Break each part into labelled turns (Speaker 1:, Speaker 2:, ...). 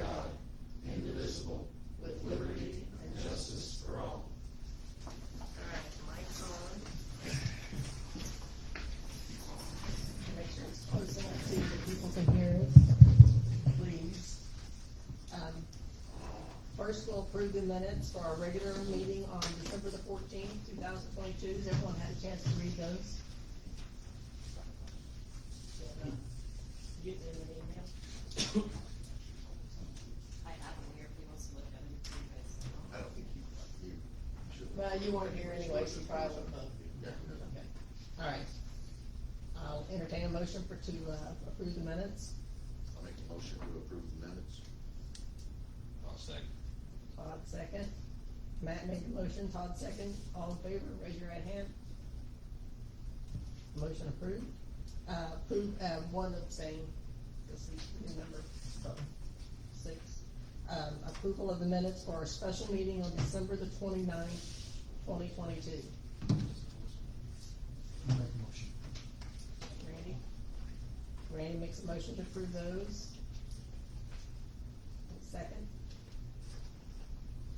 Speaker 1: God, indivisible, with liberty and justice for all.
Speaker 2: Alright, mic's on. Make sure it's close enough so that people can hear us, please. First, we'll approve the minutes for our regular meeting on December the 14th, 2022. Has everyone had a chance to read those? Get them in an email.
Speaker 3: I have them here if you want to look at them. You guys know.
Speaker 1: I don't think you should.
Speaker 2: Well, you weren't here anyway, so you probably wouldn't vote.
Speaker 1: Yeah.
Speaker 2: Okay, all right. I'll entertain a motion to approve the minutes.
Speaker 1: I'll make a motion to approve the minutes.
Speaker 4: I'll second.
Speaker 2: Todd second. Matt made the motion, Todd second. All in favor, raise your right hand. Motion approved. One abstain, because he remember, so, 6. Approval of the minutes for our special meeting on December the 29th, 2022.
Speaker 5: I'll make a motion.
Speaker 2: Randy? Randy makes a motion to approve those. Second.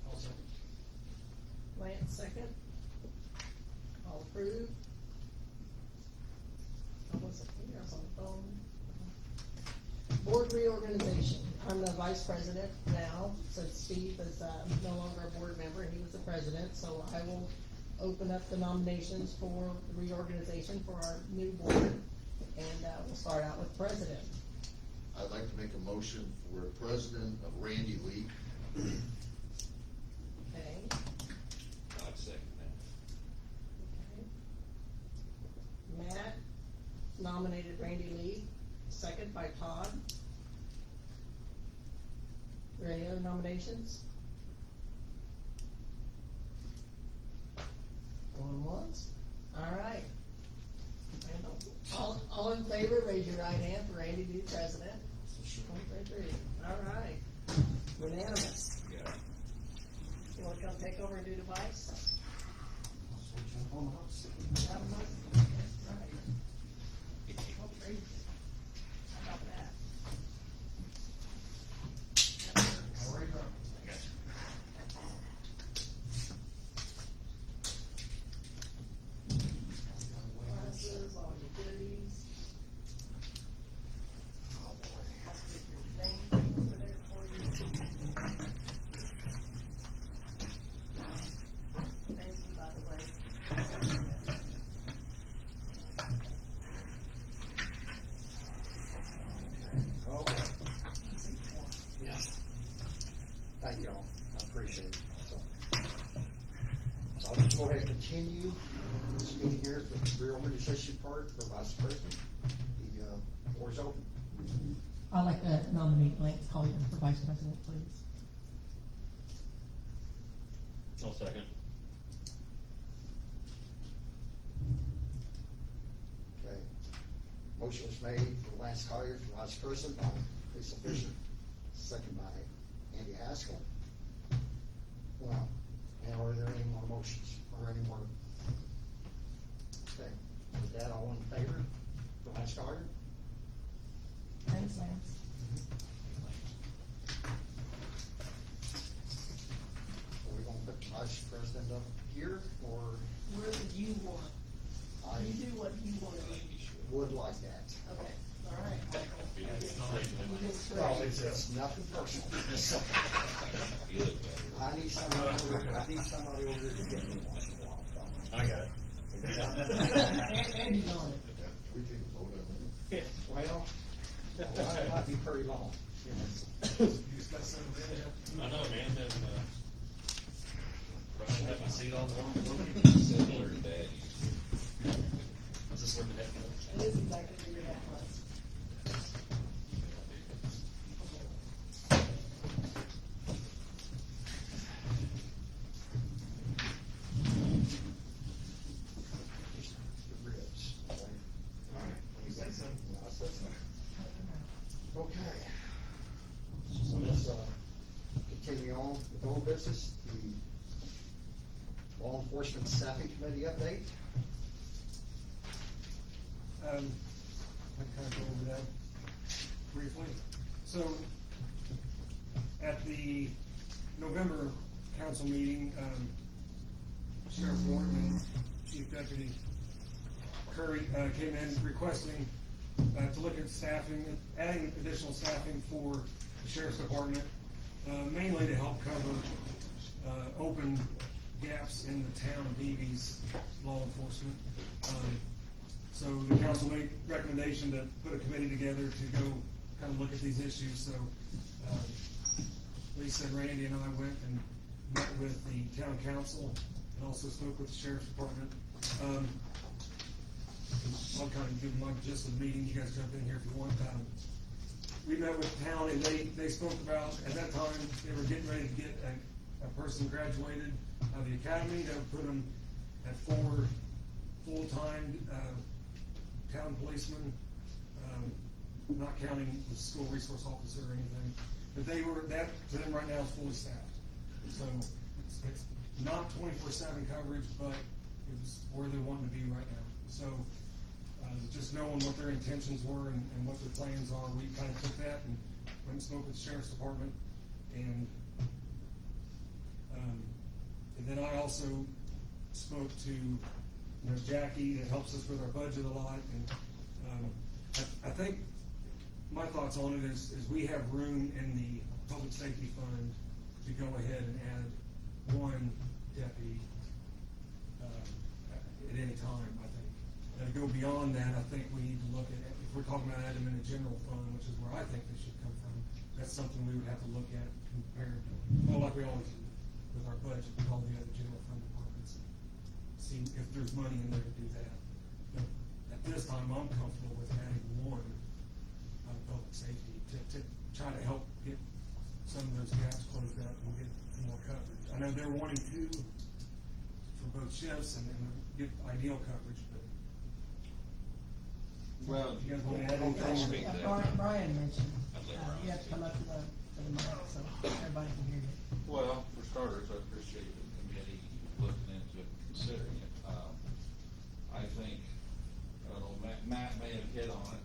Speaker 5: I'll second.
Speaker 2: Lance, second. All approved. I wasn't here, I was on the phone. Board reorganization. I'm the vice president now, since Steve is no longer a board member, and he was the president, so I will open up the nominations for the reorganization for our new board, and we'll start out with president.
Speaker 1: I'd like to make a motion for president of Randy League.
Speaker 2: Okay.
Speaker 4: I'll second that.
Speaker 2: Okay. Matt nominated Randy Lee, second by Todd. Are there any other nominations? Going once? All right. All in favor, raise your right hand for Randy to be president. 1, 2, 3. All right. Unanimous.
Speaker 4: Yeah.
Speaker 2: You wanna come take over and do the vice?
Speaker 5: I'll switch up on the house.
Speaker 2: Have a motion. Right. Oh, great. How about that?
Speaker 5: I'll write it up.
Speaker 4: I got you.
Speaker 2: Classes, all your goodies.
Speaker 1: Oh, boy.
Speaker 2: I'll stick your name over there for you. Thank you, by the way.
Speaker 6: Okay. Yes. Thank you all, I appreciate it. So I'll just go ahead and continue this meeting here with the reorganization part for vice president. The floor is open.
Speaker 2: I'd like to nominate Lance Collier for vice president, please.
Speaker 4: I'll second.
Speaker 6: Okay. Motion was made for Lance Collier for vice president by Lisa Fisher, second by Andy Haskell. Well, and are there any more motions or any more? Okay, with that, all in favor for Lance Collier?
Speaker 2: Thanks, Lance.
Speaker 6: Are we gonna put the vice president up here, or
Speaker 2: Where would you want?
Speaker 6: I
Speaker 2: You do what you want to do.
Speaker 6: would like that?
Speaker 2: Okay, all right. You just
Speaker 6: Well,
Speaker 2: correct.
Speaker 6: it's nothing personal.
Speaker 4: You look better.
Speaker 6: I need somebody over there to get me once in a while.
Speaker 4: I got it.
Speaker 2: Andy's on it.
Speaker 1: We can vote on it.
Speaker 6: Well, it might be pretty long.
Speaker 5: You just got some there.
Speaker 4: I know, man, then, Brian had my seat on one. Similar to that. Is this where the head goes?
Speaker 2: It is exactly where your hat was.
Speaker 6: Just the ribs.
Speaker 5: You said something.
Speaker 6: Okay. So let's, continue on with old business, the law enforcement staffing committee update.
Speaker 5: I kind of go over that briefly. So, at the November council meeting, Sheriff Warren and Chief Deputy Curry, came in requesting, to look at staffing, adding additional staffing for the sheriff's department, mainly to help cover, open gaps in the town of Beebe's law enforcement. So the council made recommendation to put a committee together to go kind of look at these issues, so, Lisa and Randy and I went and met with the town council and also spoke with the sheriff's department. I'll kind of give my gist of the meeting, you guys jump in here if you want. We met with the town and they spoke about, at that time, they were getting ready to get a person graduated out of the academy. That would put them at 4 full-time, town policemen, not counting the school resource officer or anything. But that to them right now is fully staffed. So it's not 24/7 coverage, but it's where they want to be right now. So, just knowing what their intentions were and what their plans are, we kind of took that and went and spoke with the sheriff's department. And then I also spoke to, Jackie, that helps us with our budget a lot. And, I think my thoughts on it is we have room in the public safety fund to go ahead and add 1 deputy, at any time, I think. And to go beyond that, I think we need to look at, if we're talking about adding them in a general fund, which is where I think they should come from, that's something we would have to look at compared to, well, like we always do with our budget, with all the other general fund departments. See if there's money in there to do that. But at this time, I'm comfortable with adding 1 out of public safety to try to help get some of those gaps closed up and get more coverage. I know they're wanting 2 for both shifts and get ideal coverage, but.
Speaker 4: Well,
Speaker 5: You guys want to add
Speaker 4: I'll
Speaker 5: anything?
Speaker 4: speak to that.
Speaker 2: Brian mentioned,
Speaker 4: I'd let Brian
Speaker 2: you have to come up to the mic, so everybody can hear you.
Speaker 4: Well, for starters, I appreciate the committee looking into it, considering it. I think, I don't know, Matt may have hit on it,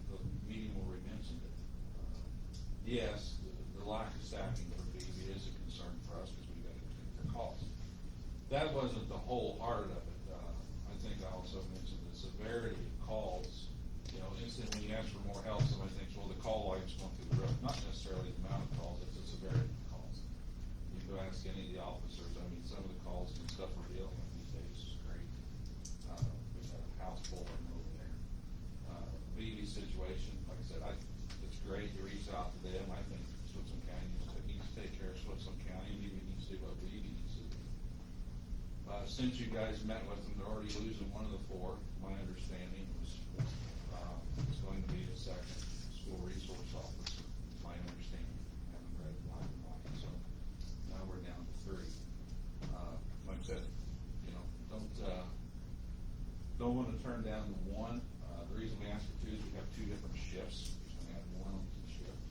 Speaker 4: the meeting where we mentioned it. Yes, the lack of staffing for BB is a concern for us because we got to take the cost. That wasn't the whole heart of it. I think I also mentioned the severity of calls. Instantly when you ask for more help, somebody thinks, well, the call line's going through the roof. Not necessarily the amount of calls, it's the severity of calls. You go ask any of the officers, some of the calls and stuff we're dealing with these days is great. We've got a house full of them over there. BB situation, like I said, it's great to reach out to them. I think Switzerland County needs to take care of Switzerland County, BB needs to do what BB needs to do. Since you guys met with them, they're already losing 1 of the 4. My understanding was, it's going to be a 2nd school resource officer, my understanding. I haven't read it line by line, so now we're down to 3. Like I said, don't want to turn down the 1. The reason we asked for 2 is we have 2 different shifts. We're going to have 1 on each shift.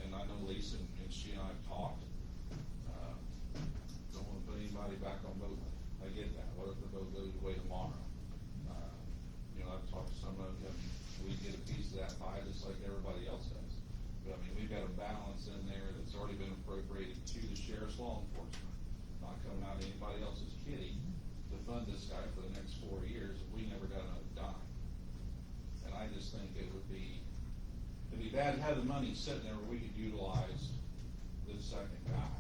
Speaker 4: And I know Lisa and she and I have talked. Don't want to put anybody back on boat. I get that. What if the boat goes away tomorrow? I've talked to some of them. We get a piece of that pie just like everybody else does. But we've got a balance in there that's already been appropriated to the sheriff's law enforcement, not coming out of anybody else's kitty to fund this guy for the next 4 years if we never got another dime. And I just think it'd be bad to have the money sitting there where we could utilize the 2nd guy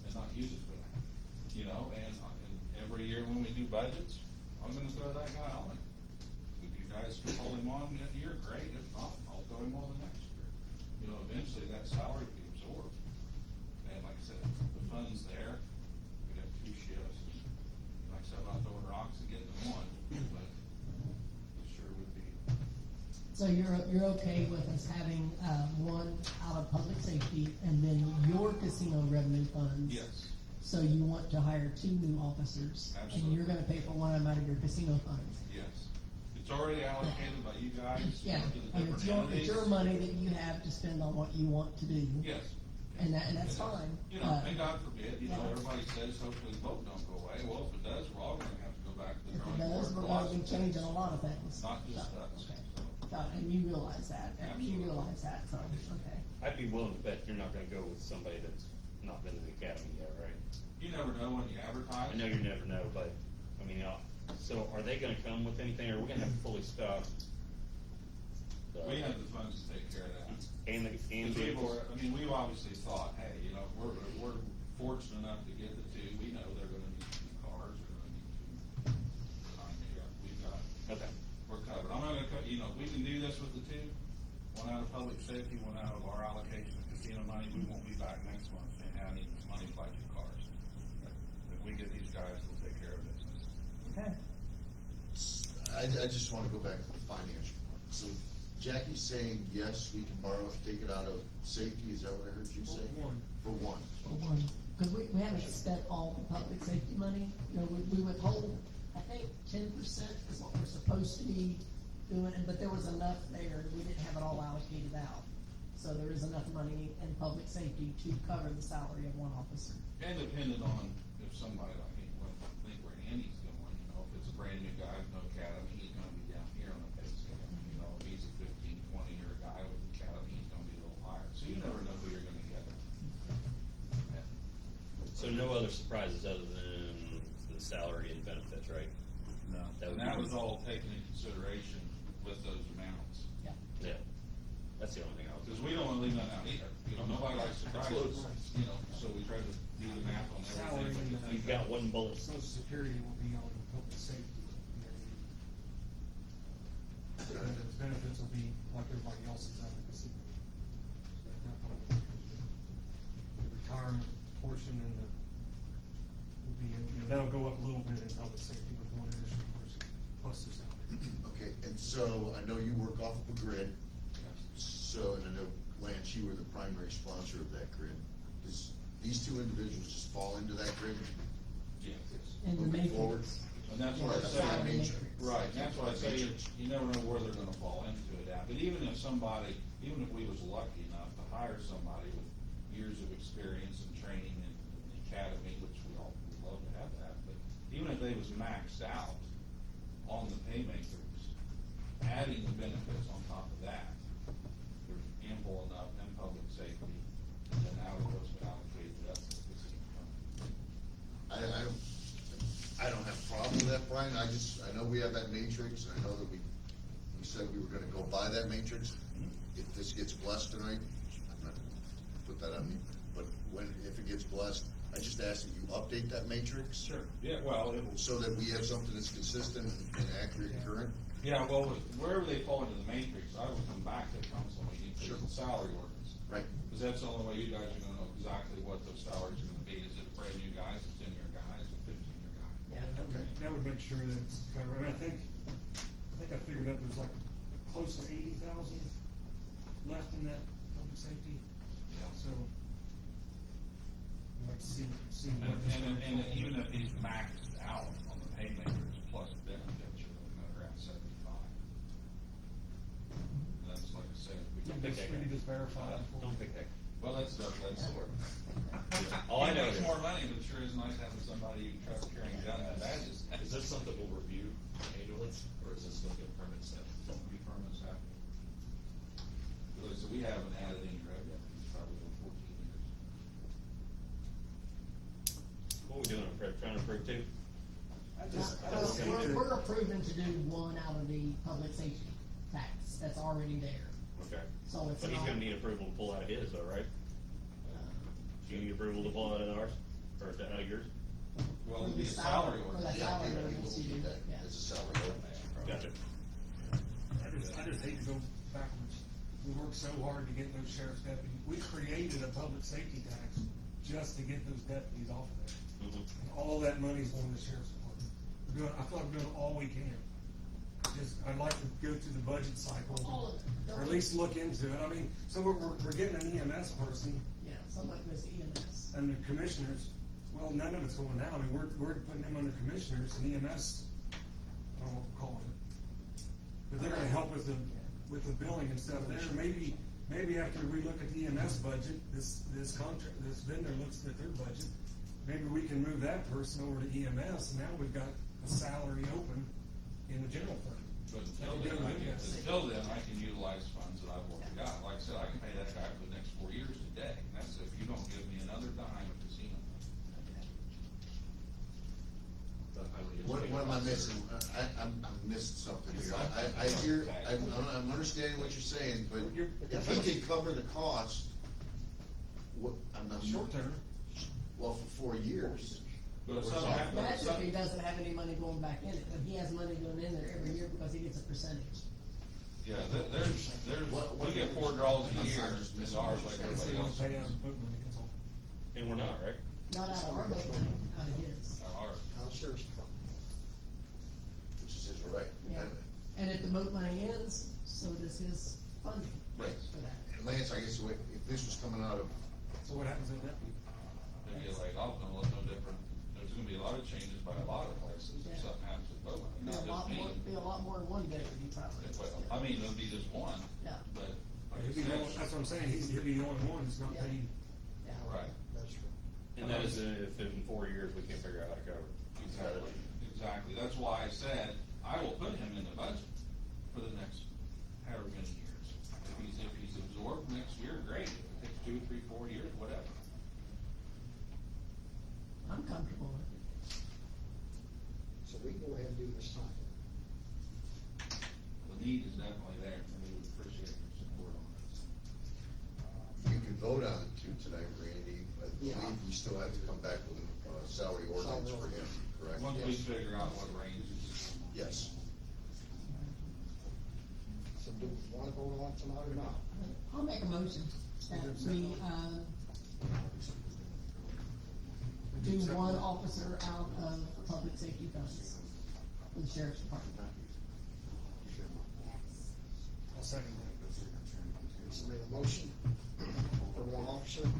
Speaker 4: and not use it for that. And every year when we do budgets, I'm gonna throw that guy on it. If you guys can hold him on that year, great. If not, I'll throw him on the next year. Eventually that salary will be absorbed. And like I said, the fund's there. We got 2 shifts. Like I said, I'm not throwing rocks and getting them 1, but it sure would be.
Speaker 2: So you're okay with us having, 1 out of public safety and then your casino revenue funds?
Speaker 4: Yes.
Speaker 2: So you want to hire 2 new officers?
Speaker 4: Absolutely.
Speaker 2: And you're gonna pay for 1 of them out of your casino funds?
Speaker 4: Yes. It's already allocated by you guys.
Speaker 2: Yeah,
Speaker 4: to the
Speaker 2: and
Speaker 4: different
Speaker 2: it's your
Speaker 4: entities.
Speaker 2: money that you have to spend on what you want to do.
Speaker 4: Yes.
Speaker 2: And that's fine.
Speaker 4: And God forbid,
Speaker 2: yeah.
Speaker 4: everybody says hopefully the vote don't go away. Well, if it does, we're all gonna have to go back to the
Speaker 2: If
Speaker 4: drawing
Speaker 2: it
Speaker 4: board.
Speaker 2: does,
Speaker 4: for
Speaker 2: we're
Speaker 4: lots
Speaker 2: gonna be
Speaker 4: of
Speaker 2: changing a
Speaker 4: things.
Speaker 2: lot of things.
Speaker 4: Not just
Speaker 2: So,
Speaker 4: us.
Speaker 2: okay.
Speaker 4: So,
Speaker 2: Got it, and you realize that,
Speaker 4: Absolutely.
Speaker 2: okay.
Speaker 7: I be willing to bet you're not gonna go with somebody that's not been to the academy yet, right?
Speaker 4: You never know when you advertise.
Speaker 7: I know you never know, but, I mean, so are they gonna come with anything, or are we gonna have fully stocked?
Speaker 4: We have the funds to take care of that.
Speaker 7: And the, and
Speaker 4: Because
Speaker 7: vehicles?
Speaker 4: I mean, we've obviously thought, hey, you know, we're fortunate enough to get the two, we know they're gonna need two cars, they're gonna need two. We've got,
Speaker 7: Okay,
Speaker 4: we're covered. I'm not gonna cut, you know, if we can do this with the two, one out of public safety, one out of our allocation of casino money, we won't be back next month saying, hey, I need this money to buy two cars. If we get these guys, we'll take care of business.
Speaker 2: Okay.
Speaker 1: I just wanna go back to the financial part. So Jackie's saying, yes, we can borrow, take it out of safety, is that what I heard you say?
Speaker 5: One.
Speaker 1: For one.
Speaker 2: Because we haven't spent all the public safety money, you know, we withhold, I think 10% is what we're supposed to be doing, but there was enough there, we didn't have it all allocated out. So there is enough money in public safety to cover the salary of one officer.
Speaker 4: And depending on if somebody, like, I think where Andy's going, you know, if it's a brand new guy with no academy, he's gonna be down here on a pay scale. You know, if he's a 15, 20-year guy with academy, he's gonna be a little higher. So you never know who you're gonna get.
Speaker 7: so no other surprises other than the salary and benefits, right?
Speaker 4: No.
Speaker 7: That would
Speaker 4: And that
Speaker 7: be-
Speaker 4: was all taken into consideration with those amounts.
Speaker 2: Yeah.
Speaker 7: Yeah, that's the only thing I was.
Speaker 4: Because we don't wanna leave that out either. You know, nobody likes surprises, you know, so we try to do the math on
Speaker 5: Salary
Speaker 4: everything.
Speaker 5: and,
Speaker 7: You've got one bullet.
Speaker 5: Social Security will be on public safety. Benefits will be like everybody else's out of the casino. The retirement portion and the, will be, that'll go up a little bit in public safety with one additional person, plus the salary.
Speaker 1: Okay, and so I know you work off of a grid, so, and I know Lance, you were the primary sponsor of that grid. Does these two individuals just fall into that grid?
Speaker 4: Yes.
Speaker 2: And the
Speaker 1: Moving forward?
Speaker 2: matrix.
Speaker 4: And that's what I
Speaker 1: That's
Speaker 4: say.
Speaker 1: what I mean.
Speaker 4: Right, and that's why I say, you never know where they're gonna fall into it at, but even if somebody, even if we was lucky enough to hire somebody with years of experience and training in the academy, which we all would love to have that, but even if they was maxed out on the pay matrix, adding the benefits on top of that, there's ample enough in public safety, and then out of what's been allocated, that's the casino fund.
Speaker 1: I don't have a problem with that, Brian, I know we have that matrix, and I know that we said we were gonna go buy that matrix. If this gets blessed tonight, I'm not gonna put that on me, but if it gets blessed, I just ask that you update that matrix.
Speaker 4: Sure. Yeah, well, it will.
Speaker 1: So that we have something that's consistent and accurate and current.
Speaker 4: Yeah, well, wherever they fall into the matrix, I would come back to council meeting for
Speaker 1: Sure.
Speaker 4: the salary ordinance.
Speaker 1: Right.
Speaker 4: Because that's the only way you guys are gonna know exactly what those salaries are gonna be. Is it brand new guys, a 10-year guys, a 15-year guy?
Speaker 2: Yeah.
Speaker 5: That would make sure that it's covered, I think I figured out there's like close to 80,000 left in that public safety,
Speaker 4: Yeah.
Speaker 5: so. I'd like to see.
Speaker 4: And even if he's maxed out on the pay matrix plus benefits, you're looking at around 75. And that's like I said, we
Speaker 5: We
Speaker 4: can
Speaker 7: pick
Speaker 5: just,
Speaker 7: that
Speaker 5: we
Speaker 7: guy.
Speaker 5: just verify it.
Speaker 7: Don't pick that.
Speaker 4: well, that's the word.
Speaker 7: All I
Speaker 4: He
Speaker 7: know
Speaker 4: makes
Speaker 7: is-
Speaker 4: more money, but it sure is nice having somebody who tries carrying gun and badges.
Speaker 8: Is this something we'll review annually, or is this gonna be a permanent step?
Speaker 4: Don't be firm as that. So we haven't added any revenue, it's probably over 14 years.
Speaker 7: What are we doing, Fred, trying to approve two?
Speaker 2: We're approving to do one out of the public safety tax that's already there.
Speaker 7: Okay.
Speaker 2: So it's
Speaker 7: But he's
Speaker 2: not-
Speaker 7: gonna need approval to pull out of his, though, right? Do you need approval to pull out of ours, or out of yours?
Speaker 4: Well, it'd be a salary
Speaker 2: For
Speaker 4: ordinance.
Speaker 2: the
Speaker 1: Yeah,
Speaker 2: salary
Speaker 1: yeah,
Speaker 2: ordinance
Speaker 1: we'll
Speaker 2: you
Speaker 1: do
Speaker 2: do,
Speaker 1: that.
Speaker 2: yeah.
Speaker 1: It's a salary ordinance.
Speaker 7: Gotcha.
Speaker 5: I just hate to go backwards. We worked so hard to get those sheriff's deputies. We created a public safety tax just to get those deputies off of there.
Speaker 7: Mhm.
Speaker 5: And all that money's going to the sheriff's department. I feel like we're doing all we can. I'd like to go through the budget cycle,
Speaker 2: All of it.
Speaker 5: or at least look into it. I mean, so we're getting an EMS person,
Speaker 2: Yeah, somebody goes to EMS.
Speaker 5: and the commissioners, well, none of it's going down. I mean, we're putting them under commissioners and EMS, I don't know what we're calling it. But they're gonna help with the billing and stuff there. Maybe after we look at the EMS budget, this vendor looks at their budget, maybe we can move that person over to EMS, and now we've got a salary open in the general fund.
Speaker 4: But until then, I can utilize funds that I've already got. Like I said, I can pay that guy for the next 4 years.
Speaker 1: I hear, I'm understanding what you're saying, but if he can cover the cost, what, I'm not.
Speaker 5: Short term.
Speaker 1: Well, for 4 years.
Speaker 4: But if something happens,
Speaker 2: That's if he doesn't have any money going back in it, and he has money going in there every year because he gets a percentage.
Speaker 4: yeah, there's, we get 4 draws a year, it's ours like
Speaker 5: So
Speaker 4: everybody
Speaker 5: you don't
Speaker 4: else.
Speaker 5: pay out boat money, that's all.
Speaker 7: And we're not, right?
Speaker 2: Not out of our boat money, out of his.
Speaker 4: Ours.
Speaker 6: I'll sure.
Speaker 1: Which is his right.
Speaker 2: Yeah. And if the boat money ends, so does his funding
Speaker 1: Right.
Speaker 2: for that.
Speaker 1: And Lance, I guess if this was coming out of,
Speaker 5: So what happens in that?
Speaker 4: They get laid off, no, no different, there's gonna be a lot of changes by a lot of places if
Speaker 2: Yeah.
Speaker 4: something happens with boat,
Speaker 2: Be
Speaker 4: not
Speaker 2: a lot
Speaker 4: just
Speaker 2: more,
Speaker 4: me.
Speaker 2: be a lot more than one deputy probably.
Speaker 4: Well, I mean, it'll be just one,
Speaker 2: Yeah,
Speaker 4: but like I
Speaker 5: He'll be the only-
Speaker 4: said,
Speaker 5: That's what I'm saying, he'll be the only one that's not
Speaker 2: Yeah.
Speaker 5: paid.
Speaker 2: yeah.
Speaker 4: right,
Speaker 6: That's true.
Speaker 7: And that is if in 4 years we can't figure out how to cover it.
Speaker 4: exactly, exactly, that's why I said, I will put him in the budget for the next however many years. If he's absorbed next year, great, if it takes 2, 3, 4 years, whatever.
Speaker 2: I'm comfortable with it.
Speaker 6: So we can go ahead and do this time.
Speaker 4: The need is definitely there, and we would appreciate your support on this.
Speaker 1: you can vote on it too tonight, Randy, but I
Speaker 6: Yeah.
Speaker 1: believe we still have to come back with a salary ordinance for him, correct?
Speaker 4: Once we
Speaker 1: Yes.
Speaker 4: figure out what range is.
Speaker 1: Yes.
Speaker 6: So do we wanna vote on it tonight or not?
Speaker 2: I'll make a motion that we, do one officer out of public safety funds for the sheriff's department.
Speaker 5: I'll second that.
Speaker 6: So made a motion for one officer of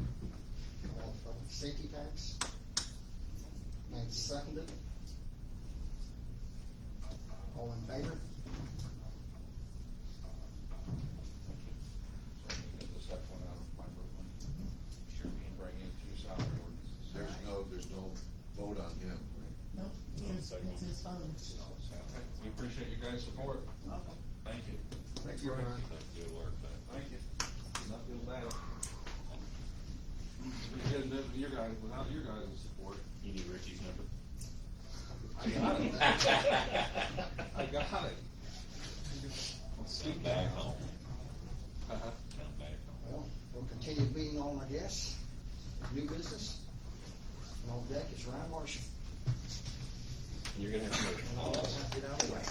Speaker 6: safety tax. And seconded. All in favor?
Speaker 4: So we get the second one out of my book one. Sure, we can bring it to your salary ordinances.
Speaker 1: There's no vote on him, right?
Speaker 2: Nope, it's his phone.
Speaker 4: We appreciate you guys' support.
Speaker 2: Welcome.
Speaker 4: Thank you.
Speaker 6: Thank you, Ryan.
Speaker 7: Good work, man.
Speaker 4: Thank you. Not feel bad. Your guys, without your guys' support.
Speaker 7: You need Richie's number?
Speaker 4: I got it. I got it.
Speaker 7: Come back home.
Speaker 4: Uh-huh.
Speaker 7: Come back home.
Speaker 6: Well, we'll continue being on, I guess, new business. And on deck is Ryan Marshall.
Speaker 7: And you're gonna have to make.
Speaker 6: And I'll have to get out of the way.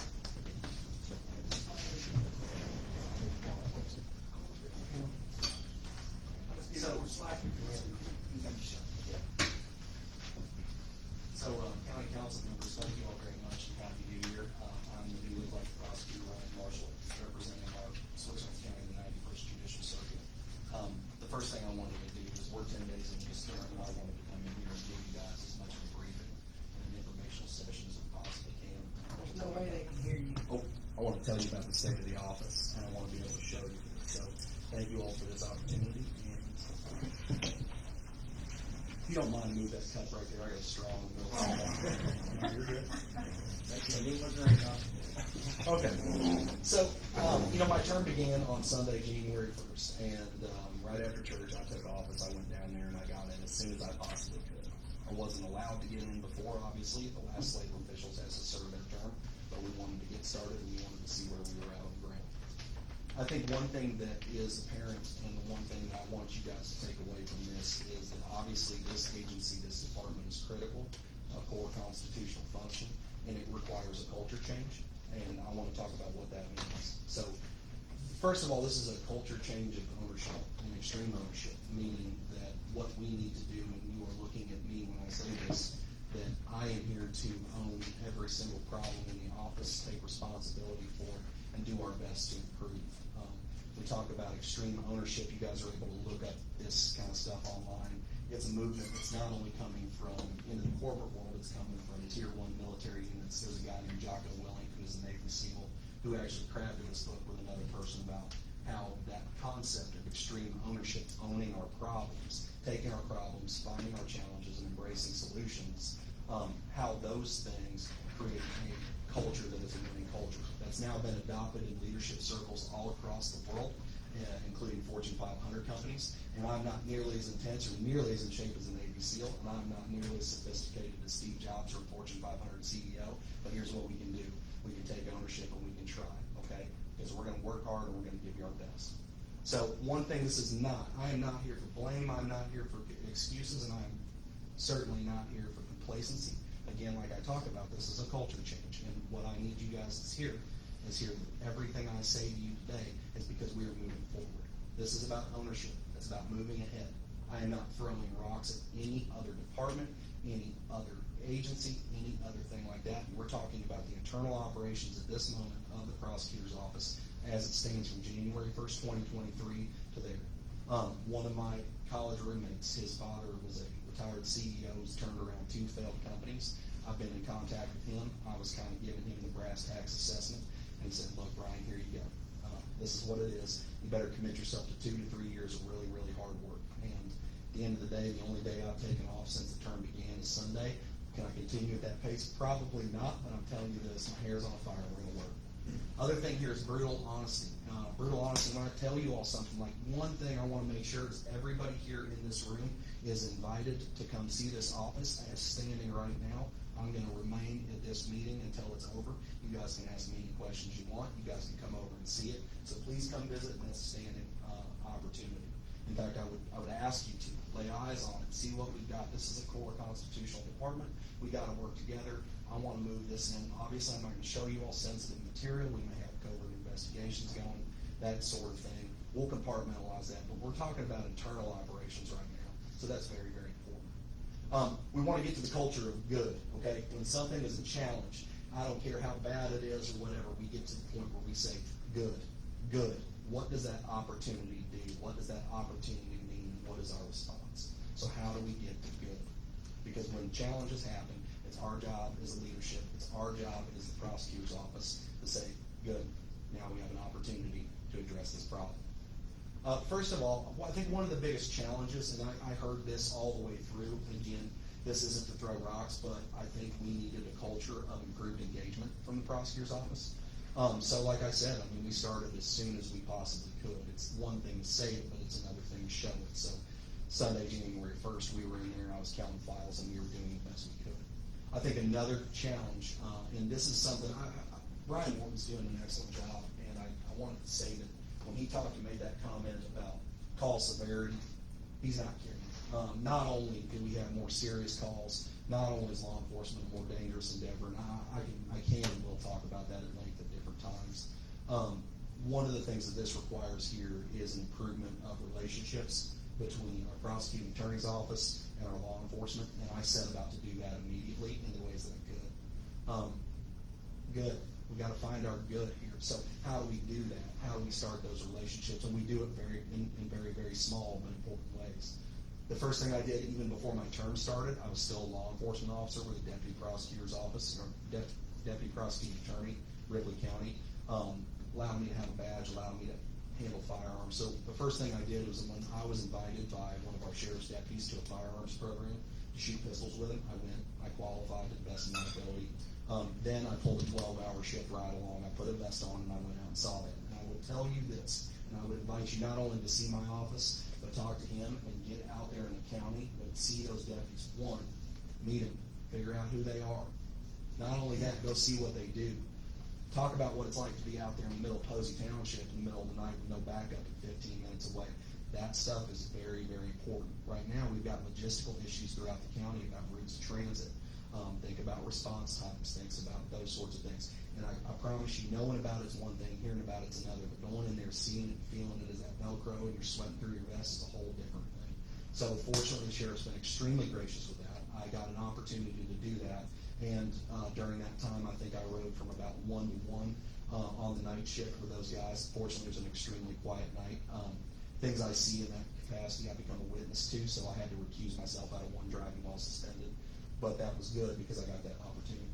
Speaker 9: So, county council members, thank you all very much, and happy new year. I'm the new elected prosecutor, Ryan Marshall, representing our Switzerland County, the 91st Judicial Circuit. The first thing I wanted to do is we're 10 days into this term, and I wanted to come in here and give you guys as much of a briefing and an informational session as I possibly can.
Speaker 2: There's no way they can hear you.
Speaker 9: Oh, I want to tell you about the state of the office, and I want to be able to show you. So, thank you all for this opportunity, and if you don't mind, move that cup right there, I got a straw. You're good. Thank you. I need my drink, huh? Okay, so, my term began on Sunday, January 1st, and, right after church, I took office, I went down there and I got in as soon as I possibly could. I wasn't allowed to get in before, obviously, the last slate of officials has to serve their term, but we wanted to get started and we wanted to see where we were at on the ground. I think one thing that is apparent, and the one thing that I want you guys to take away from this, is that obviously this agency, this department is critical, a core constitutional function, and it requires a culture change, and I want to talk about what that means. So, first of all, this is a culture change of ownership, and extreme ownership, meaning that what we need to do, and you are looking at me when I say this, that I am here to own every single problem in the office, take responsibility for, and do our best to improve. We talk about extreme ownership. You guys are able to look up this kind of stuff online. It's a movement that's not only coming from into the corporate world, it's coming from Tier 1 military units. There's a guy named Jocko Willing, who's a Navy SEAL, who actually crafted this book with another person about how that concept of extreme ownership, owning our problems, taking our problems, finding our challenges, and embracing solutions, how those things create a culture that is a winning culture. That's now been adopted in leadership circles all across the world, including Fortune 500 companies. And I'm not nearly as intense or nearly as in shape as a Navy SEAL, and I'm not nearly as sophisticated as Steve Jobs or a Fortune 500 CEO. But here's what we can do: we can take ownership and we can try. okay? Because we're gonna work hard and we're gonna give you our best. So one thing this is not, I am not here for blame, I'm not here for excuses, and I'm certainly not here for complacency. Again, like I talk about, this is a culture change, and what I need you guys to hear is that everything I say to you today is because we are moving forward. This is about ownership, it's about moving ahead. I am not throwing rocks at any other department, any other agency, any other thing like that. We're talking about the internal operations at this moment of the prosecutor's office as it stands from January 1st, 2023 to there. One of my college roommates, his father was a retired CEO who's turned around 2 failed companies. I've been in contact with him. I was kind of giving him the brass tacks assessment, and he said, look, Brian, here you go. This is what it is. You better commit yourself to 2 to 3 years of really, really hard work. And at the end of the day, the only day I've taken off since the term began is Sunday. Can I continue at that pace? Probably not, but I'm telling you this, my hair's on fire, we're gonna work. Other thing here is brutal honesty. Brutal honesty, when I tell you all something, like one thing I wanna make sure is everybody here in this room is invited to come see this office. As standing right now, I'm gonna remain at this meeting until it's over. You guys can ask me any questions you want. You guys can come over and see it. So please come visit, and that's a standing opportunity. In fact, I would ask you to lay eyes on it, see what we've got. This is a core constitutional department. We gotta work together. I wanna move this in. Obviously, I'm not gonna show you all sensitive material. We may have covert investigations going, that sort of thing. We'll compartmentalize that, but we're talking about internal operations right now. So that's very, very important. We wanna get to the culture of good, okay? When something is a challenge, I don't care how bad it is or whatever, we get to the point where we say, good, good. What does that opportunity do? What does that opportunity mean? What is our response? So how do we get to good? Because when challenges happen, it's our job as leadership, it's our job as the prosecutor's office to say, good, now we have an opportunity to address this problem. First of all, I think one of the biggest challenges, and I heard this all the way through, and again, this isn't to throw rocks, but I think we needed a culture of improved engagement from the prosecutor's office. So like I said, I mean, we started as soon as we possibly could. It's one thing to say it, but it's another thing to show it. So Sunday, January 1st, we were in there, and I was counting files, and we were doing the best we could. I think another challenge, and this is something, Brian Morton's doing an excellent job, and I wanted to say that when he made that comment about call severity, he's not kidding. Not only do we have more serious calls, not only is law enforcement a more dangerous endeavor, and I can and will talk about that at length at different times. One of the things that this requires here is an improvement of relationships between our prosecuting attorney's office and our law enforcement, and I set about to do that immediately in the ways that I could. Good. We got to find our good here. So how do we do that? How do we start those relationships? And we do it in very, very small but important ways. The first thing I did, even before my term started, I was still a law enforcement officer with the Deputy Prosecutor's Office, or Deputy Prosecuting Attorney, Ripley County. Allowed me to have a badge, allowed me to handle firearms. So the first thing I did was when I was invited by one of our sheriff's deputies to a firearms program to shoot pistols with him, I went, I qualified to the best of my ability. Then I pulled a 12-hour shift ride along. I put a vest on and I went out and saw that. And I would tell you this, and I would invite you not only to see my office, but talk to him and get out there in the county and see those deputies. One, meet them, figure out who they are. Not only that, go see what they do. Talk about what it's like to be out there in the middle of Posey Township in the middle of the night with no backup and 15 minutes away. That stuff is very, very important. Right now, we've got logistical issues throughout the county about routes of transit. Think about response times, think about those sorts of things. And I promise you, knowing about it's one thing, hearing about it's another, but going in there, seeing it, feeling it as that Velcro and you're sweating through your vest is a whole different thing. So fortunately, the sheriff's been extremely gracious with that. I got an opportunity to do that. And during that time, I think I rode from about 1 to 1 on the night shift with those guys. Fortunately, it was an extremely quiet night. Things I see in that capacity, I become a witness to, so I had to recuse myself out of one driving while suspended. But that was good because I got that opportunity.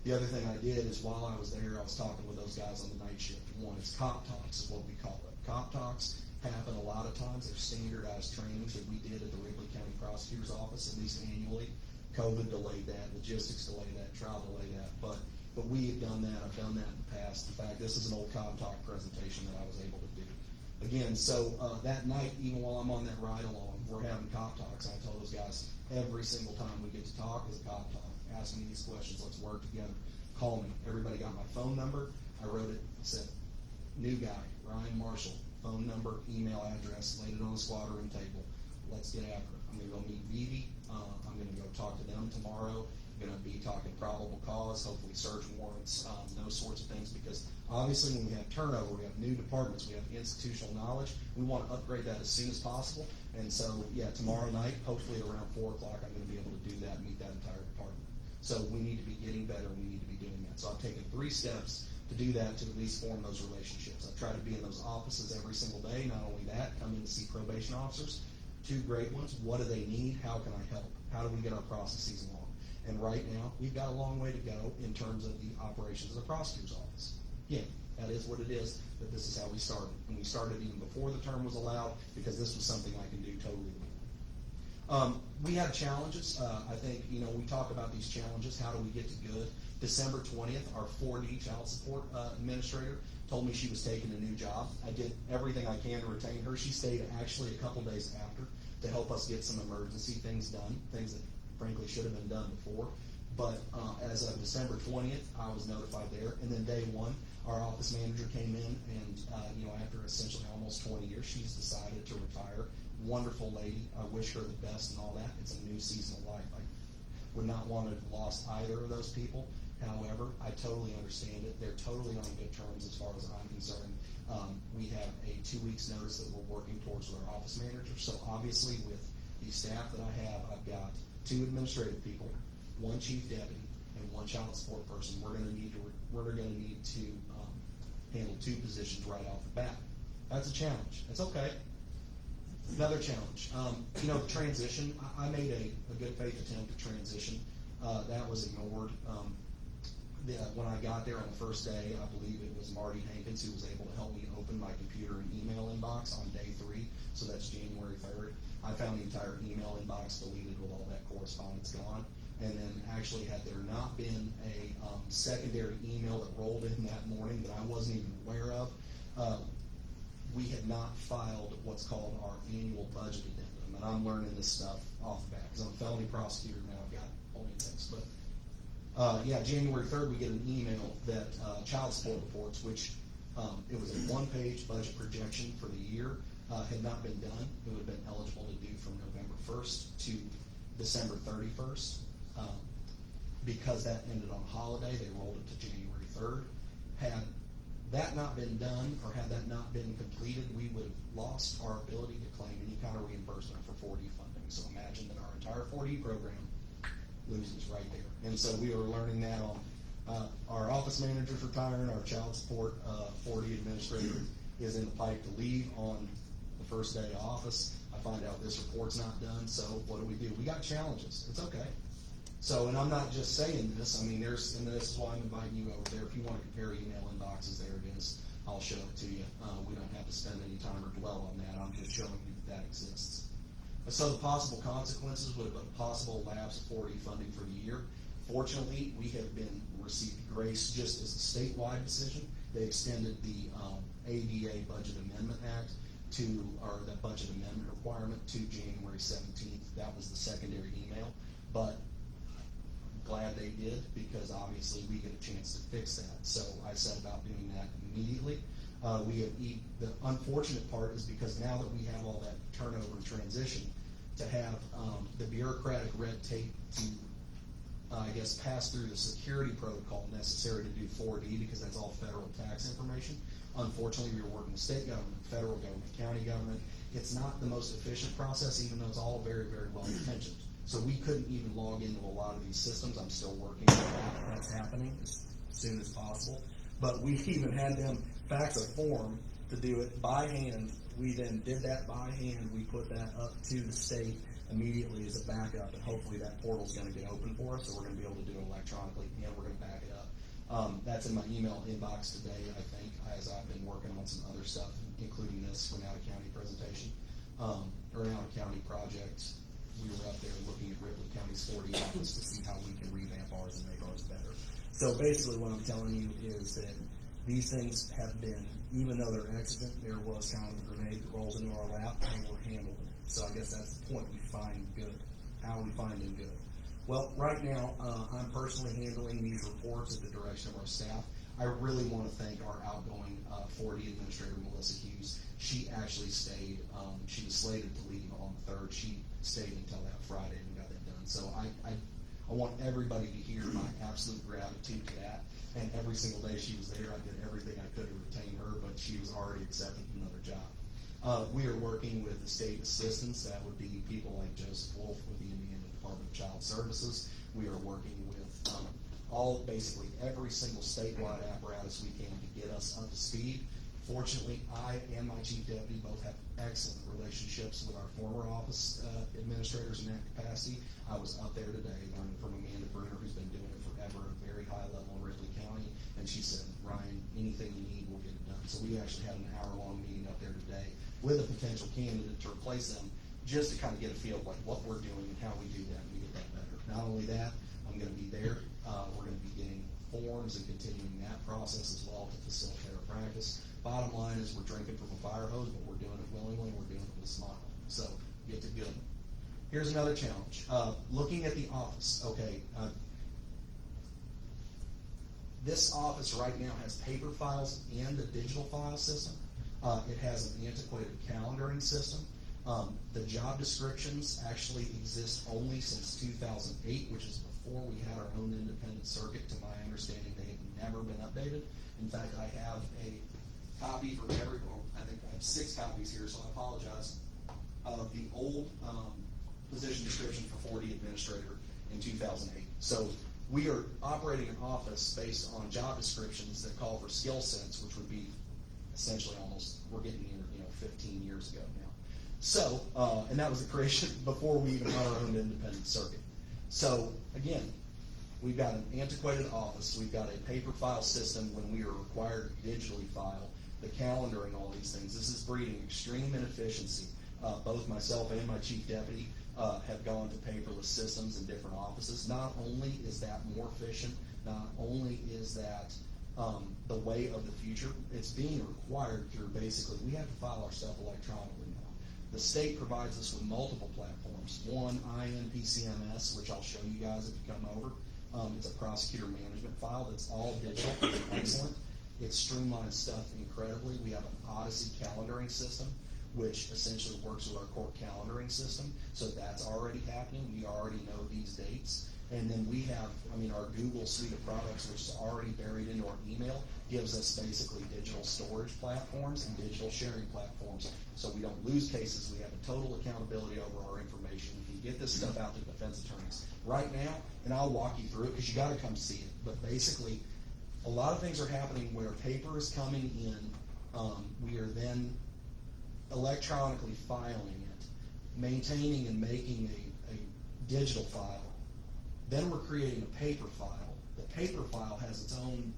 Speaker 9: The other thing I did is while I was there, I was talking with those guys on the night shift. One, it's cop talks is what we call it. Cop talks happen a lot of times. They're standardized trainings that we did at the Ripley County Prosecutor's Office, at least annually. COVID delayed that, logistics delayed that, trial delayed that, but we have done that. I've done that in the past. In fact, this is an old cop talk presentation that I was able to do. Again, so that night, even while I'm on that ride along, we're having cop talks. I tell those guys every single time we get to talk is a cop talk. Ask me these questions. Let's work together. Call me. Everybody got my phone number. I wrote it. I said, new guy, Ryan Marshall, phone number, email address, laid it on the squad room table. Let's get after it. I'm gonna go meet Vivi, I'm gonna go talk to them tomorrow. I'm gonna be talking probable cause, hopefully search warrants, those sorts of things, because obviously when we have turnover, we have new departments, we have institutional knowledge, we wanna upgrade that as soon as possible. And so, yeah, tomorrow night, hopefully around 4 o'clock, I'm gonna be able to do that, meet that entire department. So we need to be getting better, we need to be doing that. So I've taken 3 steps to do that, to at least form those relationships. I've tried to be in those offices every single day, not only that, come in to see probation officers, 2 great ones, what do they need, how can I help? How do we get our processes along? And right now, we've got a long way to go in terms of the operations of the prosecutor's office. Again, that is what it is, but this is how we started. And we started even before the term was allowed, because this was something I can do totally legally. We have challenges. I think, we talk about these challenges. How do we get to good? December 20th, our 4D child support administrator told me she was taking a new job. I did everything I can to retain her. She stayed actually a couple days after to help us get some emergency things done, things that frankly should have been done before. But as of December 20th, I was notified there. And then day 1, our office manager came in and, after essentially almost 20 years, she's decided to retire. Wonderful lady. I wish her the best and all that. It's a new season of life. I would not want to have lost either of those people. However, I totally understand it. They're totally on good terms as far as I'm concerned. We have a 2 weeks notice that we're working towards with our office manager. So obviously with the staff that I have, I've got 2 administrative people, 1 chief deputy, and 1 child support person. We're going to need to handle 2 positions right off the bat. That's a challenge. It's okay. Another challenge. Transition. I made a good faith attempt at transition. That was ignored. When I got there on the first day, I believe it was Marty Hankins who was able to help me open my computer and email inbox on day 3. So that's January 3rd. I found the entire email inbox deleted with all that correspondence gone. And then actually, had there not been a secondary email that rolled in that morning that I wasn't even aware of, we had not filed what's called our annual budget addendum. And I'm learning this stuff off the bat because I'm a felony prosecutor now. I've got plenty of things. But January 3rd, we get an email that child support reports, which it was a 1-page budget projection for the year, had not been done. It would have been eligible to do from November 1st to December 31st. Because that ended on holiday, they rolled it to January 3rd. Had that not been done, or had that not been completed, we would have lost our ability to claim any kind of reimbursement for 4D funding. So imagine that our entire 4D program loses right there. And so we were learning that on our office manager's retiring, our child support 4D administrator is in the pipe to leave on the first day of office. I find out this report's not done, so what do? We got challenges. It's okay. So, and I'm not just saying this, and this is why I'm inviting you over there. If you want to compare email inboxes, there it is. I'll show it to you. We don't have to spend any time or dwell on that. I'm just showing you that exists. So the possible consequences would have been possible lapse of 4D funding for the year. Fortunately, we have received grace just as a statewide decision. They extended the ADA Budget Amendment Act or the budget amendment requirement to January 17th. That was the secondary email. But glad they did, because obviously we get a chance to fix that. So I set about doing that immediately. The unfortunate part is because now that we have all that turnover and transition, to have the bureaucratic red tape to, pass through the security protocol necessary to do 4D, because that's all federal tax information. Unfortunately, we were working with state government, federal government, county government. It's not the most efficient process, even though it's all very, very well intentioned. So we couldn't even log into a lot of these systems. I'm still working on that. That's happening as soon as possible. But we even had them fax a form to do it by hand. We then did that by hand. We put that up to the state immediately as a backup, and hopefully that portal's going to get open for us, so we're going to be able to do it electronically, and we're going to back it up. That's in my email inbox today, I think, as I've been working on some other stuff, including this Renata County presentation, Renata County project. We were up there looking at Ripley County's 4D office to see how we can revamp ours and make ours better. So basically what I'm telling you is that these things have been, even though they're exigent, there was kind of a grenade that rolls into our lap, and we're handling it. So I guess that's the point. We find good. How are we finding good? Well, right now, I'm personally handling these reports at the direction of our staff. I really want to thank our outgoing 4D administrator, Melissa Hughes. She actually stayed, she was slated to leave on the 3rd. She stayed until that Friday and got it done. So I want everybody to hear my absolute gratitude to that. And every single day she was there, I did everything I could to retain her, but she was already accepting another job. We are working with the state assistants. That would be people like Joseph Wolf with the Indiana Department of Child Services. We are working with basically every single statewide apparatus we can to get us up to speed. Fortunately, I and my chief deputy both have excellent relationships with our former office administrators in that capacity. I was up there today learning from Amanda Bruner, who's been doing it forever at a very high level in Ripley County, and she said, Ryan, anything you need, we'll get it done. So we actually had an hour-long meeting up there today with a potential candidate to replace them, just to kind of get a feel of like what we're doing and how we do that and we get that better. Not only that, I'm going to be there. We're going to be getting forms and continuing that process as well to facilitate our practice. Bottom line is we're drinking from a fire hose, but we're doing it willingly. We're doing it with a smile. So get to good. Here's another challenge. Looking at the office. Okay. This office right now has paper files and a digital file system. It has an antiquated calendaring system. The job descriptions actually exist only since 2008, which is before we had our own independent circuit. To my understanding, they have never been updated. In fact, I have a copy for I think I have 6 copies here, so I apologize, of the old position description for 4D administrator in 2008. So we are operating an office based on job descriptions that call for skill sets, which would be essentially we're getting near, 15 years ago now. So, and that was the creation before we even had our own independent circuit. So, again, we've got an antiquated office. We've got a paper file system when we are required to digitally file, the calendar and all these things. This is breeding extreme inefficiency. Both myself and my chief deputy have gone to paperless systems in different offices. Not only is that more efficient, not only is that the way of the future, it's being required through basically, we have to file our stuff electronically now. The state provides us with multiple platforms. One, INPCMS, which I'll show you guys if you come over. It's a prosecutor management file that's all digital. It's excellent. It streamlines stuff incredibly. We have an Odyssey calendaring system, which essentially works with our court calendaring system. So that's already happening. We already know these dates. And then we have, our Google suite of products, which is already buried into our email, gives us basically digital storage platforms and digital sharing platforms. So we don't lose cases. We have a total accountability over our information. We can get this stuff out to defense attorneys. Right now, and I'll walk you through it because you got to come see it, but basically, a lot of things are happening where paper is coming in. We are then electronically filing it, maintaining and making a digital file. Then we're creating a paper file. The paper file has its own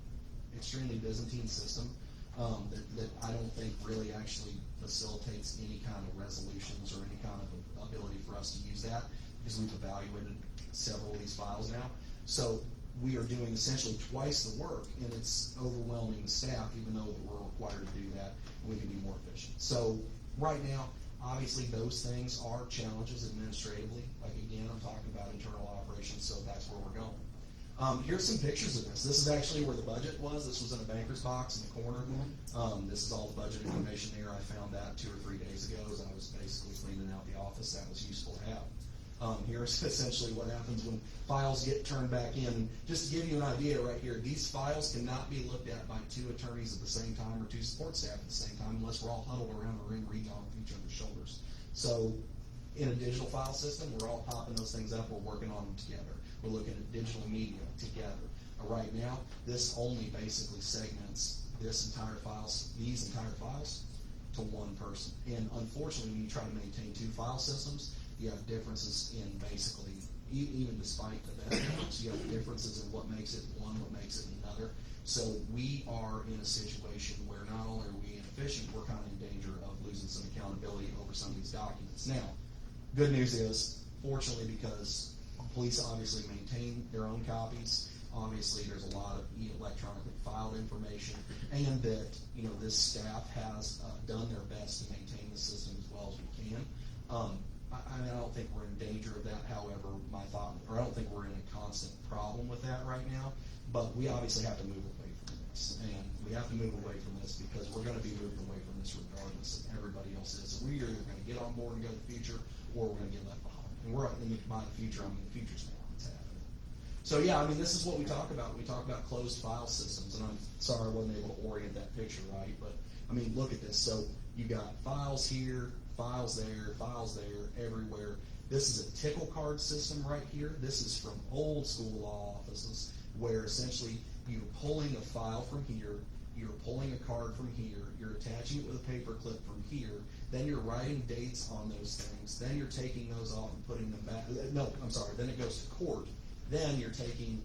Speaker 9: extremely Byzantine system that I don't think really actually facilitates any kind of resolutions or any kind of ability for us to use that because we've evaluated several of these files now. So we are doing essentially twice the work, and it's overwhelming the staff, even though we're required to do that, and we can be more efficient. So right now, obviously those things are challenges administratively. Like again, I'm talking about internal operations, so that's where we're going. Here's some pictures of this. This is actually where the budget was. This was in a banker's box in the corner. This is all the budget information there. I found that 2 or 3 days ago as I was basically cleaning out the office. That was useful to have. Here's essentially what happens when files get turned back in. Just to give you an idea right here, these files cannot be looked at by 2 attorneys at the same time or 2 support staff at the same time unless we're all huddled around a ring reading off each other's shoulders. So in a digital file system, we're all popping those things up. We're working on them together. We're looking at digital media together. Right now, this only basically segments these entire files to one person. And unfortunately, when you try to maintain 2 file systems, you have differences in basically, even despite the benefits, you have differences in what makes it one, what makes it another. So we are in a situation where not only are we inefficient, we're kind of in danger of losing some accountability over some of these documents. Now, good news is, fortunately, because police obviously maintain their own copies, obviously there's a lot of electronically filed information, and that this staff has done their best to maintain the system as well as we can. I don't think we're in danger of that. However, I don't think we're in a constant problem with that right now. But we obviously have to move away from that. things. And we have to move away from this because we're gonna be moving away from this regardless, and everybody else is. So we are either gonna get on board and go to the future, or we're gonna get left behind. And we're, by the future, I mean, the future's now, it's happening. So yeah, I mean, this is what we talk about. We talk about closed file systems, and I'm sorry I wasn't able to orient that picture right, but I mean, look at this. So you got files here, files there, everywhere. This is a tickle card system right here. This is from old school law offices where essentially you're pulling a file from here, you're pulling a card from here, you're attaching it with a paper clip from here, then you're writing dates on those things, then you're taking those off and putting them back. No, I'm sorry, then it goes to court. Then you're taking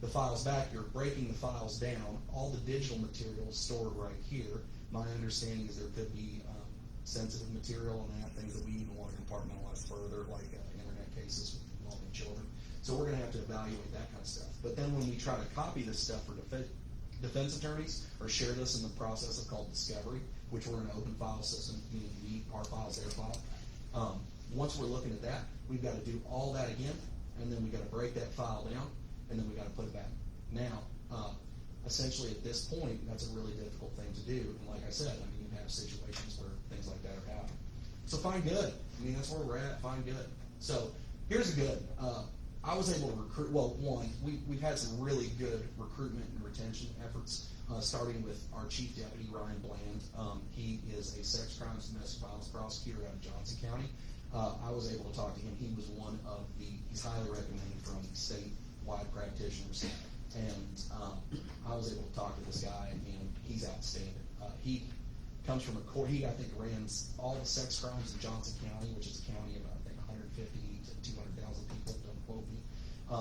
Speaker 9: the files back, you're breaking the files down, all the digital material is stored right here. My understanding is there could be sensitive material on that, things that we even want to compartmentalize further, like internet cases involving children. So we're going to have to evaluate that kind of stuff. But then when we try to copy this stuff for defense attorneys or share this in the process of called discovery, which we're in an open file system, meaning our files, their file. Once we're looking at that, we've got to do all that again, and then we've got to break that file down, and then we've got to put it back. Now, essentially at this point, that's a really difficult thing to do. And like I said, I mean, you have situations where things like that are happening. So find good. I mean, that's where we're at, find good. So here's a good. I was able to recruit, well, one, we've had some really good recruitment and retention efforts, starting with our Chief Deputy, Ryan Bland. He is a sex crimes and domestic violence prosecutor out of Johnson County. I was able to talk to him. He was one of he's highly recommended from statewide practitioners. And I was able to talk to this guy, and he's outstanding. He comes from a court. He, I think, ran all the sex crimes in Johnson County, which is a county of, I think, 150 to 200,000 people, don't quote me.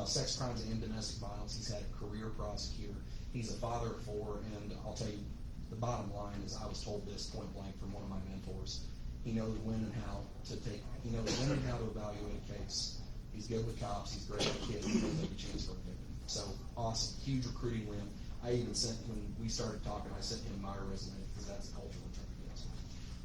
Speaker 9: Sex crimes and domestic violence. He's had a career prosecutor. He's a father of 4, and I'll tell you, the bottom line is I was told this point blank from one of my mentors. He knows when and how to evaluate a case. He's good with cops. He's great with kids. He knows every chance for a victim. So awesome, huge recruiting win. I even sent, when we started talking, I sent him my resume because that's the culture we're trying to get.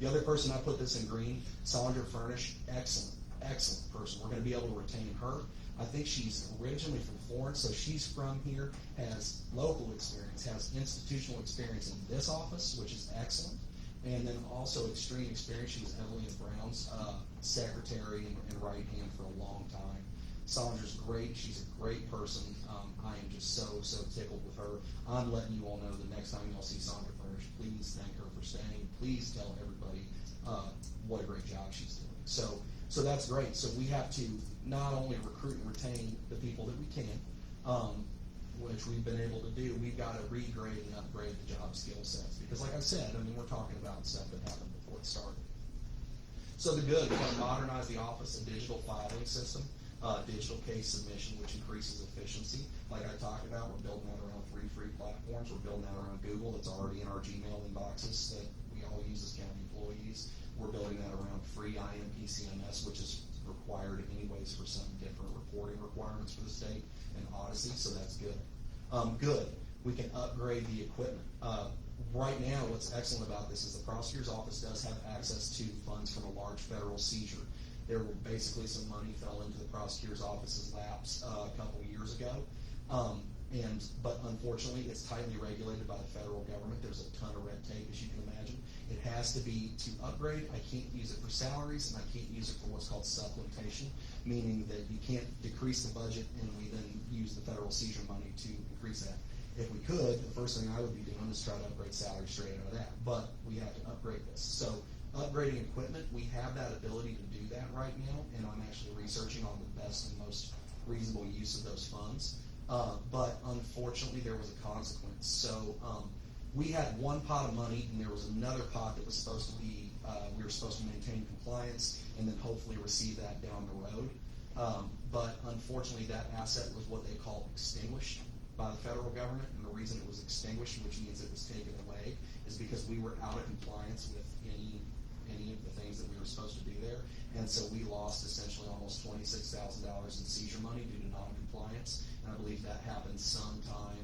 Speaker 9: The other person, I put this in green, Sandra Furnish, excellent person. We're going to be able to retain her. I think she's originally from Florence, so she's from here, has local experience, has institutional experience in this office, which is excellent, and then also extreme experience. She was Evelyn Brown's secretary and right hand for a long time. Sandra's great. She's a great person. I am just so tickled with her. I'm letting you all know the next time y'all see Sandra Furnish, please thank her for staying. Please tell everybody what a great job she's doing. So that's great. So we have to not only recruit and retain the people that we can, which we've been able to do, we've got to regrade and upgrade the job skill sets. Because like I said, I mean, we're talking about stuff that happened before it started. So the good, we want to modernize the office, a digital filing system, digital case submission, which increases efficiency. Like I talked about, we're building that around 3 free platforms. We're building that around Google. It's already in our Gmail inboxes that we all use as county employees. We're building that around free IMPCMS, which is required anyways for some different reporting requirements for the state, and Odyssey, so that's good. Good, we can upgrade the equipment. Right now, what's excellent about this is the prosecutor's office does have access to funds from a large federal seizure. There were basically some money fell into the prosecutor's office's laps a couple years ago. But unfortunately, it's tightly regulated by the federal government. There's a ton of red tape, as you can imagine. It has to be to upgrade. I can't use it for salaries, and I can't use it for what's called supplementation, meaning that you can't decrease the budget and we then use the federal seizure money to increase that. If we could, the first thing I would be doing is try to upgrade salaries straight out of that. But we have to upgrade this. So upgrading equipment, we have that ability to do that right now, and I'm actually researching on the best and most reasonable use of those funds. But unfortunately, there was a consequence. So we had one pot of money, and there was another pot that was supposed to be, we were supposed to maintain compliance and then hopefully receive that down the road. But unfortunately, that asset was what they call extinguished by the federal government, and the reason it was extinguished, which means it was taken away, is because we were out of compliance with any of the things that we were supposed to do there, and so we lost essentially almost $26,000 in seizure money due to non-compliance, and I believe that happened sometime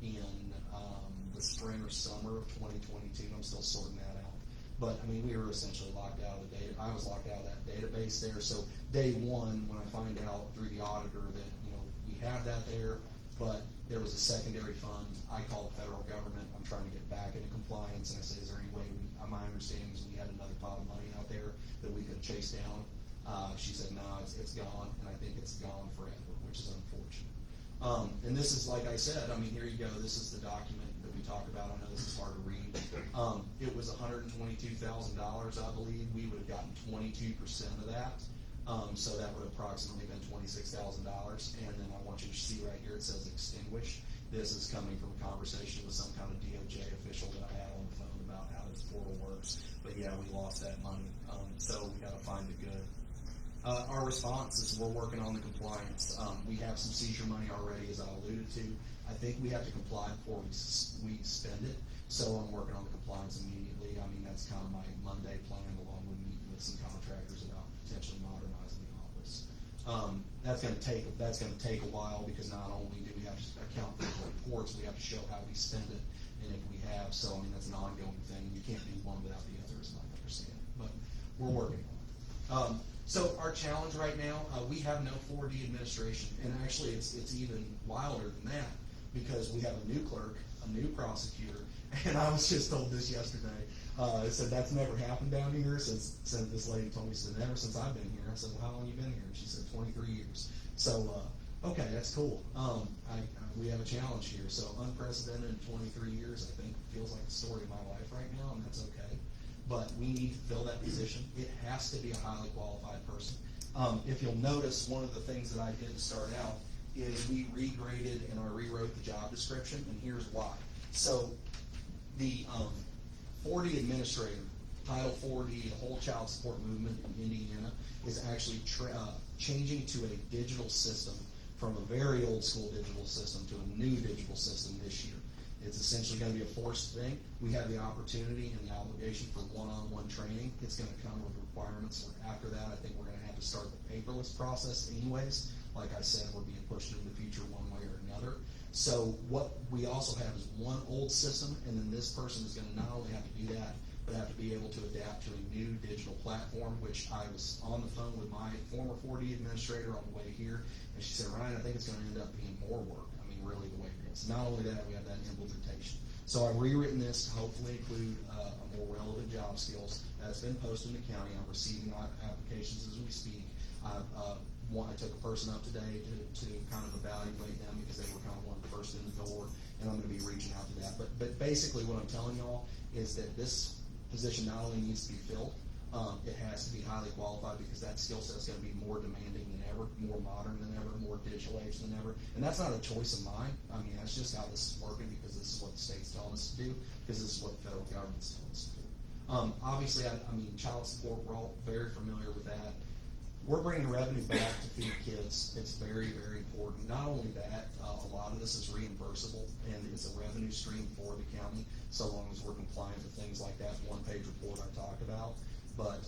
Speaker 9: in the spring or summer of 2022. I'm still sorting that out, but I mean, we were essentially locked out of the data. I was locked out of that database there, so day one, when I find out through the auditor that we have that there, but there was a secondary fund. I called the federal government, I'm trying to get back into compliance, and I said, is there any way, my understanding is we had another pot of money out there that we could chase down. She said, no, it's gone, and I think it's gone forever, which is unfortunate. And this is, like I said, I mean, here you go, this is the document that we talked about, I know this is hard to read. It was $122,000, I believe, we would have gotten 22% of that. So that would have approximately been $26,000, and then I want you to see right here, it says extinguish. This is coming from a conversation with some kind of DOJ official that I had on the phone about how this portal works, but yeah, we lost that money, so we gotta find the good. Our response is we're working on the compliance. We have some seizure money already, as I alluded to. I think we have to comply before we spend it, so I'm working on the compliance immediately. I mean, that's kind of my Monday plan, along with meeting with some contractors about potentially modernizing the office. That's gonna take a while, because not only do we have to account for the reports, we have to show how we spend it, and if we have, so I mean, that's an ongoing thing. You can't do one without the other, is my understanding, but we're working on it. So our challenge right now, we have no 4D administration, and actually it's even wilder than that, because we have a new clerk, a new prosecutor, and I was just told this yesterday. I said, that's never happened down here since this lady told me, she said, never since I've been here. I said, well, how long you been here? And she said, 23 years. So, okay, that's cool. We have a challenge here. So unprecedented in 23 years, I think, feels like the story of my life right now, and that's okay. But we need to fill that position. It has to be a highly qualified person. If you'll notice, one of the things that I did to start out is we regraded and I rewrote the job description, and here's why. So the 4D administrator, Title 4D, the whole child support movement in Indiana, is actually changing to a digital system, from a very old school digital system to a new digital system this year. It's essentially going to be a forced thing. We have the opportunity and the obligation for one-on-one training. It's going to come with requirements. After that, I think we're going to have to start the paperless process anyways. Like I said, we're being pushed into the future one way or another. So what we also have is one old system, and then this person is going to not only have to do that, but have to be able to adapt to a new digital platform, which I was on the phone with my former 4D administrator on the way here, and she said, Ryan, I think it's going to end up being more work. I mean, really the way it is. Not only that, we have that implementation. So I've rewritten this to hopefully include a more relevant job skills. That's been posted in the county. I'm receiving applications as we speak. I took a person up today to kind of evaluate them, because they were kind of one of the first in the door, and I'm going to be reaching out to that. But basically what I'm telling y'all is that this position not only needs to be filled, it has to be highly qualified, because that skill set is going to be more demanding than ever, more modern than ever, more digital age than ever. And that's not a choice of mine. I mean, that's just how this is working, because this is what the state's telling us to do, because this is what the federal government's telling us to do. Obviously, I mean, child support, we're all very familiar with that. We're bringing revenue back to feed kids. It's very, very important. Not only that, a lot of this is reimbursable, and it's a revenue stream for the county, so long as we're compliant with things like that one-page report I talked about. But,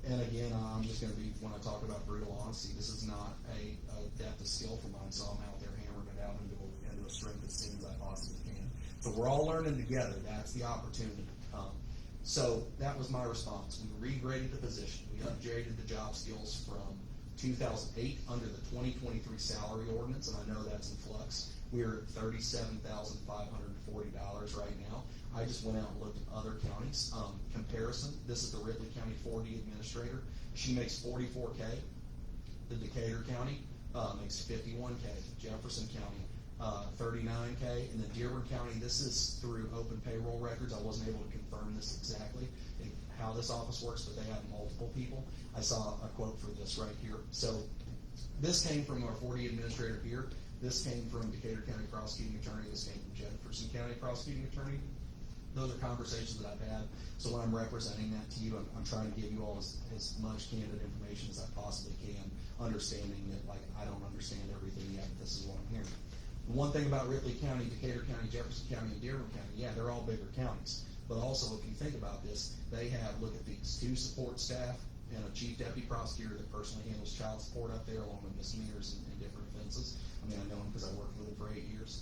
Speaker 9: and again, I'm just going to be, when I talk about brutal honesty, this is not a depth of skill for mine, so I'm out there hammering it out into a strength as soon as I possibly can. So we're all learning together. That's the opportunity. So that was my response. We regraded the position. We upgraded the job skills from 2008 under the 2023 salary ordinance, and I know that's in flux. We're at $37,540 right now. I just went out and looked at other counties. Comparison, this is the Ridley County 4D administrator. She makes $44K. The Decatur County makes $51K. Jefferson County, $39K. In the Dearborn County, this is through open payroll records. I wasn't able to confirm this exactly, how this office works, but they have multiple people. I saw a quote for this right here. So this came from our 4D administrator here. This came from Decatur County Prosecuting Attorney. This came from Jefferson County Prosecuting Attorney. Those are conversations that I've had. So when I'm representing that to you, I'm trying to give you all as much candid information as I possibly can, understanding that, like, I don't understand everything yet, but this is what I'm hearing. The one thing about Ridley County, Decatur County, Jefferson County, and Dearborn County, yeah, they're all bigger counties. But also, if you think about this, they have, look at these, 2 support staff and a chief deputy prosecutor that personally handles child support up there, along with misdemeanors and different offenses. I mean, I know him because I worked with him for 8 years.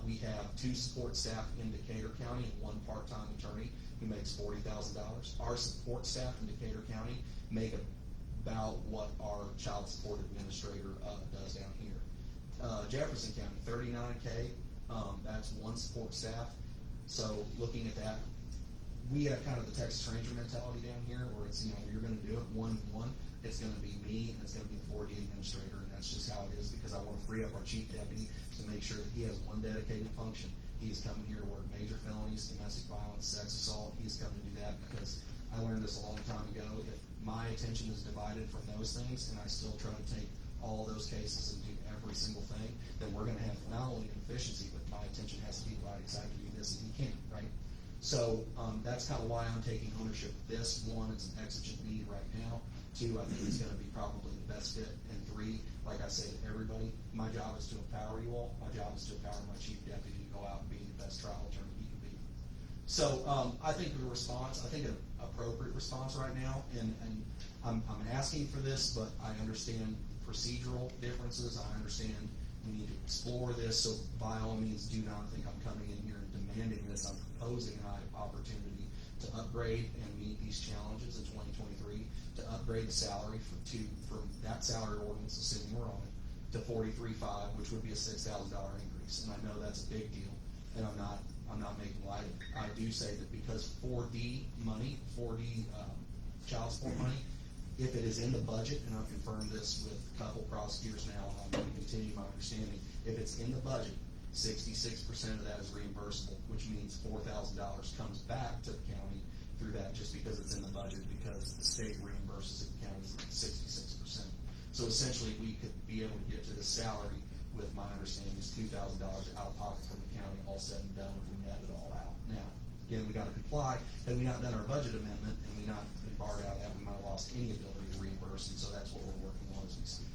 Speaker 9: We have 2 support staff in Decatur County and 1 part-time attorney who makes $40,000. Our support staff in Decatur County make about what our child support administrator does down here. Jefferson County, 39K, that's one support staff. So looking at that, we have kind of the Texas Ranger mentality down here, where it's, you're gonna do it one-on-one. It's gonna be me, and it's gonna be the 4D administrator, and that's just how it is, because I wanna free up our chief deputy to make sure that he has one dedicated function. He's coming here to work major felonies, domestic violence, sex assault. He's coming to do that because I learned this a long time ago. If my attention is divided from those things, and I still try to take all those cases and do every single thing, then we're gonna have not only an efficiency, but my attention has to be divided, because I can do this and he can't, right? So, that's kind of why I'm taking ownership of this. One, it's an exigent need right now. Two, I think it's gonna be probably the best fit. And three, like I say to everybody, my job is to empower you all. My job is to empower my chief deputy to go out and be the best trial attorney he can be. So, I think the response, I think an appropriate response right now, and I'm asking for this, but I understand procedural differences. I understand we need to explore this, so by all means, do not think I'm coming in here and demanding this. I'm proposing an opportunity to upgrade and meet these challenges in 2023, to upgrade the salary from that salary ordinance, assuming we're on it, to 43.5, which would be a $6,000 increase. And I know that's a big deal, and I'm not making light of it. I do say that because 4D child support money, if it is in the budget, and I've confirmed this with a couple prosecutors now, and I'm going to continue my understanding, if it's in the budget, 66% of that is reimbursable, which means $4,000 comes back to the county through that, just because it's in the budget, because the state reimburses it, the county's 66%. So essentially, we could be able to get to the salary with, my understanding, is $2,000 out of pocket from the county, all said and done, if we net it all out. Now, again, we gotta comply. Had we not done our budget amendment, and we not been barred out of that, we might have lost any ability to reimburse, and so that's what we're working on as we speak.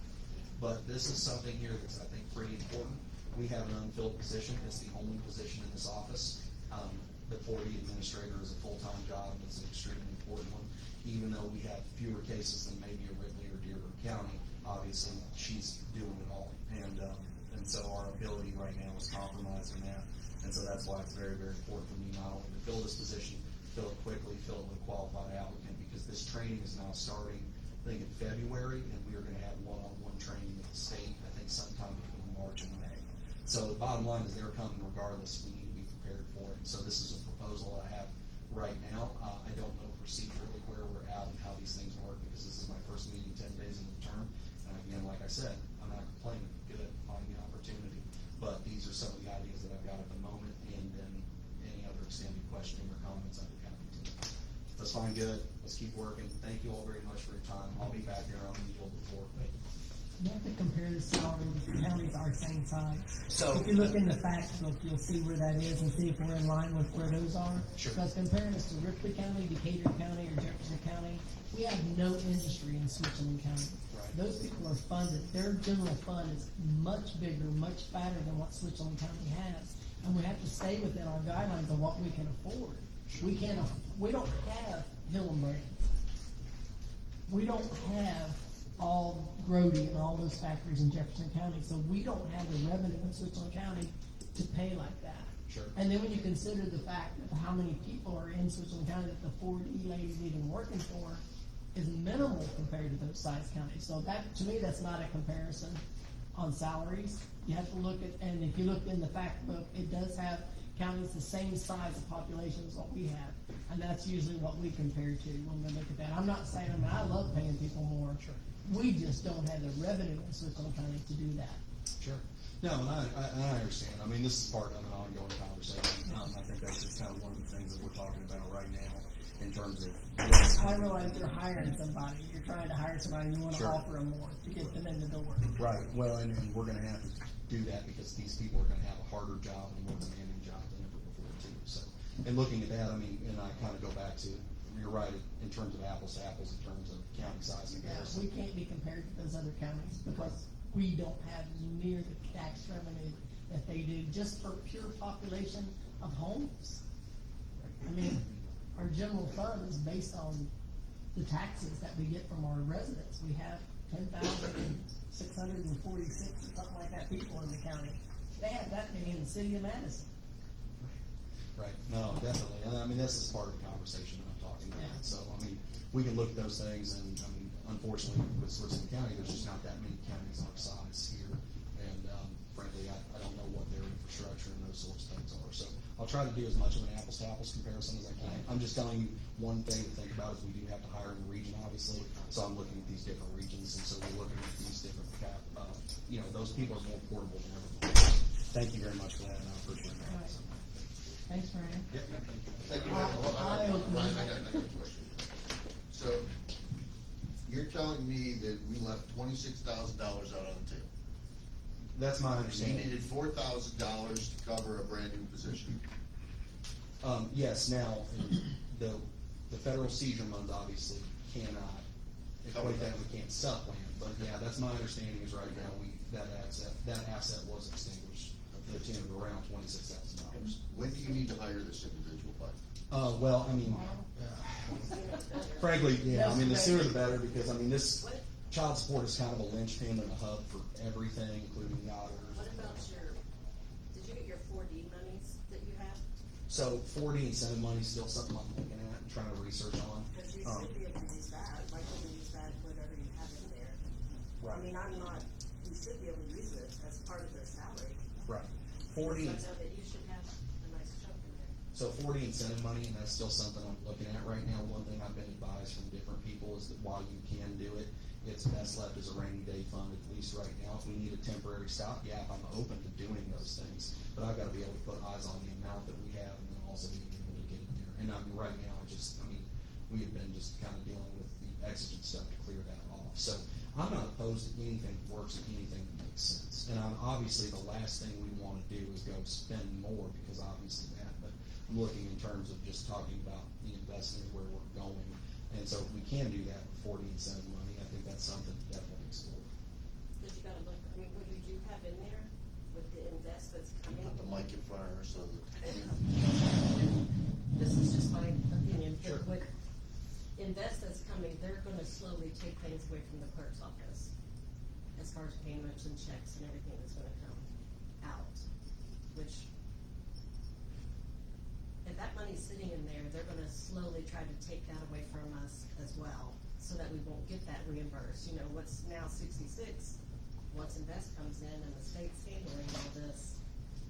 Speaker 9: But this is something here that's, I think, pretty important. We have an unfilled position. It's the only position in this office. The 4D administrator is a full-time job, and it's an extremely important one. Even though we have fewer cases than maybe a Ridley or Dearborn County, obviously, she's doing it all. And so our ability right now is compromised in that. And so that's why it's very, very important for me not only to fill this position, fill it quickly, fill it with a qualified applicant, because this training is now starting, I think, in February, and we are gonna have one-on-one training with the state, I think sometime between March and May. So the bottom line is they're coming regardless. We need to be prepared for it. So this is a proposal I have right now. I don't know procedurally where we're at and how these things work, because this is my first meeting 10 days into the term. And again, like I said, I'm not complaining. Good, find the opportunity. But these are some of the ideas that I've got at the moment, and then any other extended questioning or comments, I'd be happy to. Let's find good. Let's keep working. Thank you all very much for your time. I'll be back here on the usual before.
Speaker 2: You have to compare the salary, the counties are same size.
Speaker 9: So-
Speaker 2: If you look in the fact book, you'll see where that is and see if we're in line with where those are.
Speaker 9: Sure.
Speaker 2: Because comparing us to Ripley County, Decatur County, or Jefferson County, we have no industry in Switzerland County.
Speaker 9: Right.
Speaker 2: Those people are funded, their general fund is much bigger, much fatter than what Switzerland County has. And we have to stay within our guidelines of what we can afford. We don't have Hillenbrand. We don't have all Grody and all those factories in Jefferson County, so we don't have the revenue in Switzerland County to pay like that.
Speaker 9: Sure.
Speaker 2: And then when you consider the fact of how many people are in Switzerland County that the 4D lady's even working for is minimal compared to those size counties. So that, to me, that's not a comparison on salaries. You have to look at, and if you look in the fact book, it does have counties the same size of population as what we have. And that's usually what we compare to when we look at that. I'm not saying, I love paying people more.
Speaker 9: Sure.
Speaker 2: We just don't have the revenue in Switzerland County to do that.
Speaker 9: Sure. No, and I understand. I mean, this is part of an ongoing conversation. I think that's just kind of one of the things that we're talking about right now in terms of this.
Speaker 2: I realize you're hiring somebody, you're trying to hire somebody, and you wanna
Speaker 9: Sure.
Speaker 2: offer them more to get them in the door.
Speaker 9: Right. Well, and we're gonna have to do that because these people are gonna have a harder job and more demanding job than ever before too. So, and looking at that, I mean, and I kind of go back to, you're right, in terms of apples to apples, in terms of county size
Speaker 2: Yeah,
Speaker 9: comparison.
Speaker 2: we can't be compared to those other counties because we don't have near the tax revenue that they do just for pure population of homes. I mean, our general fund is based on the taxes that we get from our residents. We have 10,646 or something like that people in the county. They have that many in the city of Madison.
Speaker 9: Right. No, definitely. And I mean, this is part of the conversation that I'm talking about.
Speaker 2: Yeah.
Speaker 9: So, I mean, we can look at those things, and I mean, unfortunately, with Switzerland County, there's just not that many counties our size here. And try to do as much of an apples to apples comparison as I can. I'm just telling you one thing to think about is we do have to hire in the region, obviously, so I'm looking at these different regions, and so we're looking at these different those people are more portable than ever before. Thank you very much for that, and I appreciate
Speaker 2: All right.
Speaker 9: that.
Speaker 2: Thanks, Brian.
Speaker 1: Thank you, Ryan. Hold on,
Speaker 2: I-
Speaker 1: Ryan, I got a question. So, you're telling me that we left $26,000 out on the table?
Speaker 9: That's my
Speaker 1: You
Speaker 9: understanding.
Speaker 1: needed $4,000 to cover a brand new position?
Speaker 9: Yes, now, the federal seizure funds obviously cannot
Speaker 1: Cover
Speaker 9: equate that,
Speaker 1: that.
Speaker 9: we can't supplement, but yeah, that's my understanding is right now, that asset was extinguished to the tune of around $26,000.
Speaker 1: When do you need to hire this individual by?
Speaker 9: Well, I mean, frankly, yeah, I mean, the sooner the better, because, I mean, this child support is kind of a linchpin and a hub for everything, including the auditors.
Speaker 3: What about did you get your 4D monies that you have?
Speaker 9: So 4D incentive money is still something I'm looking at and trying to research on.
Speaker 10: Because you should be able to use that, why couldn't you use that, whatever you have in there? I
Speaker 9: Right.
Speaker 10: mean, you should be able to use it as part of their salary.
Speaker 9: Right. 4D,
Speaker 3: So I know that you should have a nice chunk in there.
Speaker 9: so 4D incentive money, and that's still something I'm looking at right now. One thing I've been advised from different people is that while you can do it, it's best left as a rainy day fund, at least right now. If we need a temporary stopgap, I'm open to doing those things, but I've gotta be able to put eyes on the amount that we have and then also being able to get in there. And I mean, right now, we have been just kinda dealing with the exigent stuff to clear that off. So I'm not opposed to anything that works and anything that makes sense. And obviously, the last thing we wanna do is go spend more, because obviously that, but I'm looking in terms of just talking about the investment, where we're going. And so if we can do that with 4D incentive money, I think that's something to definitely explore.
Speaker 3: Did you gotta look, I mean, what did you have in there with the invest that's coming?
Speaker 1: Put the mic in front of her so that.
Speaker 3: This is just my opinion,
Speaker 9: Sure.
Speaker 3: but with invest that's coming, they're gonna slowly take things away from the clerk's office. As far as payments and checks and everything that's gonna come out, which if that money's sitting in there, they're gonna slowly try to take that away from us as well, so that we won't get that reimbursed. You know, what's now 66, once invest comes in and the state's handling all this,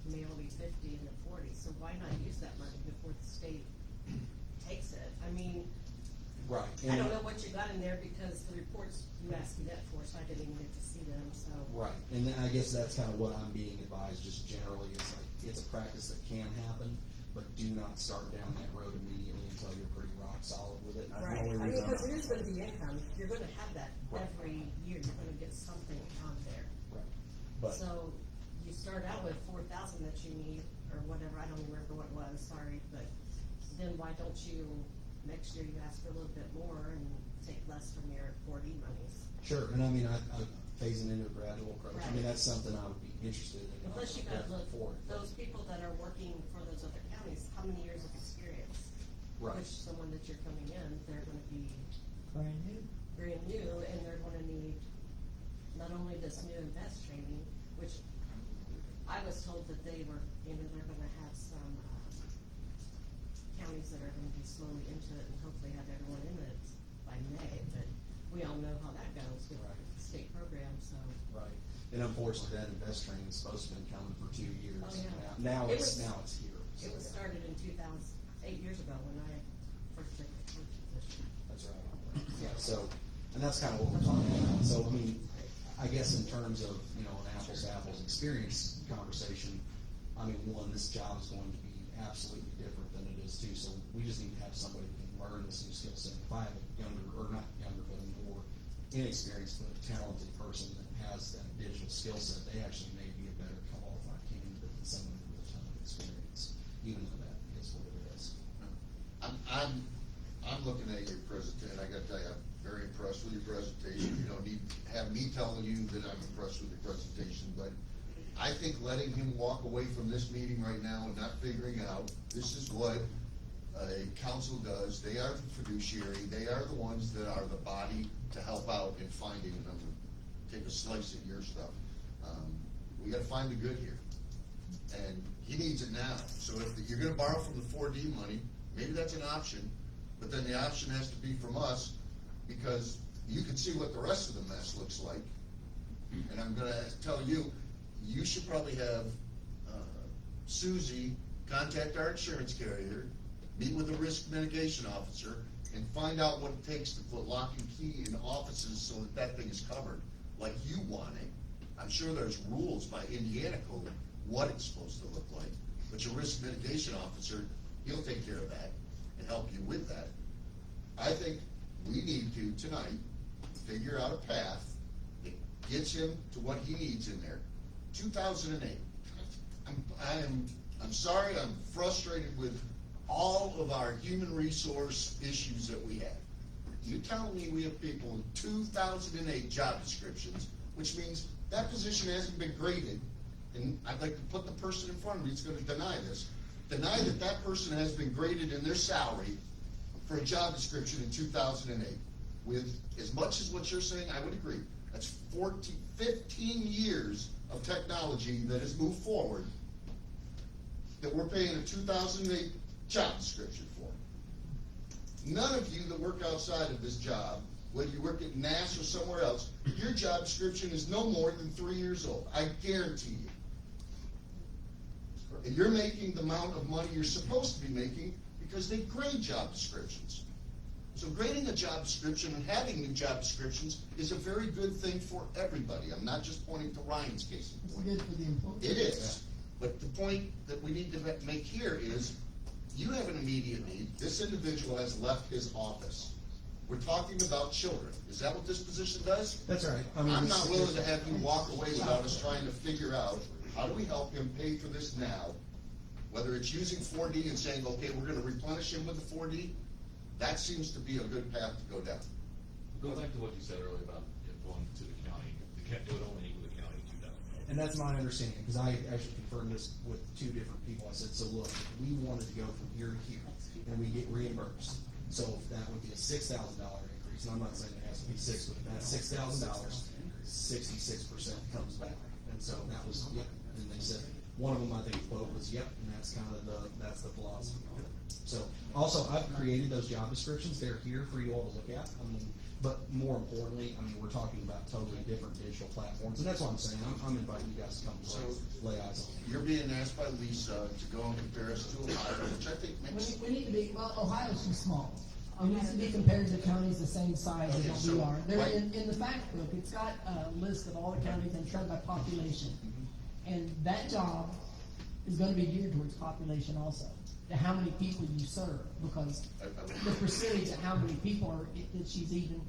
Speaker 3: may only be 50 and then 40, so why not use that money before the state takes it? I mean,
Speaker 9: Right.
Speaker 3: I don't know what you got in there because the reports you asked me that for, so I didn't even get to see them, so.
Speaker 9: Right, and then I guess that's kind of what I'm being advised, just generally, is like, it's a practice that can happen, but do not start down that road immediately until you're pretty rock solid with it. And
Speaker 3: Right,
Speaker 9: the only
Speaker 3: I mean,
Speaker 9: reason
Speaker 3: because
Speaker 9: I'm-
Speaker 3: it is gonna be income, you're gonna have that
Speaker 9: Right.
Speaker 3: every year, you're gonna get something out there.
Speaker 9: Right. But,
Speaker 3: So, you start out with 4,000 that you need, or whatever, I don't remember what it was, sorry, but then why don't you, next year you ask for a little bit more and take less from your 4D monies?
Speaker 9: sure, and I mean, I'm phasing into a gradual approach, I mean,
Speaker 3: Right.
Speaker 9: that's something I would be interested in. and
Speaker 3: Plus you
Speaker 9: I'm
Speaker 3: gotta look,
Speaker 9: for it.
Speaker 3: those people that are working for those other counties, how many years of experience?
Speaker 9: Right.
Speaker 3: Which someone that you're coming in, they're gonna be
Speaker 2: Brand new.
Speaker 3: brand new, and they're gonna need not only this new invest training, which I was told that they were, you know, they're gonna have some, counties that are gonna be slowly into it and hopefully have everyone in it by May, but we all know how that goes with
Speaker 9: Right.
Speaker 3: the state program, so.
Speaker 9: Right, and unfortunately, that invest training is supposed to have been coming for 2 years.
Speaker 3: Oh, yeah.
Speaker 9: Now
Speaker 3: It
Speaker 9: it's
Speaker 3: was-
Speaker 9: here. so,
Speaker 3: It was
Speaker 9: yeah.
Speaker 3: started in 8 years ago when I first took the clerk position.
Speaker 9: That's right. Yeah, so, and that's kind of what we're talking about. So, I mean, I guess in terms of, you know, an apples to apples experience conversation, I mean, one, this job is going to be absolutely different than it is too. So we just need to have somebody who can learn this new skill set. If I have a younger, or not younger, but a more inexperienced but talented person that has that digital skill set, they actually may be a better qualified candidate than someone with a ton of experience, even though that is what it is.
Speaker 1: I'm looking at your presentation, I gotta tell you, I'm very impressed with your presentation. You don't need, have me telling you that I'm impressed with your presentation, but I think letting him walk away from this meeting right now and not figuring out, this is what a council does, they are the fiduciary, they are the ones that are the body to help out in finding, and I'm gonna take a slice at your stuff. We gotta find the good here, and he needs it now. So if you're gonna borrow from the 4D money, maybe that's an option, but then the option has to be from us, because you can see what the rest of the mess looks like. And I'm gonna tell you, you should probably have Susie contact our insurance carrier, meet with a risk mitigation officer, and find out what it takes to put lock and key in offices so that that thing is covered, like you want it. I'm sure there's rules by Indiana code what it's supposed to look like, but your risk mitigation officer, he'll take care of that and help you with that. I think we need to, tonight, figure out a path that gets him to what he needs in there. 2008. I'm sorry, I'm frustrated with all of our human resource issues that we have. You telling me we have people in 2008 job descriptions, which means that position hasn't been graded, and I'd like to put the person in front of me that's gonna deny this, deny that that person has been graded in their salary for a job description in 2008. With as much as what you're saying, I would agree. That's 15 years of technology that has moved forward that we're paying a 2008 job description for. None of you that work outside of this job, whether you work at NAS or somewhere else, your job description is no more than 3 years old. I guarantee you. And you're making the amount of money you're supposed to be making because they grade job descriptions. So grading a job description and having new job descriptions is a very good thing for everybody. I'm not just pointing to Ryan's case in
Speaker 11: It's
Speaker 1: point.
Speaker 11: good for the employees.
Speaker 1: It is, but the point that we need to make here is, you have an immediate need, this individual has left his office. We're talking about children, is that what this position does?
Speaker 9: That's right. I mean,
Speaker 1: I'm
Speaker 9: it's-
Speaker 1: not willing to have you walk away without us trying to figure out, how do we help him pay for this now? Whether it's using 4D and saying, okay, we're gonna replenish him with the 4D, that seems to be a good path to go down.
Speaker 8: Go back to what you said earlier about it going to the county, it would only equal the county 2,000.
Speaker 9: And that's my understanding, because I actually confirmed this with 2 different people. I said, so look, if we wanted to go from here to here, and we get reimbursed, so that would be a $6,000 increase, and I'm not saying it has to be 6, but if that's $6,000, 66% comes back. And so that was, yep, and they said, one of them, I think, quote was, yep, and that's kind of that's the philosophy. So, also, I've created those job descriptions, they're here for you all to look at, I mean, but more importantly, I mean, we're talking about totally different digital platforms, and that's what I'm saying, I'm inviting you guys to come lay eyes on it.
Speaker 1: You're being asked by Lisa to go and compare us to Ohio, which I think makes.
Speaker 11: We need to be, well, Ohio's too small. It needs to be compared to counties the same size
Speaker 1: Okay,
Speaker 11: as
Speaker 1: so,
Speaker 11: we are. They're
Speaker 1: right.
Speaker 11: in the fact book, it's got a list of all the counties and tried by population. And that job is gonna be geared towards population also, to how many people you serve, because the percentage of how many people are, that she's even,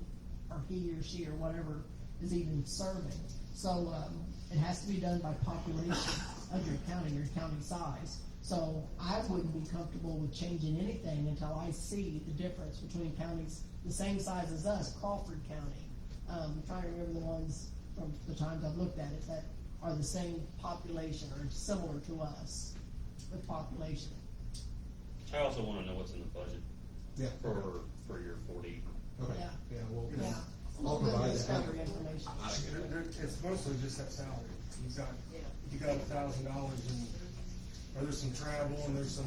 Speaker 11: or he or she or whatever is even serving. So, it has to be done by population of your county size. So I wouldn't be comfortable with changing anything until I see the difference between counties the same size as us, Crawford County. I'm trying to remember the ones from the times I've looked at it that are the same population or similar to us with population.
Speaker 7: I also wanna know what's in the budget
Speaker 9: Yeah.
Speaker 7: for your 4D.
Speaker 9: Okay,
Speaker 11: Yeah.
Speaker 9: yeah, well,
Speaker 11: Yeah. A
Speaker 9: I'll
Speaker 11: little bit of
Speaker 9: provide that.
Speaker 11: discovery information.
Speaker 5: It's mostly just that salary. You got $1,000 and, or there's some travel and there's some,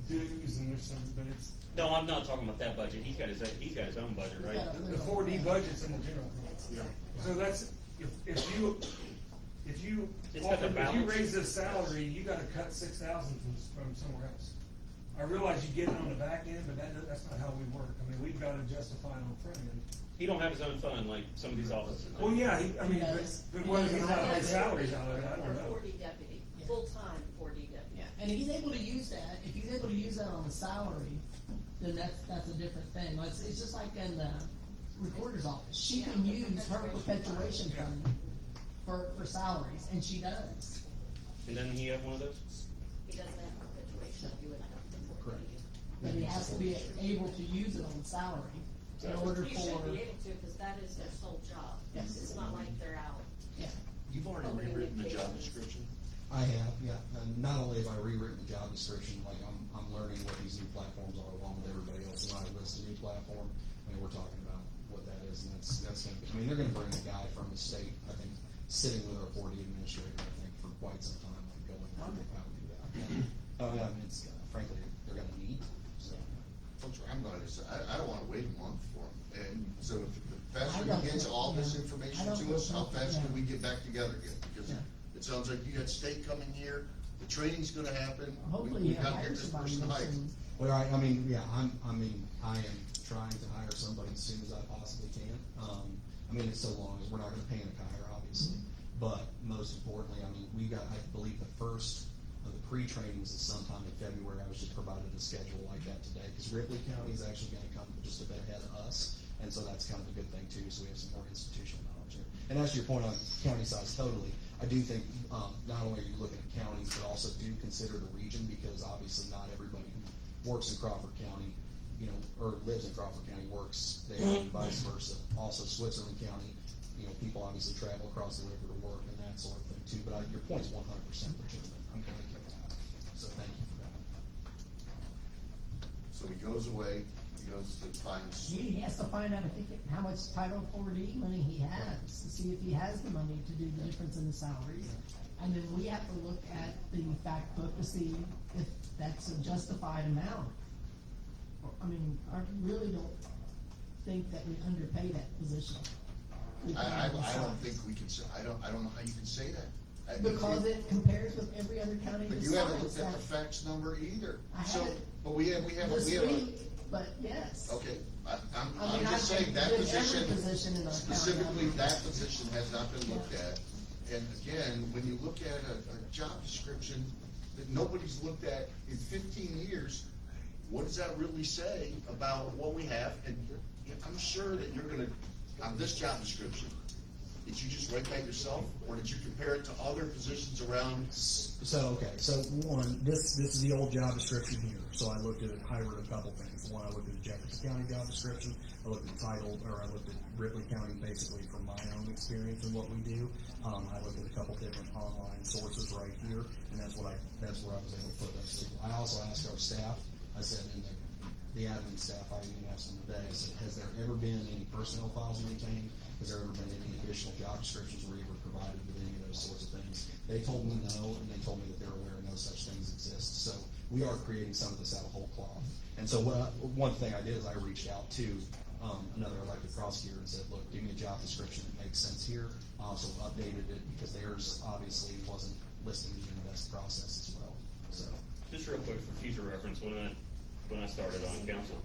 Speaker 5: dues and there's some, but it's,
Speaker 7: No, I'm not talking about that budget, he's got his own budget, right?
Speaker 5: the 4D budget's in the general fund. So that's, if you
Speaker 7: It's got the balance.
Speaker 5: raise this salary, you gotta cut 6,000 from somewhere else. I realize you get it on the back end, but that's not how we work. I mean, we've gotta justify it on front end.
Speaker 7: He don't have his own fund like some of these offices.
Speaker 5: Well, yeah, but whether he's not
Speaker 11: Yeah.
Speaker 5: his salaries out of it, I don't know.
Speaker 3: 4D deputy, full-time 4D deputy.
Speaker 11: Yeah, and if he's able to use that, on the salary, then that's a different thing. It's just like in the recorder's office. She can use her perpetuation fund for salaries, and she does.
Speaker 7: And doesn't he have one of those?
Speaker 3: He doesn't have perpetuation, you would have to.
Speaker 9: Correct.
Speaker 11: But he has to be able to use it on salary in order
Speaker 3: He
Speaker 11: for,
Speaker 3: should be able to, because that is their sole job.
Speaker 11: Yes.
Speaker 3: It's not like they're out.
Speaker 11: yeah.
Speaker 1: You've already rewritten the job description?
Speaker 9: I have, yeah, and not only have I rewritten the job description, like I'm learning what these new platforms are along with everybody else, when I list a new platform, I mean, we're talking about what that is, and that's gonna be, I mean, they're gonna bring a guy from the state, I think, sitting with our 4D administrator, I think, for quite some time, like going, how do we do that? I mean, it's, frankly, they're gonna need, so.
Speaker 1: Folks, I'm going to say, I don't wanna wait a month for them, and so if the faster
Speaker 11: I
Speaker 1: we
Speaker 11: don't
Speaker 1: get
Speaker 11: think-
Speaker 1: all this
Speaker 11: yeah.
Speaker 1: information
Speaker 11: I don't
Speaker 1: to us, how
Speaker 11: think-
Speaker 1: fast
Speaker 11: yeah.
Speaker 1: can we get back together again? Because
Speaker 11: Yeah.
Speaker 1: it sounds like you got state coming here, the training's gonna happen.
Speaker 11: Hopefully
Speaker 1: We
Speaker 11: you
Speaker 1: gotta
Speaker 11: hire
Speaker 1: get this
Speaker 11: somebody
Speaker 1: person hired.
Speaker 11: soon.
Speaker 9: Well, I mean, yeah, I am trying to hire somebody as soon as I possibly can. I mean, it's so long as we're not gonna panic hire, obviously. But most importantly, I mean, we got, I believe the first of the pre-trainings is sometime in February. I was just provided a schedule like that today, because Ripley County is actually gonna come just a bit ahead of us. And so that's kind of a good thing too, so we have some more institutional knowledge here. And as to your point on county size, totally, I do think, not only are you looking at counties, but also do consider the region, because obviously not everybody who works in Crawford County, you know, or lives in Crawford County works there and vice versa. Also Switzerland County, you know, people obviously travel across the river to work and that sort of thing too, but your point's 100% legitimate. I'm gonna give that. So thank you for that.
Speaker 1: So he goes away, he goes to find,
Speaker 11: He has to find out how much Title 4D money he has, to see if he has the money to do the difference in the salaries. And then we have to look at the fact book to see if that's a justified amount. I mean, I really don't think that we underpay that position.
Speaker 1: I don't think we can say, I don't know how you can say that.
Speaker 11: Because it compares with every other county
Speaker 1: But you haven't looked at the facts number either.
Speaker 11: I
Speaker 1: So,
Speaker 11: haven't.
Speaker 1: but we have
Speaker 11: This
Speaker 1: a,
Speaker 11: week, but yes.
Speaker 1: okay,
Speaker 11: I
Speaker 1: I'm
Speaker 11: mean,
Speaker 1: just
Speaker 11: I
Speaker 1: saying that
Speaker 11: did every
Speaker 1: position,
Speaker 11: position in our county.
Speaker 1: specifically that position has not been looked at. And again, when you look at a job description that nobody's looked at in 15 years, what does that really say about what we have? And I'm sure that you're gonna, on this job description, did you just write that yourself, or did you compare it to other positions around?
Speaker 9: So, okay, so one, this is the old job description here. So I looked at it, highlighted a couple things. One, I looked at the Jefferson County job description. I looked at the title, or I looked at Ripley County basically from my own experience and what we do. I looked at a couple different online sources right here, and that's where I was able to put those things. I also asked our staff, I said, in the admin staff, I even asked them today, I said, has there ever been any personnel files maintained? Has there ever been any additional job descriptions where you were provided with any of those sorts of things? They told me no, and they told me that they're aware no such things exist. So we are creating some of this out of whole cloth. And so one thing I did is I reached out to another elected prosecutor and said, look, give me a job description that makes sense here. I also updated it because theirs obviously wasn't listing the invest process as well. So
Speaker 7: Just real quick for future reference, when I started on council,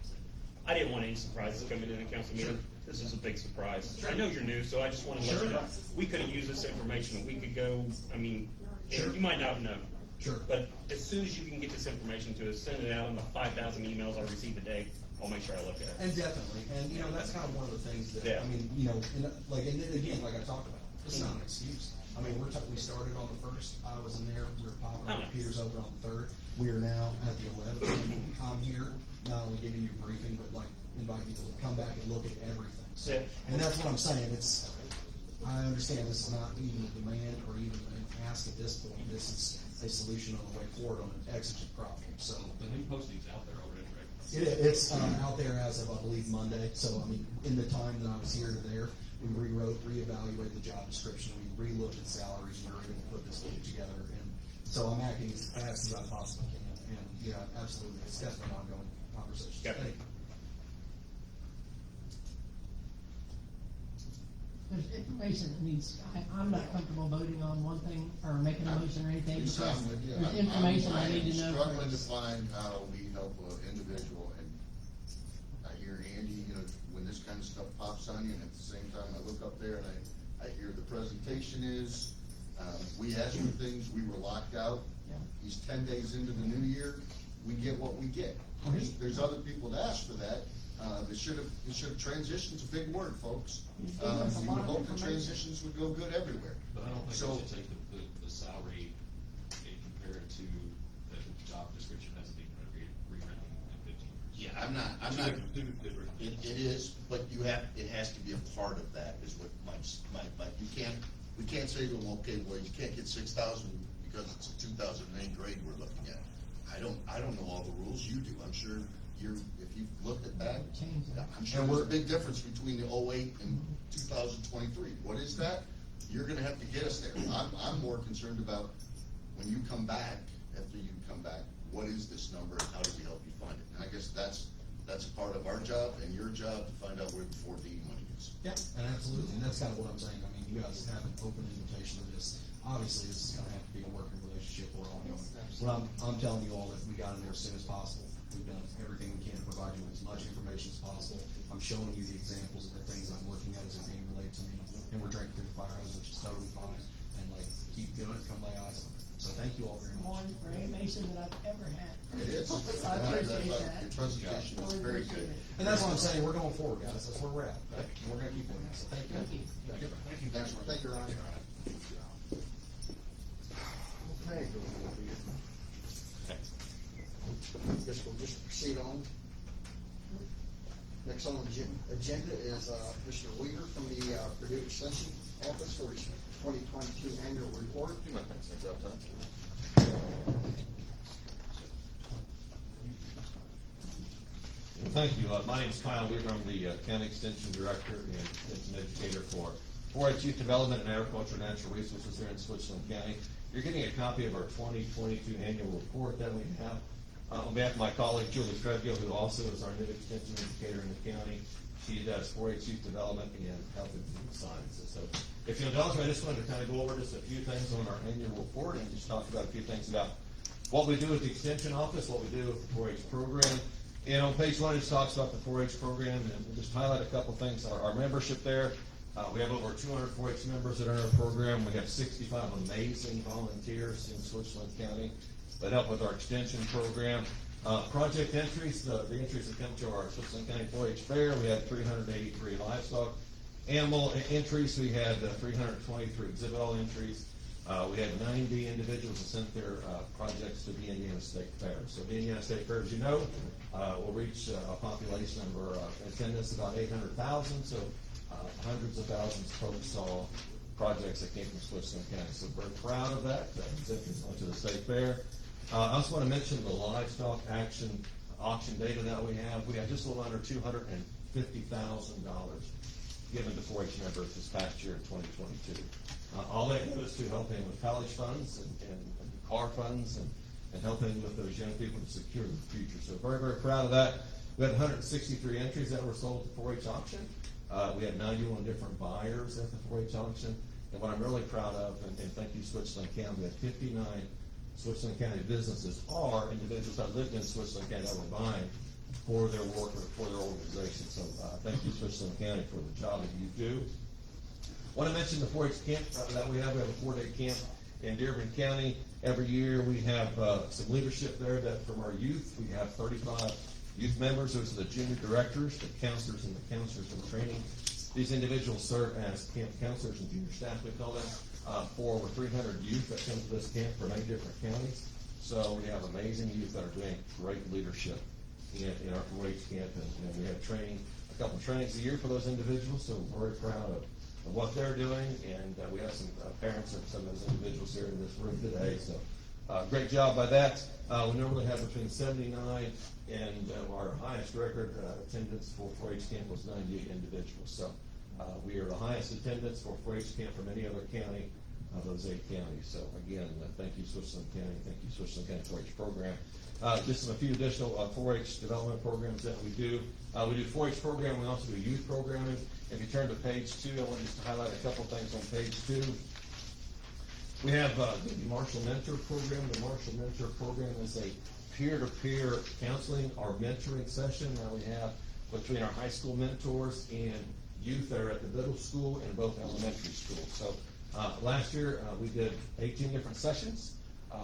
Speaker 7: I didn't want any surprises coming in a council meeting. This is a big surprise. I know you're new, so I just want to let you know, we could have used this information a week ago. I mean, and you might not know.
Speaker 9: Sure.
Speaker 7: But as soon as you can get this information to us, send it out on the 5,000 emails I receive a day, I'll make sure I look at it.
Speaker 9: And definitely, and you know, that's kind of one of the things that,
Speaker 7: Yeah.
Speaker 9: I mean, you know, and then again, like I talked about, it's not an excuse. I mean, we started on the 1st, I was in there, we were popping
Speaker 7: Oh,
Speaker 9: on,
Speaker 7: nice.
Speaker 9: Peter's open on the 3rd. We are now at the 11th. I'm here, not only giving you a briefing, but like inviting you to come back and look at everything. So,
Speaker 7: Yeah.
Speaker 9: and that's what I'm saying, I understand this is not even a demand or even an ask at this point. This is a solution on the way forward on an exigent problem, so.
Speaker 8: The new posting's out there already, right?
Speaker 9: It's out there as of, I believe, Monday, so, I mean, in the time that I was here to there, we rewrote, reevaluated the job description, we relooked at salaries, and we were able to put this together, and so I'm acting as fast as I possibly can, and, yeah, absolutely, it's definitely an ongoing conversation.
Speaker 7: Got it.
Speaker 9: Thank you.
Speaker 11: There's information that needs, I'm not comfortable voting on one thing or making a motion or anything because
Speaker 1: I'm with you.
Speaker 11: there's information I need to know
Speaker 1: I'm struggling to
Speaker 11: first.
Speaker 1: find how we help an individual, and I hear Andy, you know, when this kind of stuff pops on you, and at the same time, I look up there and I hear the presentation is, we asked for things, we were locked out.
Speaker 11: Yeah.
Speaker 1: He's 10 days into the new year, we get what we get. There's other people that asked for that. They should have, transition's a big word, folks.
Speaker 11: He's giving us a
Speaker 1: You
Speaker 11: lot
Speaker 1: would
Speaker 11: of
Speaker 1: hope the
Speaker 11: information.
Speaker 1: transitions would go good everywhere.
Speaker 8: But I don't think
Speaker 1: So-
Speaker 8: we should take the salary and compare it to the job description hasn't been rewritten in 15 years.
Speaker 1: Yeah, I'm not.
Speaker 8: Two different.
Speaker 1: It is, but it has to be a part of that, is what we can't say to them, okay, well, you can't get 6,000 because it's a 2008 grade we're looking at. I don't know all the rules, you do, I'm sure if you've looked at that,
Speaker 11: Change it.
Speaker 1: I'm sure there's a big difference between the 08 and 2023. What is that? You're gonna have to get us there. I'm more concerned about when you come back, after you come back, what is this number and how do we help you find it? And I guess that's a part of our job and your job to find out where the 4D money is.
Speaker 9: Yeah, and absolutely, and that's kind of what I'm saying, I mean, you guys have an open invitation to this. Obviously, this is gonna have to be a working relationship, we're all going. But I'm telling you all that we got in there as soon as possible. We've done everything we can to provide you with as much information as possible. I'm showing you the examples of the things I'm looking at as they're being relayed to me, and we're drinking through the fire hose, which is totally fine. And like, keep doing it, come lay eyes on it. So thank you all very much.
Speaker 11: More information than I've ever had.
Speaker 1: It is.
Speaker 11: I appreciate that.
Speaker 1: Your presentation was very good.
Speaker 9: And that's what I'm saying, we're going forward, guys, that's where we're at. We're gonna keep doing this, so thank you.
Speaker 11: Thank you.
Speaker 1: Thank you, Ron.
Speaker 6: Okay. Guess we'll just proceed on. Next on the agenda is Mr. Weaver from the Purdue Extension Office for his 2022 annual report.
Speaker 12: Thank you. My name is Kyle Weaver. I'm the County Extension Director and it's an educator for 4-H Youth Development and Agriculture and Natural Resources here in Switzerland County. You're getting a copy of our 2022 annual report that we have. On behalf of my colleague Julie Treadgill, who also is our new Extension Educator in the county, she does 4-H Youth Development and Health and Food Sciences. So if you'll indulge me, I just wanted to kind of go over just a few things on our annual report and just talk about a few things about what we do with the Extension Office, what we do with the 4-H program. And on page 1, it just talks about the 4-H program, and we'll just highlight a couple things. Our membership there, we have over 200 4-H members that are in our program. We have 65 amazing volunteers in Switzerland County that help with our extension program. Project entries, the entries that come to our Switzerland County 4-H fair, we had 383 livestock. Animal entries, we had 323 exhibit hall entries. We had 90 individuals that sent their projects to the Indiana State Fair. So the Indiana State Fair, as you know, will reach a population number attendance about 800,000. So hundreds of thousands of folks saw projects that came from Switzerland County. So we're proud of that. Exhibits went to the State Fair. I also want to mention the livestock auction data that we have. We had just a little under $250,000 given to 4-H members this past year in 2022. All that goes to helping with college funds and car funds and helping with those young people to secure the future. So very, very proud of that. We had 163 entries that were sold at the 4-H auction. We had 91 different buyers at the 4-H auction. And what I'm really proud of, and thank you Switzerland County, we had 59 Switzerland County businesses or individuals that lived in Switzerland County that were buying for their work or for their organization. So thank you Switzerland County for the job that you do. I want to mention the 4-H camp that we have. We have a 4-day camp in Dearborn County. Every year we have some leadership there that from our youth. We have 35 youth members. Those are the junior directors, the counselors, and the counselors in training. These individuals serve as camp counselors and junior staff, we call them, for over 300 youth that come to this camp from 8 different counties. So we have amazing youth that are doing great leadership in our 4-H camp, and we have training, a couple of trainings a year for those individuals. So we're very proud of what they're doing, and we have some parents of some of those individuals here in this room today. So great job by that. We normally have between 79 and our highest record attendance for 4-H camp was 98 individuals. So we are the highest attendance for 4-H camp from any other county of those 8 counties. So again, thank you Switzerland County, thank you Switzerland County 4-H program. Just a few additional 4-H development programs that we do. We do 4-H program, we also do youth programming. If you turn to page 2, I want just to highlight a couple things on page 2. We have the Marshall Mentor Program. The Marshall Mentor Program is a peer-to-peer counseling or mentoring session that we have between our high school mentors and youth that are at the middle school and both elementary schools. So last year we did 18 different sessions.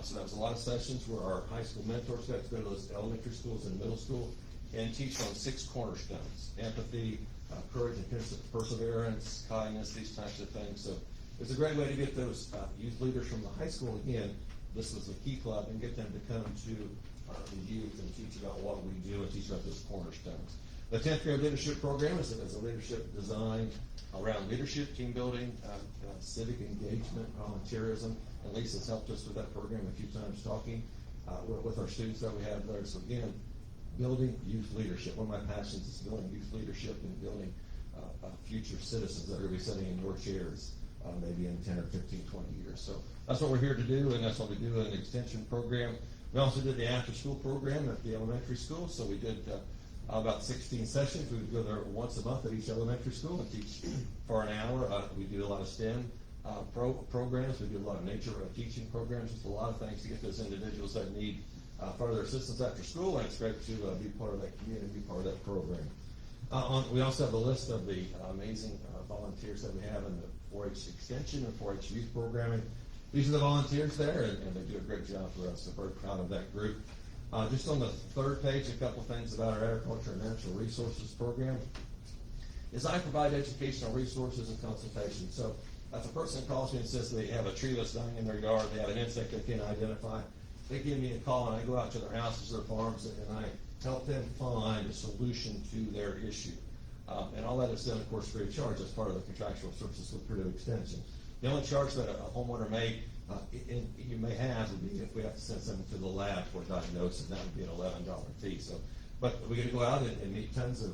Speaker 12: So that was a lot of sessions where our high school mentors got to go to those elementary schools and middle school and teach on 6 cornerstones: empathy, courage and perseverance, kindness, these types of things. So it's a great way to get those youth leaders from the high school, again, this was the Key Club, and get them to come to the youth and teach about what we do and teach about those cornerstones. The 10th grade leadership program is a leadership designed around leadership, team building, civic engagement, volunteerism. And Lisa's helped us with that program a few times, talking with our students that we have there. So again, building youth leadership. One of my passions is building youth leadership and building future citizens that are going to be sitting in your chairs maybe in 10 or 15, 20 years. So that's what we're here to do, and that's what we do in the extension program. We also did the after-school program at the elementary school. So we did about 16 sessions. We would go there once a month at each elementary school and teach for an hour. We do a lot of STEM programs. We do a lot of nature teaching programs, just a lot of things to get those individuals that need further assistance after school, and it's great to be part of that community, be part of that program. We also have a list of the amazing volunteers that we have in the 4-H Extension and 4-H Youth Programming. These are the volunteers there, and they do a great job for us, so very proud of that group. Just on the third page, a couple things about our Agriculture and Natural Resources Program is I provide educational resources and consultation. So if a person calls me and says they have a tree that's dying in their yard, they have an insect they can't identify, they give me a call and I go out to their houses, their farms, and I help them find a solution to their issue. And all that is done, of course, free of charge as part of the contractual services with Purdue Extension. The only charge that a homeowner you may have would be if we have to send something to the lab for a diagnosis, and that would be an $11 fee. So, but we're going to go out and meet tons of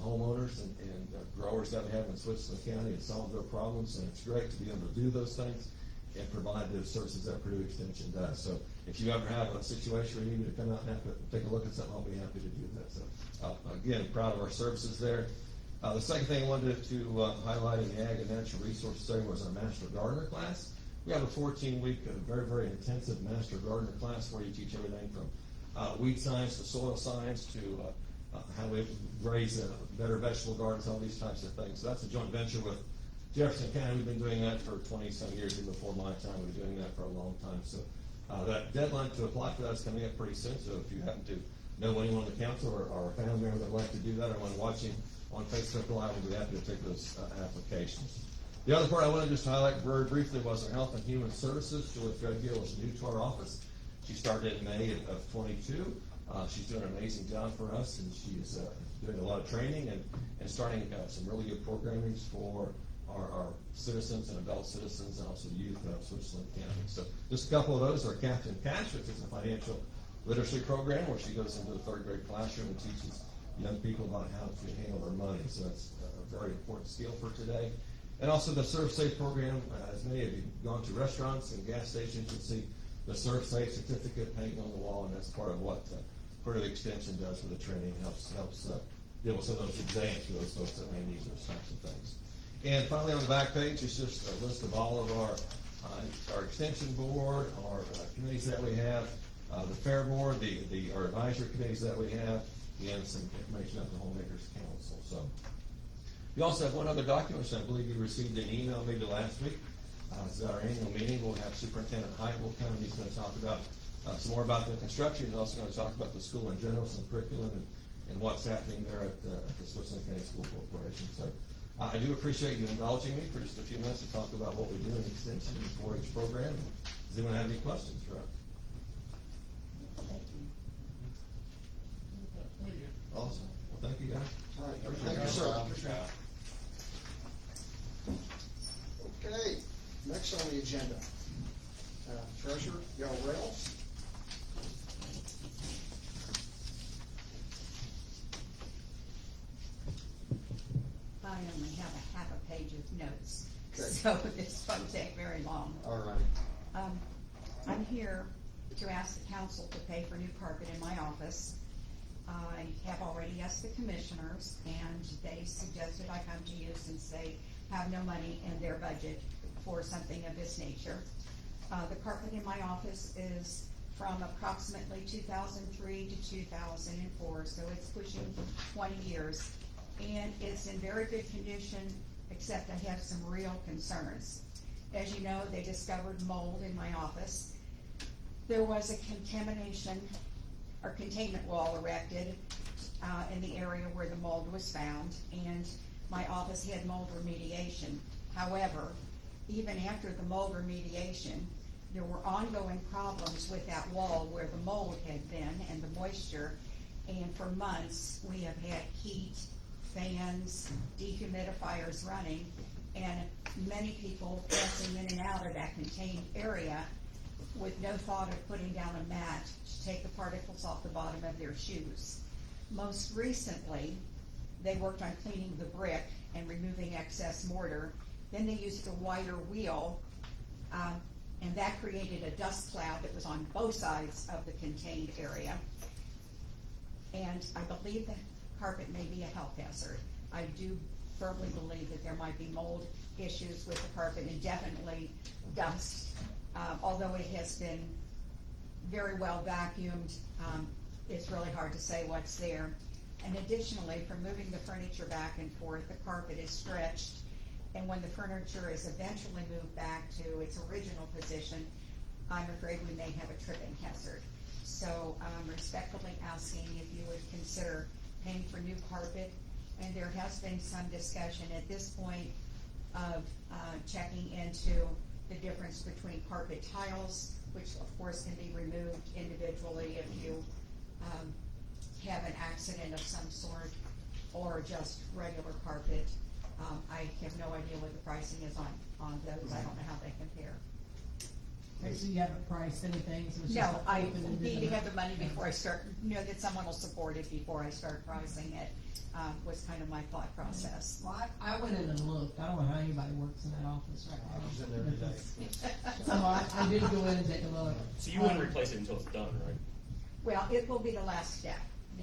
Speaker 12: homeowners and growers that we have in Switzerland County and solve their problems, and it's great to be able to do those things and provide those services that Purdue Extension does. So if you ever have a situation where you need me to come out and take a look at something, I'll be happy to do that. So again, proud of our services there. The second thing I wanted to highlight in the Ag and Natural Resources area was our Master Gardener class. We have a 14-week, very, very intensive Master Gardener class where you teach everything from weed science to soil science to how we raise better vegetable gardens, all these types of things. So that's a joint venture with Jefferson County. We've been doing that for 20-some years. Even before my time, we've been doing that for a long time. So that deadline to apply for that is coming up pretty soon. So if you happen to know anyone on the council or a family member that would like to do that, or want to watch him on Facebook Live, we'll be happy to take those applications. The other part I want to just highlight very briefly was our Health and Human Services. Julie Threadgill is new to our office. She started in May of 22. She's doing an amazing job for us, and she's doing a lot of training and starting some really good programming for our citizens and adult citizens and also youth of Switzerland County. So just a couple of those are Captain Cash, which is a financial literacy program where she goes into the third grade classroom and teaches young people about how to handle their money. So that's a very important skill for today. And also the Serve Safe program, as many of you have gone to restaurants and gas stations, you'll see the Serve Safe certificate hanging on the wall, and that's part of what Purdue Extension does with the training, helps deal with some of those exams for those folks that may need those types of things. And finally, on the back page is just a list of all of our extension board, our committees that we have, the fair board, our advisory committees that we have, and some information about the Homemakers Council. So we also have one other document, which I believe you received an email maybe last week. This is our annual meeting. We'll have Superintendent Height will come, and he's going to talk about some more about the construction. He's also going to talk about the school in general, some curriculum, and what's happening there at the Switzerland County School Corporation. So I do appreciate you indulging me for just a few minutes to talk about what we do in the Extension and 4-H program. Does anyone have any questions for us? Awesome. Well, thank you, guys.
Speaker 6: All right, thank you, sir. Okay, next on the agenda, Treasurer Gail Rails.
Speaker 13: I only have a half a page of notes,
Speaker 6: Okay.
Speaker 13: so this won't take very long.
Speaker 6: All right.
Speaker 13: I'm here to ask the council to pay for new carpet in my office. I have already asked the commissioners, and they suggested I come to you since they have no money in their budget for something of this nature. The carpet in my office is from approximately 2003 to 2004, so it's pushing 20 years. And it's in very good condition, except I have some real concerns. As you know, they discovered mold in my office. There was a contamination or containment wall erected in the area where the mold was found, and my office had mold remediation. However, even after the mold remediation, there were ongoing problems with that wall where the mold had been and the moisture, and for months we have had heat, fans, dehumidifiers running, and many people passing in and out of that contained area with no thought of putting down a mat to take the particles off the bottom of their shoes. Most recently, they worked on cleaning the brick and removing excess mortar. Then they used a wider wheel, and that created a dust cloud that was on both sides of the contained area. And I believe the carpet may be a health hazard. I do firmly believe that there might be mold issues with the carpet and definitely dust. Although it has been very well vacuumed, it's really hard to say what's there. And additionally, from moving the furniture back and forth, the carpet is stretched. And when the furniture is eventually moved back to its original position, I'm afraid we may have a tripping hazard. So I'm respectfully asking if you would consider paying for new carpet. And there has been some discussion at this point of checking into the difference between carpet tiles, which of course can be removed individually if you have an accident of some sort, or just regular carpet. I have no idea what the pricing is on those. I don't know how they compare.
Speaker 11: Okay, so you haven't priced anything, so it's just.
Speaker 13: No, I
Speaker 11: open and
Speaker 13: need to
Speaker 11: doing
Speaker 13: have the
Speaker 11: it.
Speaker 13: money before I start, know that someone will support it before I start pricing it, was kind of my thought process.
Speaker 11: Well, I went in and looked, I don't know how anybody works in that office right now.
Speaker 6: I was in there today.
Speaker 11: So I did go in and take a look.
Speaker 7: So you wouldn't replace it until it's done, right?
Speaker 13: Well, it will be the last step.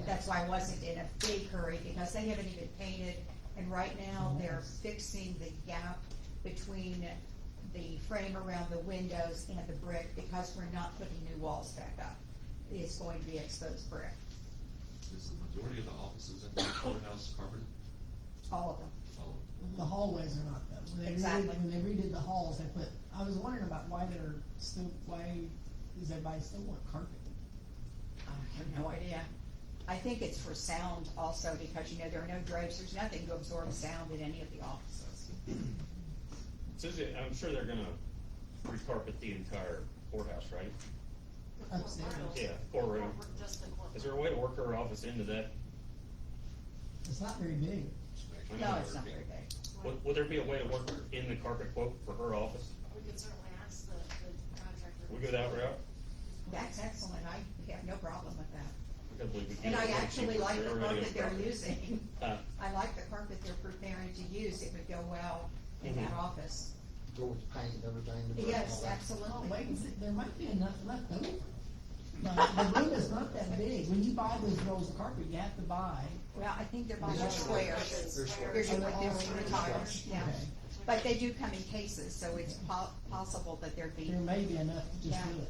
Speaker 13: That's why I wasn't in a big hurry, because they haven't even painted, and right now they're fixing the gap between the frame around the windows and the brick, because we're not putting new walls back up. It's going to be exposed brick,
Speaker 8: Is the majority of the offices in the courthouse carpeted?
Speaker 13: all of them.
Speaker 8: All of them.
Speaker 11: The hallways are not though. When they
Speaker 13: Exactly.
Speaker 11: When they redid the halls, they put, I was wondering about why does everybody still want carpet?
Speaker 13: I have no idea. I think it's for sound also, because, you know, there are no drapes, there's nothing to absorb sound in any of the offices.
Speaker 7: Susie, I'm sure they're gonna recarpet the entire courthouse, right?
Speaker 11: Upstairs.
Speaker 7: Yeah, courtroom.
Speaker 3: Just the courtroom.
Speaker 7: Is there a way to work her office into that?
Speaker 11: It's not very big.
Speaker 13: No, it's not very big.
Speaker 7: Would there be a way to work in the carpet quote for her office?
Speaker 3: We could certainly ask the contractor.
Speaker 7: We go that route?
Speaker 13: That's excellent, I have no problem with that.
Speaker 7: Because we could
Speaker 13: And
Speaker 7: get
Speaker 13: I
Speaker 7: it way
Speaker 13: actually
Speaker 7: cheaper.
Speaker 13: like the
Speaker 7: They're already
Speaker 13: carpet they're
Speaker 7: in
Speaker 13: using. I like the carpet they're preparing to use, it would go well in that
Speaker 7: Mhm.
Speaker 13: office.
Speaker 6: Go with paint and everything. the brick and
Speaker 13: Yes,
Speaker 6: all that.
Speaker 11: Oh,
Speaker 13: absolutely.
Speaker 11: wait, there might be enough left over. The room is not that big. When you buy those rolls of carpet, you have to buy.
Speaker 13: Well, I think they're buying
Speaker 6: They're
Speaker 13: squares.
Speaker 6: squares.
Speaker 13: Here's your,
Speaker 11: Oh, they're
Speaker 13: there's your
Speaker 11: all
Speaker 13: tires, yeah.
Speaker 11: Okay.
Speaker 13: But they do come in cases, so it's possible that there'd be,
Speaker 11: There may be enough to just
Speaker 13: Yeah.
Speaker 11: do it.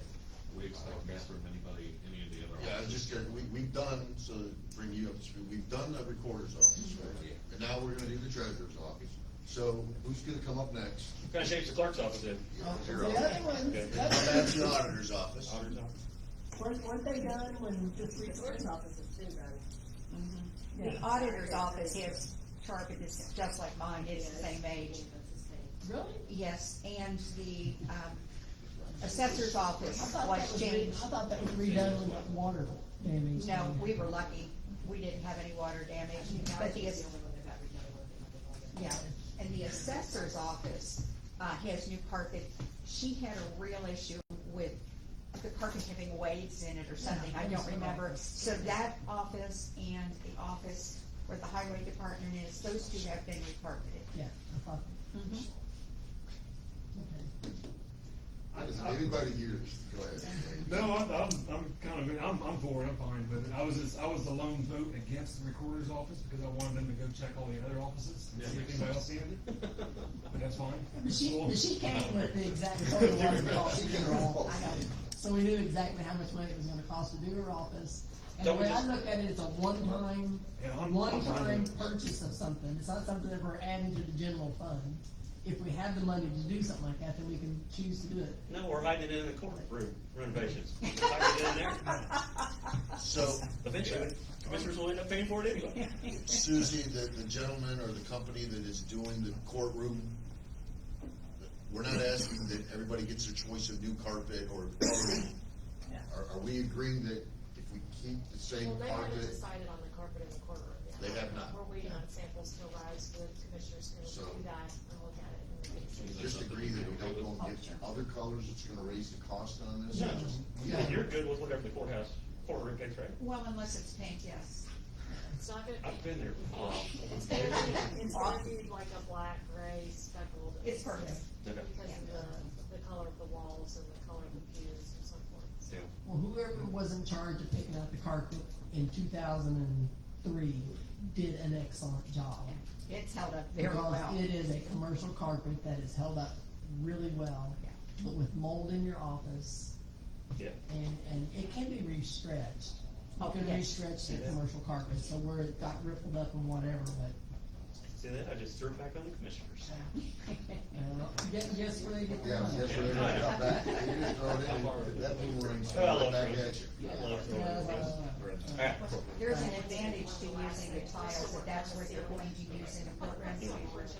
Speaker 8: We expect this from anybody, any of the other.
Speaker 1: Yeah, I
Speaker 8: offices.
Speaker 1: just, we've done, so to bring you up to speed, we've done the recorder's office, right? And now we're gonna do the treasurer's office. So who's gonna come up next?
Speaker 7: Kind of shapes the clerk's office in.
Speaker 1: Your
Speaker 11: The
Speaker 1: office.
Speaker 11: other ones,
Speaker 7: Okay.
Speaker 11: the
Speaker 1: Now
Speaker 11: other
Speaker 1: that's the auditor's office.
Speaker 7: Auditor's office.
Speaker 11: weren't they done when this
Speaker 3: Recorder's office is too, though.
Speaker 13: the auditor's office is carpet is just like mine, it's the same age.
Speaker 3: That's the same.
Speaker 11: Really?
Speaker 13: Yes, and the, assessor's office
Speaker 11: I thought that
Speaker 13: was
Speaker 11: was
Speaker 13: changed.
Speaker 11: I thought that was redone with water damage.
Speaker 13: No, we were lucky, we didn't have any water damage, but the,
Speaker 3: The only one that got redone.
Speaker 13: yeah, and the assessor's office, has new carpet. She had a real issue with the carpet having waves in it or something, I don't remember. So that office and the office where the highway department is, those two have been recarpeted.
Speaker 11: Yeah, I thought, okay.
Speaker 1: Anybody here, go ahead.
Speaker 5: No, I'm kind of, I'm for it, I'm fine with it. I was the lone vote against the recorder's office because I wanted them to go check all the other offices and see if anybody else needed it. But that's fine.
Speaker 11: But
Speaker 5: Cool.
Speaker 11: she came with the exact total what it cost to do her office.
Speaker 13: I know.
Speaker 11: So we knew exactly how much money it was gonna cost to do her office. And the
Speaker 7: Don't we
Speaker 11: way I
Speaker 7: just-
Speaker 11: look at it, it's a one-time,
Speaker 5: Yeah, I'm
Speaker 11: one-time
Speaker 5: fine.
Speaker 11: purchase of something. It's not something that we're adding to the general fund. If we have the money to do something like that, then we can choose to do it.
Speaker 7: No, we're hiding it in the courtroom renovations. Hiding it in there.
Speaker 1: So,
Speaker 7: Eventually, commissioners will end up paying for it anyway.
Speaker 1: Susie, the gentleman or the company that is doing the courtroom, we're not asking that everybody gets a choice of new carpet or coloring. Are we agreeing that if we keep the same
Speaker 3: Well, they haven't
Speaker 1: carpet?
Speaker 3: decided on the carpet in the courtroom yet.
Speaker 1: They have not.
Speaker 3: We're waiting on samples to arrive, so the commissioners can
Speaker 1: So-
Speaker 3: review that and look at it and make a decision.
Speaker 1: Just agree that we don't go and get other colors that's gonna raise the cost on this?
Speaker 7: No.
Speaker 1: Just-
Speaker 7: You're good with whatever the courtroom picks, right?
Speaker 13: Well, unless it's pink, yes.
Speaker 3: It's not gonna,
Speaker 7: I've been there.
Speaker 3: it's gonna be like a black, gray, speckled.
Speaker 13: It's perfect.
Speaker 7: Okay.
Speaker 3: Because of the color of the walls and the color of the pews and so forth.
Speaker 7: Yeah.
Speaker 11: Well, whoever was in charge of picking out the carpet in 2003 did an excellent job.
Speaker 13: It's held up very
Speaker 11: Because
Speaker 13: well.
Speaker 11: it is a commercial carpet that is held up really well,
Speaker 13: Yeah.
Speaker 11: but with mold in your office,
Speaker 7: Yeah.
Speaker 11: and it can be restretched. You
Speaker 13: Oh,
Speaker 11: can
Speaker 13: yes.
Speaker 11: restretch the commercial carpet, so where it got rippled up and whatever, but,
Speaker 7: See that? I just threw it back on the commissioners.
Speaker 11: guess where they get the
Speaker 1: Yeah,
Speaker 11: money?
Speaker 1: yes, we're gonna come back, you just throw it in, that boomerang,
Speaker 7: Oh, I love
Speaker 1: right back
Speaker 7: throwing.
Speaker 1: at you.
Speaker 7: I love throwing
Speaker 11: Yeah,
Speaker 7: it. Alright, cool.
Speaker 13: There's an advantage to using the tiles, if that's what you're going to use in the courtroom.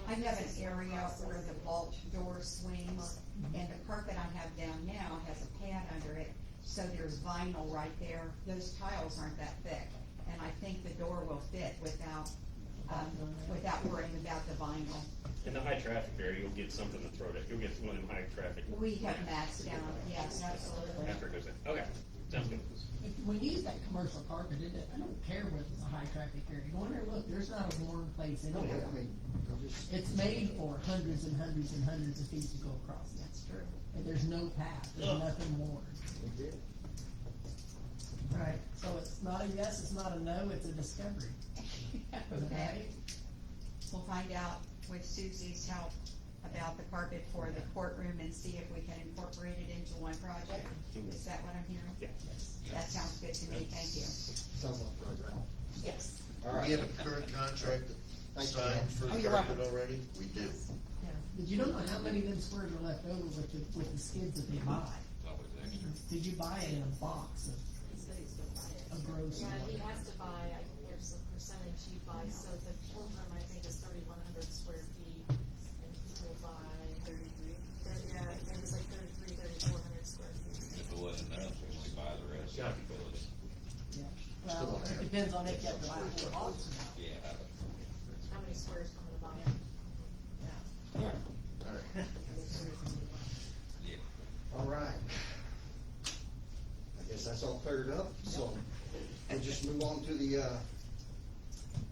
Speaker 13: I have an area where the vault door swings, and the carpet I have down now has a pad under it, so there's vinyl right there. Those tiles aren't that thick, and I think the door will fit without worrying about the vinyl.
Speaker 7: In the high traffic area, you'll get something to throw it at. You'll get one of them high traffic.
Speaker 13: We have mats down, yes, absolutely.
Speaker 7: After it goes in. Okay, sounds good.
Speaker 11: When you use that commercial carpet, I don't care whether it's a high traffic area, go in there, look, there's not a worn place
Speaker 6: No,
Speaker 11: anywhere.
Speaker 6: I mean, just,
Speaker 11: It's made for hundreds and hundreds and hundreds of feet to go across.
Speaker 13: That's true.
Speaker 11: And there's no path, there's nothing worn.
Speaker 6: we did.
Speaker 11: Right. So it's not a yes, it's not a no, it's a discovery.
Speaker 13: Okay. We'll find out with Susie's help about the carpet for the courtroom and see if we can incorporate it into one project. Is that what I'm hearing?
Speaker 7: Yeah.
Speaker 13: That sounds good to me, thank you.
Speaker 6: Sounds like right now.
Speaker 13: Yes.
Speaker 6: All
Speaker 1: We
Speaker 6: right.
Speaker 1: have a current contract
Speaker 6: Thank you,
Speaker 1: signed
Speaker 6: Dan.
Speaker 1: for
Speaker 13: Oh,
Speaker 1: the
Speaker 13: you're
Speaker 1: carpet
Speaker 13: welcome.
Speaker 1: already? We do.
Speaker 11: But you don't know how many of them squares are left over with the skids that they buy.
Speaker 8: Always extra.
Speaker 11: Did you buy it in a box
Speaker 3: He said he's gonna buy it.
Speaker 11: of gross?
Speaker 14: Yeah, he has to buy, there's a percentage he buys, so the courtroom, I think, is 3,100 square feet, and he will buy 33. Yeah, it was like 3,400 square feet.
Speaker 8: If it wasn't enough, we only buy the rest.
Speaker 7: Gotta be building.
Speaker 11: Yeah.
Speaker 1: Still
Speaker 11: Well,
Speaker 1: on
Speaker 11: it
Speaker 1: there.
Speaker 11: depends on if you have to buy a whole box or not.
Speaker 8: Yeah.
Speaker 14: How many squares come to buy it?
Speaker 11: Yeah.
Speaker 1: All right.
Speaker 8: Yeah.
Speaker 6: All right. I guess that's all cleared up, so we'll just move on to the,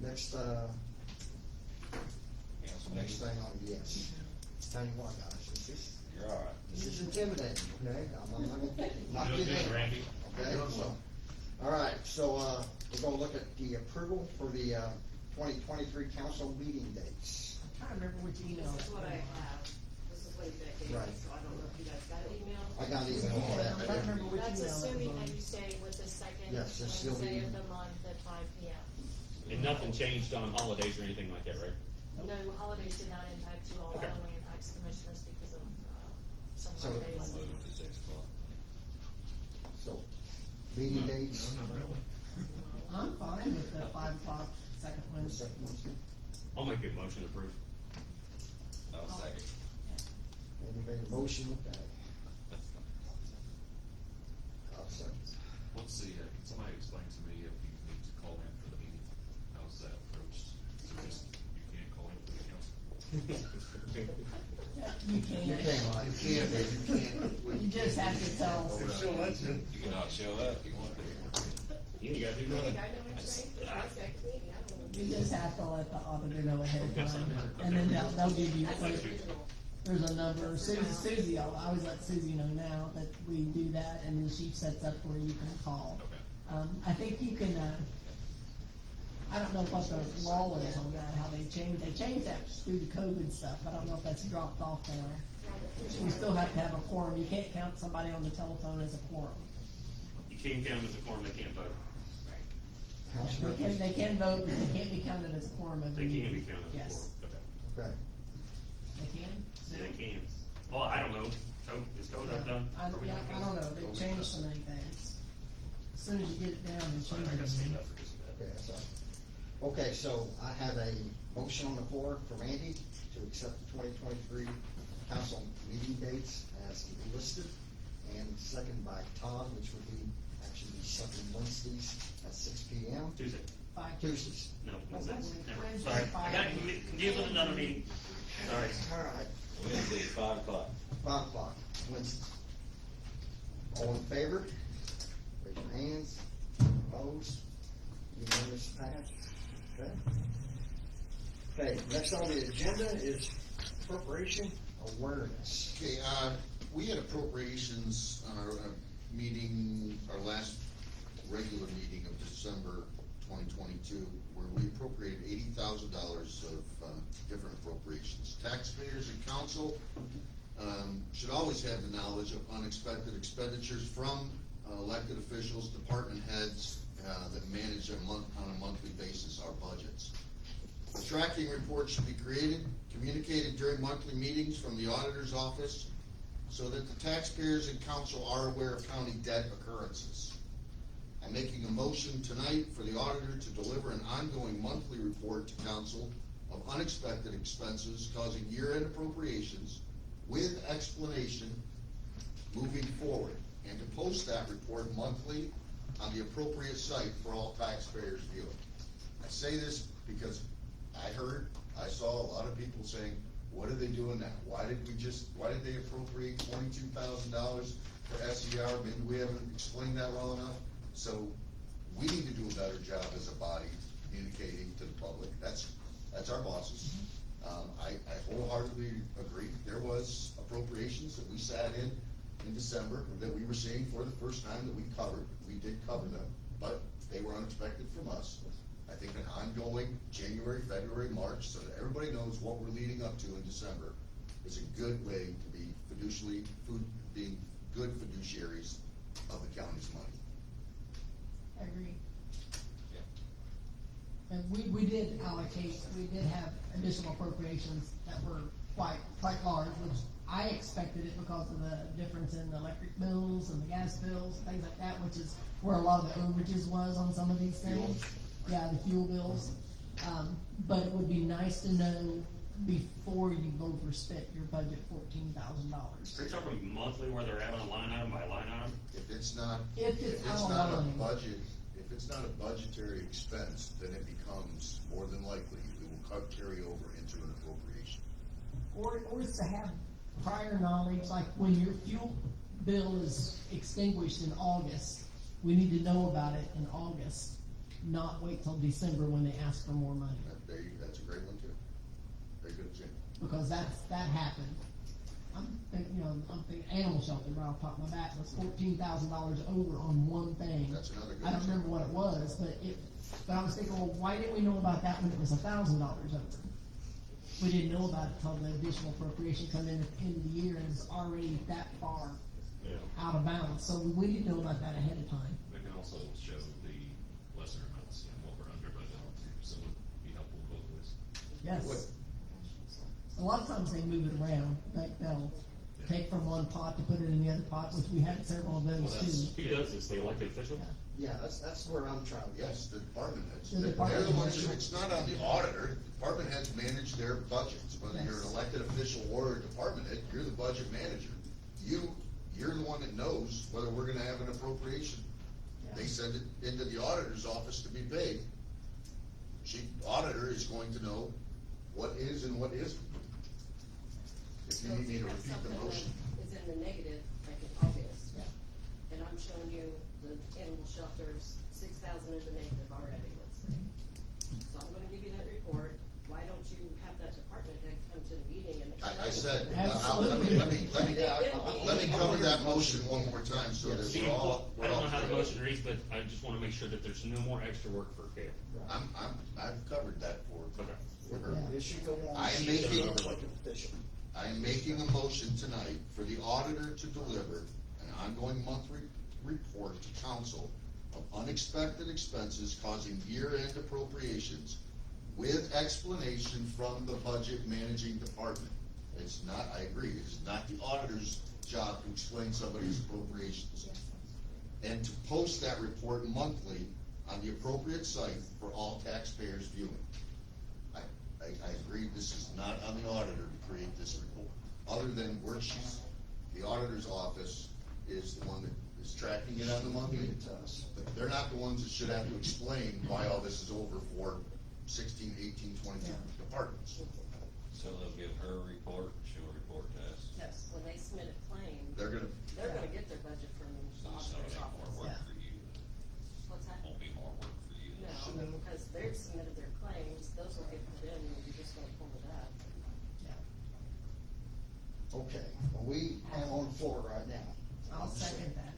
Speaker 6: next thing on, yes. Tell you what, guys,
Speaker 8: You're all right.
Speaker 6: this is intimidating, okay? I'm not
Speaker 8: Doing
Speaker 6: getting
Speaker 8: good,
Speaker 6: it.
Speaker 8: Randy.
Speaker 6: Okay, so, all right, so, we're gonna look at the approval for the, 2023 council meeting dates.
Speaker 11: I'm trying to remember which email.
Speaker 3: This is what I have, this is way back there,
Speaker 6: Right.
Speaker 3: so I don't know if you guys got an email.
Speaker 6: I got even all
Speaker 11: I'm trying to
Speaker 6: that.
Speaker 11: remember which
Speaker 14: That's
Speaker 11: email. it
Speaker 14: assuming
Speaker 11: was
Speaker 14: that
Speaker 11: on.
Speaker 14: you stay with the second
Speaker 6: Yes, it's still
Speaker 14: Wednesday
Speaker 6: being-
Speaker 14: of the month at 5 p.m.
Speaker 7: And nothing changed on holidays or anything like that, right?
Speaker 14: No holidays did not impact you all, that
Speaker 7: Okay.
Speaker 14: only impacts commissioners because of, some
Speaker 6: So-
Speaker 14: holidays.
Speaker 8: Move it to 6 o'clock.
Speaker 6: So, meeting dates,
Speaker 11: I'm fine with the 5 o'clock second
Speaker 6: the
Speaker 11: Wednesday.
Speaker 6: second Wednesday.
Speaker 7: I'll make a motion to approve.
Speaker 8: I'll second.
Speaker 6: Andy made a motion with that. I'll second.
Speaker 8: Let's see, can somebody explain to me if you need to call in for the meeting? How's that approached? So just, you can't call in for the council?
Speaker 11: You can.
Speaker 6: You can, Mike.
Speaker 1: You can, but you can't.
Speaker 11: You just have to tell.
Speaker 8: You cannot show up if you want to.
Speaker 7: You gotta do
Speaker 14: I think
Speaker 7: nothing.
Speaker 14: I know what's right, I don't know.
Speaker 11: You just have to let the auditor know ahead of time, and then they'll give you, like, there's a number, Susie, I always let Susie know now that we do that, and then she sets up where you can call.
Speaker 8: Okay.
Speaker 11: I think you can, I don't know what the law is on that, how they changed that through the COVID stuff, I don't know if that's dropped off now. We still have to have a quorum, you can't count somebody on the telephone as a quorum.
Speaker 7: You can't count them as a quorum, they can't vote.
Speaker 6: House
Speaker 11: They can vote, but they can't be counted as a quorum of the
Speaker 7: They can
Speaker 11: meeting.
Speaker 7: be counted as a
Speaker 11: Yes,
Speaker 7: quorum. Okay.
Speaker 6: Okay.
Speaker 11: they can?
Speaker 7: Yeah, they can. Well, I don't know. Is code up done?
Speaker 11: I don't know, they've changed so many things. As soon as you get it down, they
Speaker 7: Sorry,
Speaker 11: change
Speaker 7: I gotta stand
Speaker 11: it.
Speaker 7: up for just a
Speaker 6: Okay,
Speaker 7: minute.
Speaker 6: that's all. Okay, so I have a motion on the floor from Andy to accept the 2023 council meeting dates as listed, and second by Todd, which would be actually the second Wednesdays at 6 p.m.
Speaker 7: Tuesday.
Speaker 6: Tuesdays.
Speaker 7: No, what's that? Never.
Speaker 11: Wednesday,
Speaker 7: Sorry, I
Speaker 11: 5.
Speaker 7: got confused with another meeting. Sorry.
Speaker 6: All right,
Speaker 12: Wednesday, 5 o'clock.
Speaker 6: 5 o'clock, Wednesday. All in favor? Raise your hands. Opposed? Unanimous pass. Okay. Okay, next on the agenda is appropriation awareness.
Speaker 1: Okay, we had appropriations on our meeting, our last regular meeting of December 2022, where we appropriated $80,000 of different appropriations. Taxpayers and council should always have the knowledge of unexpected expenditures from elected officials, department heads that manage on a monthly basis our budgets. A tracking report should be created, communicated during monthly meetings from the auditor's office, so that the taxpayers and council are aware of county debt occurrences. I'm making a motion tonight for the auditor to deliver an ongoing monthly report to council of unexpected expenses causing year-end appropriations with explanation moving forward, and to post that report monthly on the appropriate site for all taxpayers viewing. I say this because I saw a lot of people saying, what are they doing now? Why did they appropriate $22,000 for SER? Maybe we haven't explained that well enough. So we need to do a better job as a body communicating to the public. That's our bosses. I wholeheartedly agree. There was appropriations that we sat in December that we were seeing for the first time that we covered. We did cover them, but they were unexpected from us. I think an ongoing January, February, March, so that everybody knows what we're leading up to in December is a good way to be being good fiduciaries of the county's money.
Speaker 11: I agree. And we did allocate, we did have additional appropriations that were quite large, which I expected it because of the difference in the electric bills and the gas bills, things like that, which is where a lot of the overages was on some of these things. Yeah, the fuel bills. But it would be nice to know before you overspent your budget $14,000.
Speaker 7: Are you talking monthly where they're at on line item by line item?
Speaker 1: If it's not
Speaker 11: out
Speaker 1: a
Speaker 11: of line.
Speaker 1: budget, if it's not a budgetary expense, then it becomes more than likely it will carry over into an appropriation.
Speaker 11: Or it's to have prior knowledge, like when your fuel bill is extinguished in August, we need to know about it in August, not wait till December when they ask for more money.
Speaker 1: That's a great one too. Very good, Jim.
Speaker 11: Because that happened. I'm thinking animal shelter right off the top of my back was $14,000 over on one thing.
Speaker 1: That's another good
Speaker 11: I don't remember what it was, but I was thinking, well, why didn't we know about that when it was $1,000 over? We didn't know about it until the additional appropriation come in at the end of the year and it's already that far out of balance. So we didn't know about that ahead of time.
Speaker 8: We can also show the lesser amounts and what we're under budget on too, so it would be helpful both ways.
Speaker 11: Yes. A lot of times they move it around, like they'll take from one pot to put it in the other pot, which we had several of those too.
Speaker 7: Who does this, the elected official?
Speaker 6: Yeah, that's where I'm trying to.
Speaker 1: Yes, the department heads.
Speaker 11: The
Speaker 1: They're
Speaker 11: department
Speaker 1: the ones,
Speaker 11: heads.
Speaker 1: it's not on the auditor. Department heads manage their budgets. Whether you're an elected official or a department head, you're the budget manager. You're the one that knows whether we're gonna have an appropriation. They send it into the auditor's office to be paid. Auditor is going to know what is and what isn't. If you need me to repeat the motion.
Speaker 3: Is in the negative, like in August, and I'm showing you the animal shelters, 6,000 is the negative already, let's say. So I'm gonna give you that report, why don't you have that department head come to the meeting and.
Speaker 1: I said,
Speaker 11: Absolutely.
Speaker 1: let me cover that motion one more time so that
Speaker 7: See,
Speaker 1: we're all.
Speaker 7: I don't know how the motion reads, but I just wanna make sure that there's no more extra work for Gail.
Speaker 1: I've covered that for her.
Speaker 6: It should go on.
Speaker 1: I am
Speaker 6: She's
Speaker 1: making-
Speaker 6: an elected official.
Speaker 1: I am making a motion tonight for the auditor to deliver an ongoing monthly report to council of unexpected expenses causing year-end appropriations with explanation from the budget managing department. It's not, I agree, it's not the auditor's job to explain somebody's appropriations. And to post that report monthly on the appropriate site for all taxpayers viewing. I agree, this is not on the auditor to create this report, other than worksheets. The auditor's office is the one that is tracking it on the monthly. But they're not the ones that should have to explain why all this is over for 16, 18, 22 departments.
Speaker 4: So they'll give her a report, she'll report to us.
Speaker 3: Yes, when they submit a claim,
Speaker 1: They're gonna,
Speaker 3: get their budget from the
Speaker 4: So it's not
Speaker 3: auditor's
Speaker 4: gonna be more
Speaker 3: office.
Speaker 4: work for you,
Speaker 3: What's that?
Speaker 4: won't be more work for you.
Speaker 3: No, because they've submitted their claims, those will get put in, and you're just gonna pull it up.
Speaker 6: Okay, well, we have on the floor right now.
Speaker 11: I'll second that.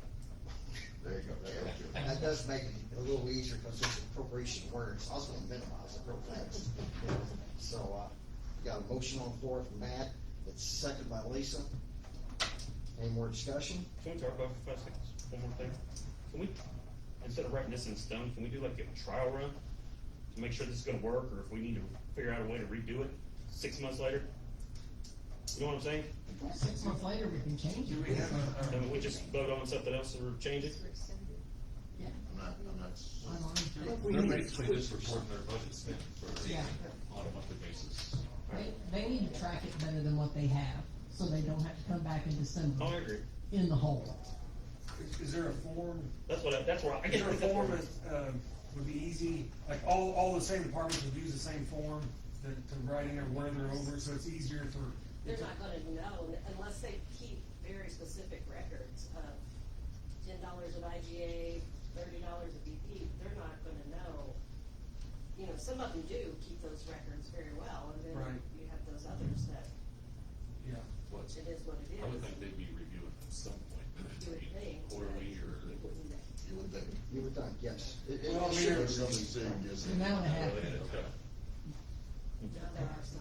Speaker 1: there you go, thank you.
Speaker 6: that does make it a little easier, because there's appropriation words, I was gonna minimize it real fast. So, got a motion on the floor from Matt, it's seconded by Lisa. Any more discussion?
Speaker 7: Can we talk about it for 5 seconds? One more thing. Can we, instead of writing this in stone, can we do like a trial run to make sure this is gonna work, or if we need to figure out a way to redo it 6 months later? You know what I'm saying?
Speaker 11: 6 months later, we can change
Speaker 5: Do
Speaker 11: it.
Speaker 5: we have a,
Speaker 7: I mean, we just vote on something else or change it?
Speaker 11: Yeah.
Speaker 1: I'm not.
Speaker 11: I'm on.
Speaker 8: They're basically just reporting their budget spend for,
Speaker 11: Yeah.
Speaker 8: on a monthly basis.
Speaker 11: They need to track it better than what they have, so they don't have to come back in December
Speaker 7: Oh, I agree.
Speaker 11: in the hole.
Speaker 5: is there a form?
Speaker 7: That's where I
Speaker 5: Is
Speaker 7: get
Speaker 5: there a form that, would be easy, like all the same departments would use the same form to write in or where they're over, so it's easier for.
Speaker 3: They're not gonna know unless they keep very specific records of $10 of IGA, $30 of BP, they're not gonna know. You know, some of them do keep those records very well, and then
Speaker 5: Right.
Speaker 3: you have those others that
Speaker 5: Yeah.
Speaker 8: What's,
Speaker 3: it is what it is.
Speaker 8: I would think they'd be reviewing at some point,
Speaker 3: You would think,
Speaker 8: quarterly
Speaker 3: but
Speaker 8: or.
Speaker 3: you wouldn't.
Speaker 1: You would think.
Speaker 6: You would think, yes.
Speaker 5: Well, I mean,
Speaker 6: should-
Speaker 1: There's something saying, yes.
Speaker 11: And that would happen.
Speaker 8: Okay.
Speaker 3: No, there are some.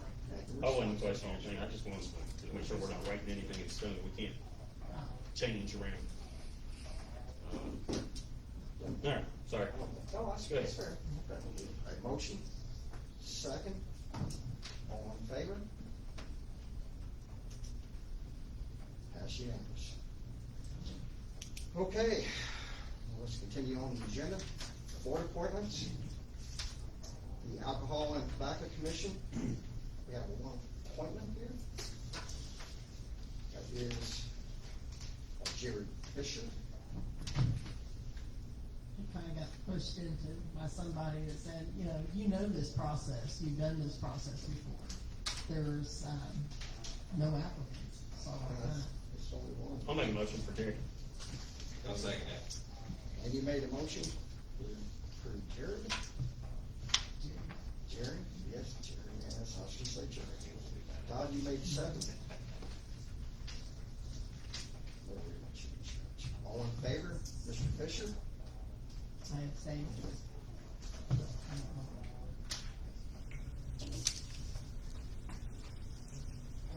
Speaker 7: I wasn't questioning anything, I just wanted to make sure we're not writing anything in stone that we can't change around. Alright, sorry.
Speaker 6: Oh, that's
Speaker 7: Good.
Speaker 6: good, sir. A motion, second, all in favor? Pass unanimous. Okay, let's continue on the agenda. Board appointments. The Alcohol and Tobacco Commission, we have one appointment here. That is Jerry Fisher.
Speaker 11: It kinda got pushed into by somebody that said, you know this process, you've done this process before. There's, no applicants, so,
Speaker 6: It's only one.
Speaker 7: I'll make a motion for Terry.
Speaker 8: I'll second that.
Speaker 6: And you made a motion for Jerry? Jerry? Yes, Jerry, yes, I was gonna say Jerry. Todd, you made the second. All in favor, Mr. Fisher?
Speaker 11: I abstain.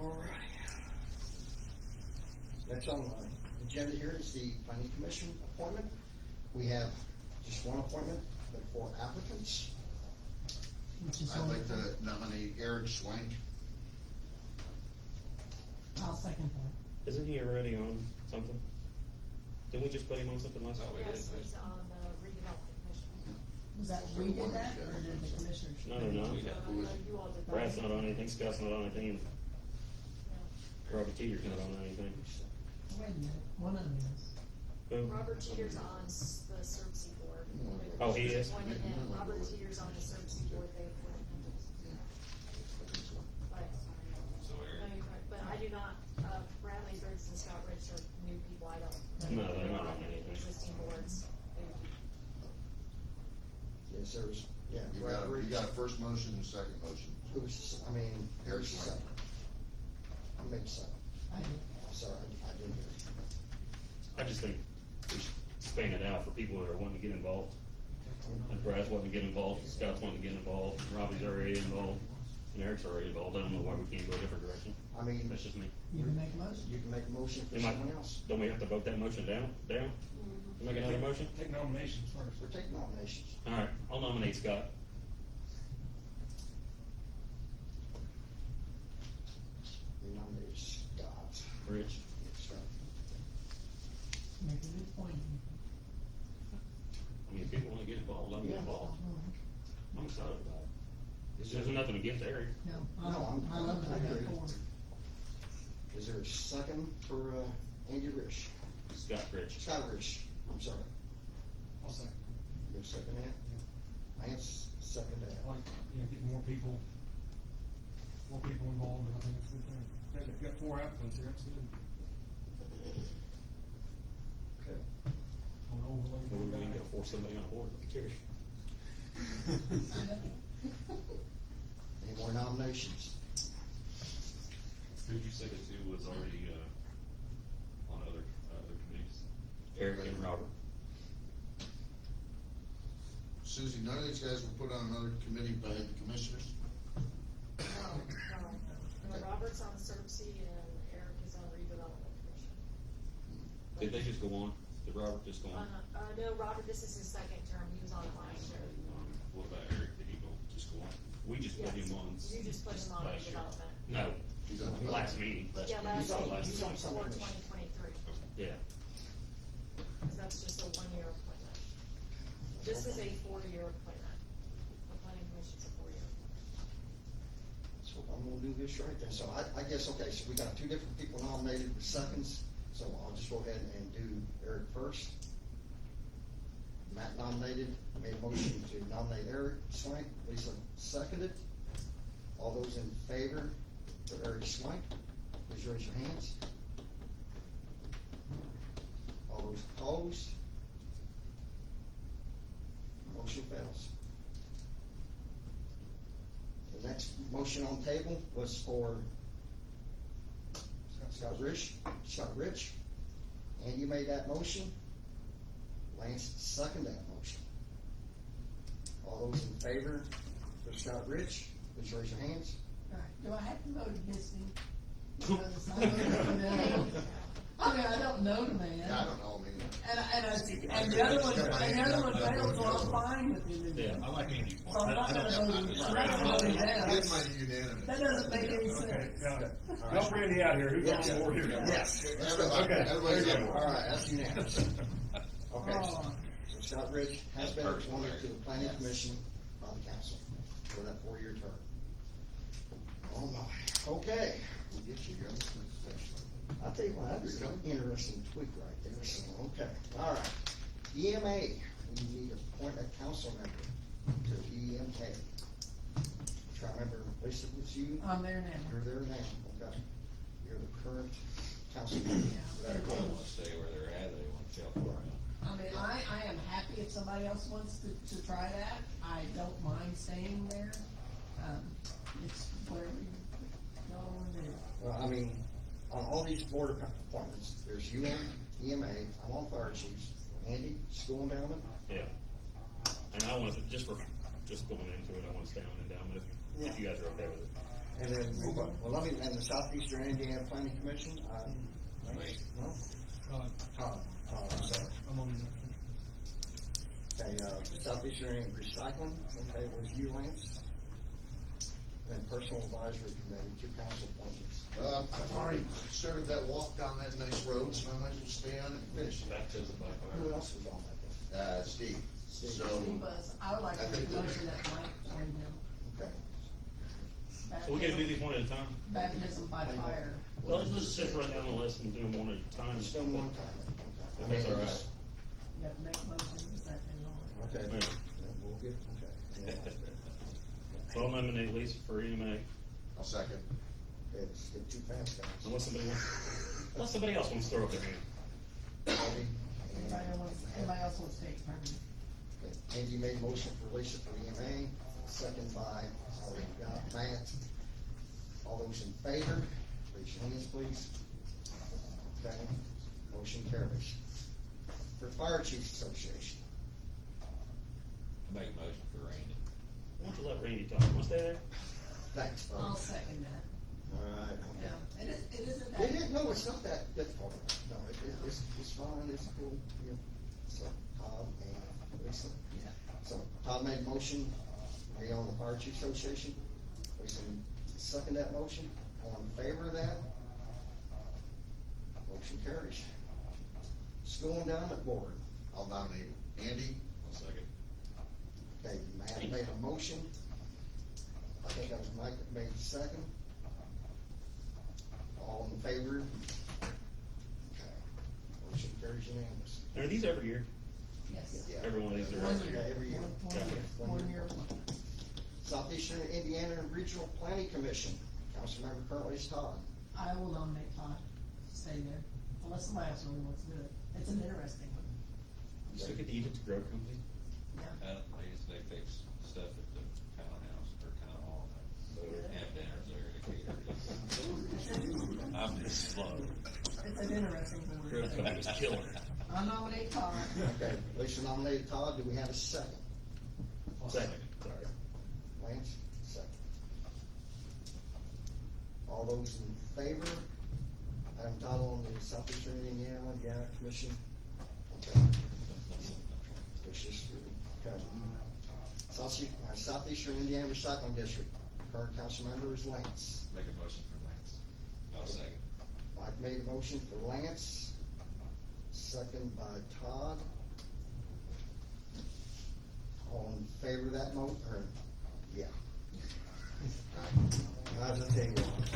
Speaker 6: All right. Next on the agenda here is the planning commission appointment. We have just one appointment, but 4 applicants.
Speaker 11: Which is
Speaker 1: I'd like
Speaker 11: wonderful.
Speaker 1: to nominate Eric Swank.
Speaker 11: I'll second that.
Speaker 7: Isn't he already on something? Didn't we just put him on something last time?
Speaker 8: Oh, we did.
Speaker 14: Yes, he's on the redevelopment commission.
Speaker 11: Was that, we did that, or did the commissioners?
Speaker 7: No.
Speaker 8: We had-
Speaker 14: You all did that.
Speaker 7: Brad's not on anything, Scott's not on anything, and Robbie Teeter's not on anything.
Speaker 11: Wait a minute, one of them is.
Speaker 7: Who?
Speaker 14: Robert Teeter's on the CERC board.
Speaker 7: Oh, he is?
Speaker 14: Appointed him. Robert Teeter's on the CERC board, they appointed him. But,
Speaker 8: So
Speaker 14: no,
Speaker 8: Eric,
Speaker 14: you're right, but I do not, Bradley Briggs and Scott Rich are new people, I don't.
Speaker 7: No, they're not on anything.
Speaker 14: Existing boards.
Speaker 6: Yes, there's, yeah.
Speaker 1: You got a first motion and a second motion.
Speaker 6: Who's,
Speaker 1: Eric
Speaker 6: who's the
Speaker 1: Swank.
Speaker 6: second? I made the second.
Speaker 11: I did.
Speaker 6: Sorry, I didn't hear.
Speaker 7: I just think we should expand it out for people that are wanting to get involved. And Brad's wanting to get involved, Scott's wanting to get involved, Robbie's already involved, and Eric's already involved. I don't know why we can't go a different direction.
Speaker 6: I mean,
Speaker 7: That's just me.
Speaker 11: You can make a motion.
Speaker 6: you can make a motion for
Speaker 7: Am I-
Speaker 6: someone else.
Speaker 7: Don't we have to vote that motion down? Make another motion?
Speaker 5: Take nominations first.
Speaker 6: We're taking nominations.
Speaker 7: Alright, I'll nominate Scott.
Speaker 6: We nominated Scott.
Speaker 7: Rich.
Speaker 6: Scott.
Speaker 11: Make a good point.
Speaker 7: I mean, if people wanna get involved, let them get involved. I'm excited about it. There's nothing against Eric.
Speaker 11: No,
Speaker 6: No,
Speaker 11: I love
Speaker 6: I
Speaker 11: that
Speaker 6: agree.
Speaker 11: form.
Speaker 6: Is there a second for, Andy Rich?
Speaker 7: Scott Rich.
Speaker 6: Scott Rich, I'm sorry.
Speaker 5: I'll second.
Speaker 6: You second that? Lance, second that.
Speaker 5: I like, get more people involved, and I think it's a good thing. They've got 4 applicants here, that's good.
Speaker 6: Okay.
Speaker 5: On overlay.
Speaker 7: Maybe we can go force somebody on board, Terry.
Speaker 6: Any more nominations?
Speaker 8: who'd you say the 2 was already, on other committees?
Speaker 7: Eric and Robert.
Speaker 1: Susie, none of these guys were put on another committee by the commissioners?
Speaker 14: No, Robert's on CERC and Eric is on redevelopment commission.
Speaker 7: Did they just go on? Did Robert just go on?
Speaker 14: No, Robert, this is his second term, he was on last year.
Speaker 7: What about Eric? Did he go, just go on? We just put him on.
Speaker 14: You just put him on
Speaker 7: last year.
Speaker 14: redevelopment.
Speaker 7: No,
Speaker 1: He's on the-
Speaker 7: last meeting.
Speaker 14: Yeah,
Speaker 6: He's on-
Speaker 14: last
Speaker 6: he's
Speaker 14: meeting,
Speaker 6: on some
Speaker 14: for
Speaker 6: commission.
Speaker 14: 2023,
Speaker 7: Yeah.
Speaker 14: because that's just a one-year appointment. This is a 4-year appointment. The planning commission's a 4-year.
Speaker 6: So I'm gonna do this right then. So I guess, okay, so we got two different people nominated with seconds, so I'll just go ahead and do Eric first. Matt nominated, made a motion to nominate Eric Swank, Lisa seconded. All those in favor for Eric Swank, please raise your hands. All those opposed? Motion fails. The next motion on the table was for Scott Rich. And you made that motion. Lance seconded that motion. All those in favor for Scott Rich, please raise your hands.
Speaker 11: Alright, do I have to vote against him? Because I don't know. I mean, I don't know the man.
Speaker 1: Yeah, I don't know, I mean.
Speaker 11: And the other one failed, so I'm fine with him.
Speaker 7: Yeah.
Speaker 8: I like Andy.
Speaker 11: So I'm not gonna vote him, I'm not gonna vote him down.
Speaker 1: It might be unanimous.
Speaker 11: That doesn't make any
Speaker 5: Okay,
Speaker 11: sense.
Speaker 5: got it. Help Randy out here, who's on the board here?
Speaker 6: Yes.
Speaker 1: Everybody,
Speaker 5: Okay.
Speaker 1: everybody's on board.
Speaker 6: All right, that's unanimous. Okay,
Speaker 11: Oh.
Speaker 6: so Scott Rich has been appointed to the planning commission by the council for that 4-year term. Oh my, okay.
Speaker 1: We'll get you guys.
Speaker 6: I'll tell you what, that was an interesting tweak right there, so, okay, all right. EMA, we need to appoint a council member to EMK. Try to remember, Lisa, was you?
Speaker 11: I'm there now.
Speaker 6: You're there now, okay. You're the current council member.
Speaker 4: They want to stay where they're at, they want to shelter around.
Speaker 11: I mean, I am happy if somebody else wants to try that. I don't mind staying there. It's whatever y'all wanna do.
Speaker 6: Well, I mean, on all these board appointments, there's EMA, I'm on fire chiefs, Andy, school endowment.
Speaker 7: Yeah. And I want to, just going into it, I want to stay on endowment if you guys are okay with it.
Speaker 6: And then, well, let me, and the Southeastern Indiana Planning Commission, no? Todd, I'm sorry.
Speaker 5: I'm on
Speaker 6: Okay, Southeastern Recycling, okay, was you, Lance? And Personal Advisory Committee, 2 council appointments.
Speaker 1: I've already started that walk down that nice road, so I might as well stay on and finish it.
Speaker 8: Baptism by
Speaker 6: Who
Speaker 8: fire.
Speaker 6: else was on that
Speaker 1: Steve,
Speaker 6: Steve.
Speaker 1: so.
Speaker 11: He was, I would like to make a motion that Mike join him.
Speaker 6: then? Okay.
Speaker 7: So we gotta do these one at a time?
Speaker 11: Baptism by fire.
Speaker 7: Well, let's just run down the list and do them one at a time.
Speaker 6: Just done one time.
Speaker 7: If that's all right.
Speaker 11: You have to make a motion in a second.
Speaker 6: Okay.
Speaker 7: Yeah.
Speaker 6: Yeah, we'll get, okay.
Speaker 7: So I'll nominate Lisa for EMA,
Speaker 1: I'll second.
Speaker 6: It's get too fast, guys.
Speaker 7: unless somebody else wants to throw up their hand.
Speaker 6: Andy,
Speaker 11: Anybody else wants to take turn?
Speaker 6: okay, Andy made a motion for Lisa for EMA, second by, Matt. All those in favor, raise your hands, please. Okay, motion carries. For Fire Chiefs Association,
Speaker 4: Make a motion for Randy.
Speaker 7: Why don't you let Randy talk? Want to stay there?
Speaker 6: thanks,
Speaker 11: I'll
Speaker 6: folks.
Speaker 11: second that.
Speaker 6: All right,
Speaker 11: Yeah,
Speaker 6: okay.
Speaker 11: it isn't
Speaker 6: It
Speaker 11: that.
Speaker 6: is, no, it's not that difficult. No, it's fine, it's cool, yeah. So, Todd and Lisa.
Speaker 11: Yeah.
Speaker 6: So, Todd made a motion, to be on the Fire Chiefs Association. Lisa second that motion. All in favor of that? Motion carries. School Endowment Board.
Speaker 1: I'll nominate Andy.
Speaker 8: I'll second.
Speaker 6: Okay, Matt made a motion. I think that was Mike that made the second. All in favor? Okay. Motion carries unanimous.
Speaker 7: Are these every year?
Speaker 11: Yes.
Speaker 6: Yeah.
Speaker 7: Every one of these are
Speaker 11: One
Speaker 7: every
Speaker 11: year.
Speaker 7: year?
Speaker 6: Every year.
Speaker 11: One year.
Speaker 6: Southeastern Indiana Regional Planning Commission, Councilmember currently is Todd.
Speaker 11: I will nominate Todd to stay there, unless somebody else really wants to do it. It's an interesting one.
Speaker 7: You still get to eat at the Grow Company?
Speaker 11: Yeah.
Speaker 4: They fix stuff at the townhouse or town hall, have dinners there. I'm just slow.
Speaker 11: It's an interesting
Speaker 8: Grow
Speaker 11: board.
Speaker 8: Company was killer.
Speaker 11: I nominate Todd.
Speaker 6: Okay, Lisa nominated Todd, do we have a second?
Speaker 7: Second, sorry.
Speaker 6: Lance, second. All those in favor? Adam Tuttle on the Southeastern Indiana Commission. Okay. It's just, okay. Southeastern Indiana Recycling District, current council member is Lance.
Speaker 8: Make a motion for Lance. I'll second.
Speaker 6: Mike made a motion for Lance, second by Todd. All in favor of that motion, or, yeah. I'll just tell you what.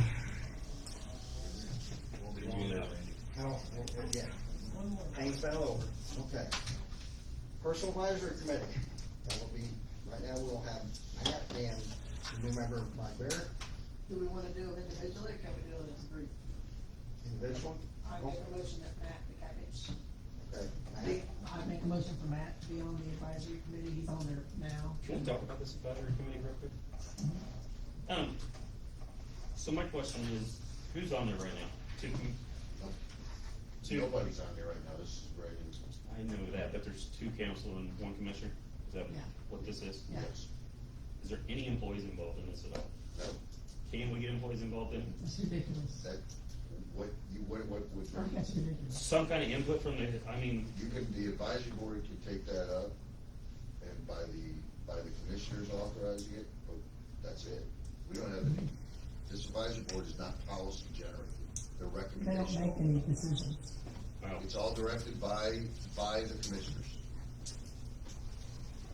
Speaker 8: Won't be long now, Randy.
Speaker 6: How, yeah. Haynes fell over, okay. Personal Advisory Committee, that will be, right now we'll have Matt and the new member, Mike Barrett,
Speaker 11: Do we wanna do them individually, or can we do it as a group?
Speaker 6: individual.
Speaker 11: I make a motion that Matt McCabbage.
Speaker 6: Okay, Matt,
Speaker 11: I make a motion for Matt to be on the advisory committee, he's on there now.
Speaker 7: Can we talk about this advisory committee real quick? So my question is, who's on there right now? Two,
Speaker 1: Nobody's on there right now, this is Greg and.
Speaker 7: I know that, but there's two council and one commissioner? Is that
Speaker 11: Yeah.
Speaker 7: what this is?
Speaker 11: Yeah.
Speaker 1: Yes.
Speaker 7: Is there any employees involved in this at all?
Speaker 1: No,
Speaker 7: Can we get employees involved in it?
Speaker 11: That's ridiculous.
Speaker 1: that, what would,
Speaker 11: I think that's ridiculous.
Speaker 7: Some kind of input from the, I mean,
Speaker 1: you can, the advisory board can take that up, and by the commissioners authorizing it, but that's it. We don't have any, this advisory board is not policy generated, they're
Speaker 11: They don't
Speaker 1: recommendation.
Speaker 11: make any decisions.
Speaker 7: well,
Speaker 1: It's all directed by the commissioners.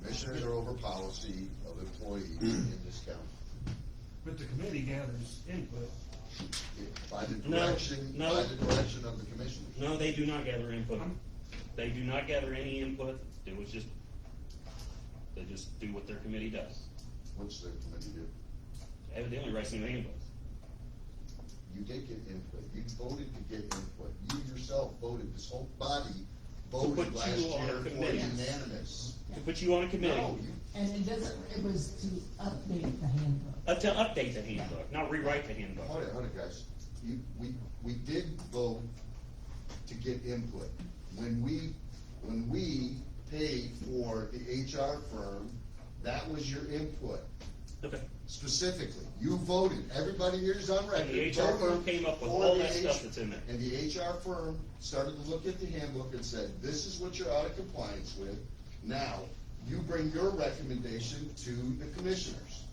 Speaker 1: Commissioners are over policy of employees in this county.
Speaker 5: But the committee gathers input.
Speaker 1: By the
Speaker 7: No,
Speaker 1: direction,
Speaker 7: no.
Speaker 1: by the direction of the commissioners.
Speaker 7: no, they do not gather input. They do not gather any input. It was just, they just do what their committee does.
Speaker 1: What's the committee do?
Speaker 7: Evidently, writes any input.
Speaker 1: You did get input, you voted to get input, you yourself voted, this whole body voted
Speaker 7: put
Speaker 1: last
Speaker 7: you on a
Speaker 1: year for
Speaker 7: committee.
Speaker 1: unanimous.
Speaker 7: To put you on a committee,
Speaker 1: No, you,
Speaker 11: And it doesn't, it was to update the handbook.
Speaker 7: to update the handbook, not rewrite the handbook.
Speaker 1: hold it, guys, we did vote to get input. When we paid for the HR firm, that was your input.
Speaker 7: Okay.
Speaker 1: Specifically, you voted, everybody here's on record.
Speaker 7: And the HR firm
Speaker 1: voted
Speaker 7: came up with
Speaker 1: for
Speaker 7: all
Speaker 1: the
Speaker 7: that stuff that's in there.
Speaker 1: And the HR firm started to look at the handbook and said, this is what you're out of compliance with. Now, you bring your recommendation to the commissioners.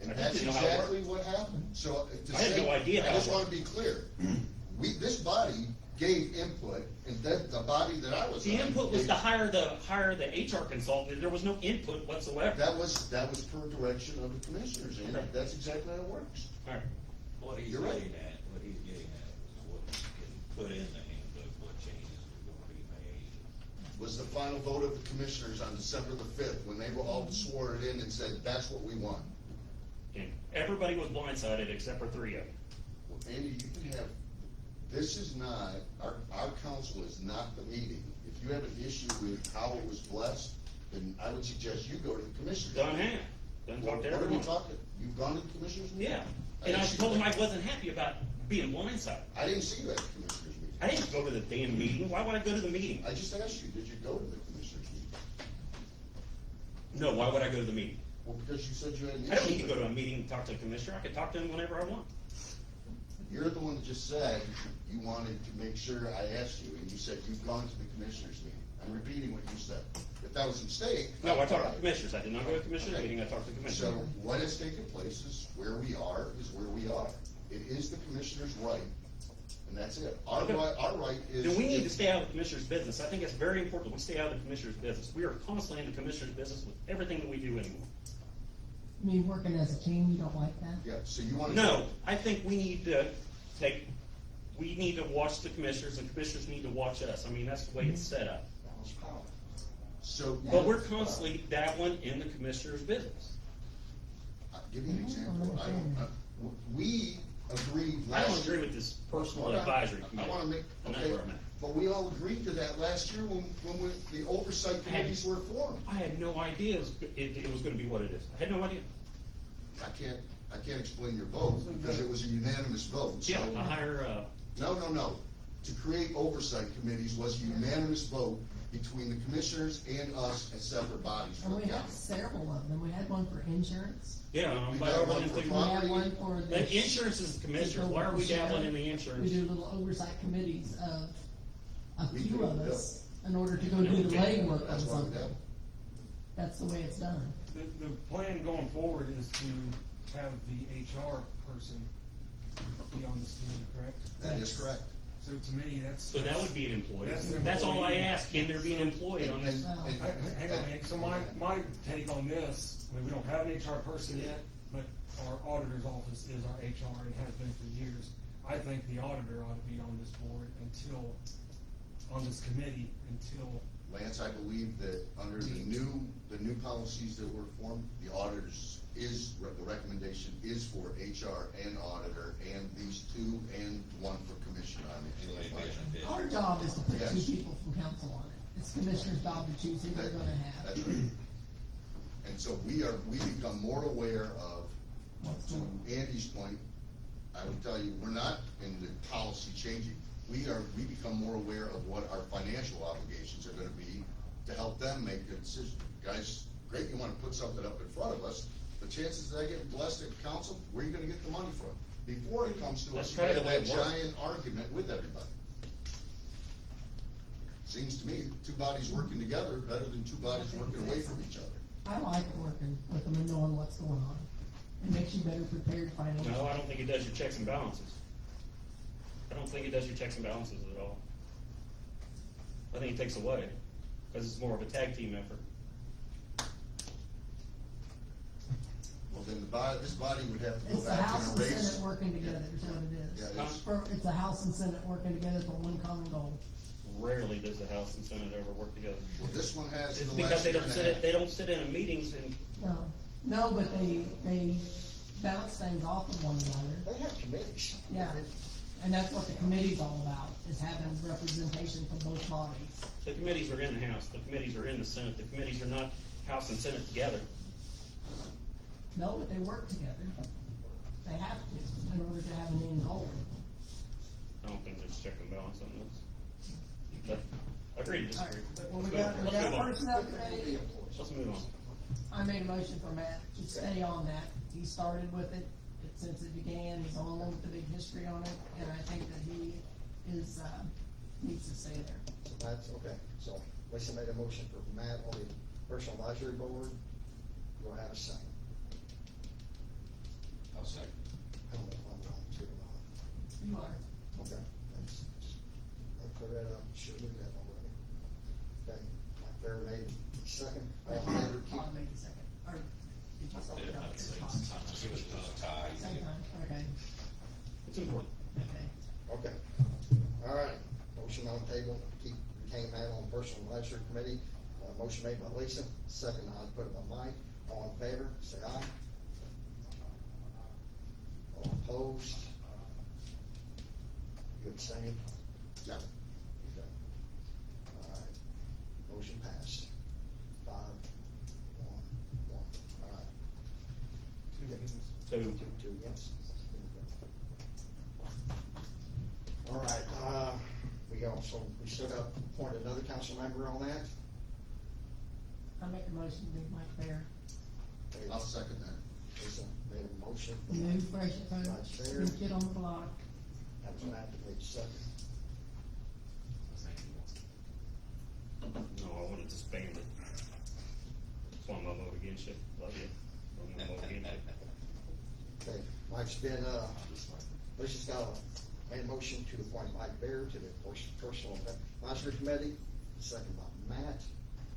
Speaker 1: And
Speaker 7: I
Speaker 1: that's
Speaker 7: didn't know how it
Speaker 1: exactly what happened. So to
Speaker 7: I had
Speaker 1: say,
Speaker 7: no idea how
Speaker 1: I just
Speaker 7: it
Speaker 1: wanna be clear, this body gave input, and then the body that I was on.
Speaker 7: The input was
Speaker 1: gave-
Speaker 7: to hire the HR consultant. There was no input whatsoever.
Speaker 1: That was per direction of the commissioners, and
Speaker 7: Okay.
Speaker 1: that's exactly how it works.
Speaker 7: All right.
Speaker 8: What he's
Speaker 1: You're right.
Speaker 8: getting at, is what's getting put in the handbook, what changes are gonna be made.
Speaker 1: Was the final vote of the commissioners on December the fifth, when they were all swore it in and said, that's what we want.
Speaker 7: And everybody was blindsided except for three of them.
Speaker 1: Well, Andy, you can have, this is not, our council is not the meeting. If you have an issue with how it was blessed, then I would suggest you go to the commissioners.
Speaker 7: Done have. Done talked to
Speaker 1: What are we
Speaker 7: everyone.
Speaker 1: talking, you've gone to the commissioners meeting?
Speaker 7: Yeah.
Speaker 1: I
Speaker 7: And I
Speaker 1: didn't see
Speaker 7: told them
Speaker 1: that.
Speaker 7: I wasn't happy about being blindsided.
Speaker 1: I didn't see you at the commissioners meeting.
Speaker 7: I didn't go to the damn meeting. Why would I go to the meeting?
Speaker 1: I just asked you, did you go to the commissioners meeting?
Speaker 7: No, why would I go to the meeting?
Speaker 1: Well, because you said you had an issue.
Speaker 7: I don't need to
Speaker 1: with
Speaker 7: go to
Speaker 1: it.
Speaker 7: a meeting and talk to a commissioner. I can talk to him whenever I want.
Speaker 1: You're the one that just said you wanted to make sure I asked you, and you said you've gone to the commissioners meeting. I'm repeating what you said. If that was a mistake.
Speaker 7: No, I talked to
Speaker 1: apologize.
Speaker 7: commissioners. I did not go to a commissioner
Speaker 1: Okay.
Speaker 7: meeting. I talked to
Speaker 1: So
Speaker 7: commissioners.
Speaker 1: what has taken place is where we are, It is the commissioner's right, and that's it. Our
Speaker 7: Okay.
Speaker 1: right is.
Speaker 7: Then we need to stay out of the commissioner's business. I think it's very important we stay out of the commissioner's business. We are constantly in the commissioner's business with everything that we do anymore.
Speaker 11: I mean, working as a team, you don't like that?
Speaker 1: Yeah, so you wanna.
Speaker 7: No, I think we need to we need to watch the commissioners and commissioners need to watch us. I mean, that's the way it's set up.
Speaker 6: Balance power.
Speaker 1: So.
Speaker 7: But we're constantly dabbling in the commissioner's business.
Speaker 1: Give me an example. We agreed
Speaker 7: I
Speaker 1: last.
Speaker 7: don't agree with this personal
Speaker 1: Hold on.
Speaker 7: advisory
Speaker 1: I
Speaker 7: committee.
Speaker 1: wanna make,
Speaker 7: And that's
Speaker 1: okay,
Speaker 7: where I'm at.
Speaker 1: but we all agreed to that last year when the oversight committees were formed.
Speaker 7: I had no idea it was gonna be what it is. I had no idea.
Speaker 1: I can't explain your vote, because it was a unanimous vote, so.
Speaker 7: Yeah, I hire,
Speaker 1: No. To create oversight committees was a unanimous vote between the commissioners and us as separate bodies.
Speaker 11: And
Speaker 1: for
Speaker 11: we
Speaker 1: the
Speaker 11: had
Speaker 1: county.
Speaker 11: several of them. We had one for insurance.
Speaker 7: Yeah, I'm
Speaker 1: We
Speaker 7: glad
Speaker 1: got
Speaker 7: we're
Speaker 1: one
Speaker 7: running
Speaker 1: for
Speaker 7: through.
Speaker 11: We had
Speaker 1: property.
Speaker 11: one for the.
Speaker 7: The insurance is the commissioner, why are we dabbling in the insurance?
Speaker 11: We do little oversight committees of a
Speaker 1: We
Speaker 11: few
Speaker 1: do,
Speaker 11: of
Speaker 1: yeah.
Speaker 11: us in order to go do the legwork on
Speaker 1: That's why we
Speaker 11: something.
Speaker 1: have.
Speaker 11: That's the way it's done.
Speaker 5: The plan going forward is to have the HR person be on this committee, correct?
Speaker 1: That is correct.
Speaker 5: So to me, that's.
Speaker 7: So that would be an employee.
Speaker 5: That's an
Speaker 7: That's all I
Speaker 5: employee.
Speaker 7: ask, can there be an employee on this?
Speaker 1: And- and-
Speaker 5: Hang on, Hank, so my take on this, I mean, we don't have an HR person yet, but our auditor's office is our HR and has been for years. I think the auditor ought to be on this board on this committee until,
Speaker 1: Lance, I believe that under the new policies that were formed, the auditors the recommendation is for HR and auditor, and these two, and one for commission on it.
Speaker 11: Our job is to put two
Speaker 1: Yes.
Speaker 11: people from council on it. It's commissioner's job to choose who they're gonna have.
Speaker 1: That's right. And so we become more aware of, to Andy's point, I would tell you, we're not in the policy changing. We become more aware of what our financial obligations are gonna be to help them make a decision. Guys, great, you wanna put something up in front of us, the chances that I get blessed at council, where are you gonna get the money from? Before it comes to
Speaker 7: That's
Speaker 1: us, you
Speaker 7: kind of
Speaker 1: have
Speaker 7: the way
Speaker 1: that
Speaker 7: it works.
Speaker 1: giant argument with everybody. Seems to me, two bodies working together better than two bodies working away from each other.
Speaker 11: I like working with them and knowing what's going on. It makes you better prepared financially.
Speaker 7: No, I don't think it does your checks and balances. I don't think it does your checks and balances at all. I think it takes away, because it's more of a tag team effort.
Speaker 1: Well, then this body would have to go
Speaker 11: It's the
Speaker 1: back
Speaker 11: House
Speaker 1: and
Speaker 11: and
Speaker 1: erase.
Speaker 11: Senate working together is what it
Speaker 1: Yeah,
Speaker 11: is.
Speaker 1: it is.
Speaker 11: It's the House and Senate working together for one common goal.
Speaker 7: Rarely does the House and Senate ever work together.
Speaker 1: Well, this one has
Speaker 7: It's
Speaker 1: in the
Speaker 7: because
Speaker 1: last
Speaker 7: they
Speaker 1: year
Speaker 7: don't
Speaker 1: and a
Speaker 7: sit,
Speaker 1: half.
Speaker 7: they don't sit in meetings and,
Speaker 11: No, but they bounce things off of one another.
Speaker 6: They have committees.
Speaker 11: Yeah, and that's what the committee's all about, is having representation from both bodies.
Speaker 7: the committees are in the House, the committees are in the Senate, the committees are not House and Senate together.
Speaker 11: No, but they work together. They have to, in order to have an end goal.
Speaker 7: I don't think there's check and balance on this. But, agree to disagree.
Speaker 11: Well, we got
Speaker 7: Let's move on.
Speaker 11: personnel committee.
Speaker 7: Let's move on.
Speaker 11: I made a motion for Matt to stay on that. He started with it since it began. He's the only one with the big history on it, and I think that he is, needs to stay there.
Speaker 6: So that's, okay, so Lisa made a motion for Matt on the personal advisory board. Do I have a second?
Speaker 8: I'll second.
Speaker 6: I don't know if I'm wrong too or not.
Speaker 11: You are.
Speaker 6: Okay, that's, I put that up, should have that already. Okay, Mike Fair made second, all in favor, keep,
Speaker 11: Todd made the second. Or, did you say?
Speaker 8: Yeah, I'd say it's time. Give it a tie.
Speaker 11: Same time, okay,
Speaker 7: It's important.
Speaker 11: okay.
Speaker 6: okay. All right, motion on the table, keep, retain Matt on personal advisory committee. Motion made by Lisa, second I put it by Mike, all in favor, say aye. All opposed? You abstain?
Speaker 1: Yeah.
Speaker 6: Okay. All right, motion passed. 5-1-1, all right.
Speaker 7: So,
Speaker 6: Two yes. All right, we still got to appoint another council member on that?
Speaker 11: I make a motion to leave Mike there.
Speaker 1: I'll second that.
Speaker 6: Lisa made a motion. for
Speaker 11: New fresh
Speaker 6: Vice
Speaker 11: approach,
Speaker 6: Chair.
Speaker 11: new kid on the block.
Speaker 6: That was Matt that made second.
Speaker 7: no, I want to disband it. That's why I'm gonna vote against you. Love you. I'm gonna vote against you.
Speaker 6: Okay, Mike's been, Lisa's got made a motion to appoint Mike Bear to the personal advisory committee, second by Matt.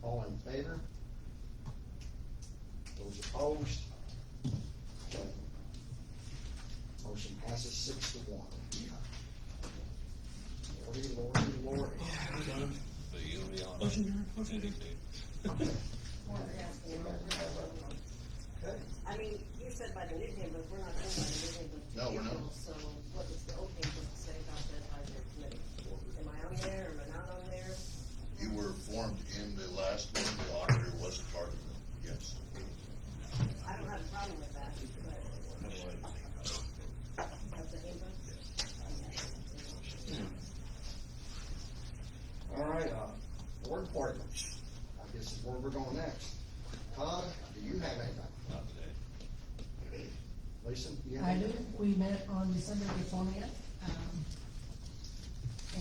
Speaker 6: All in favor? Those opposed? Okay. Motion passes 6-1. Lordy. Okay.
Speaker 3: I mean, you said by the new handbook, we're not doing by the new handbook.
Speaker 1: No, we're not.
Speaker 3: So what does the old handbook say about the advisory committee? Am I on there, am I not on there?
Speaker 1: You were formed in the last one, the auditor was a part of it, yes.
Speaker 3: I don't have a problem with that, but. That's the handbook?
Speaker 6: All right, Court appointments. I guess is where we're going next. Todd, do you have anything?
Speaker 8: Not today.
Speaker 6: Lisa, you have
Speaker 11: I do,
Speaker 6: anything?
Speaker 11: we met on December the 20th,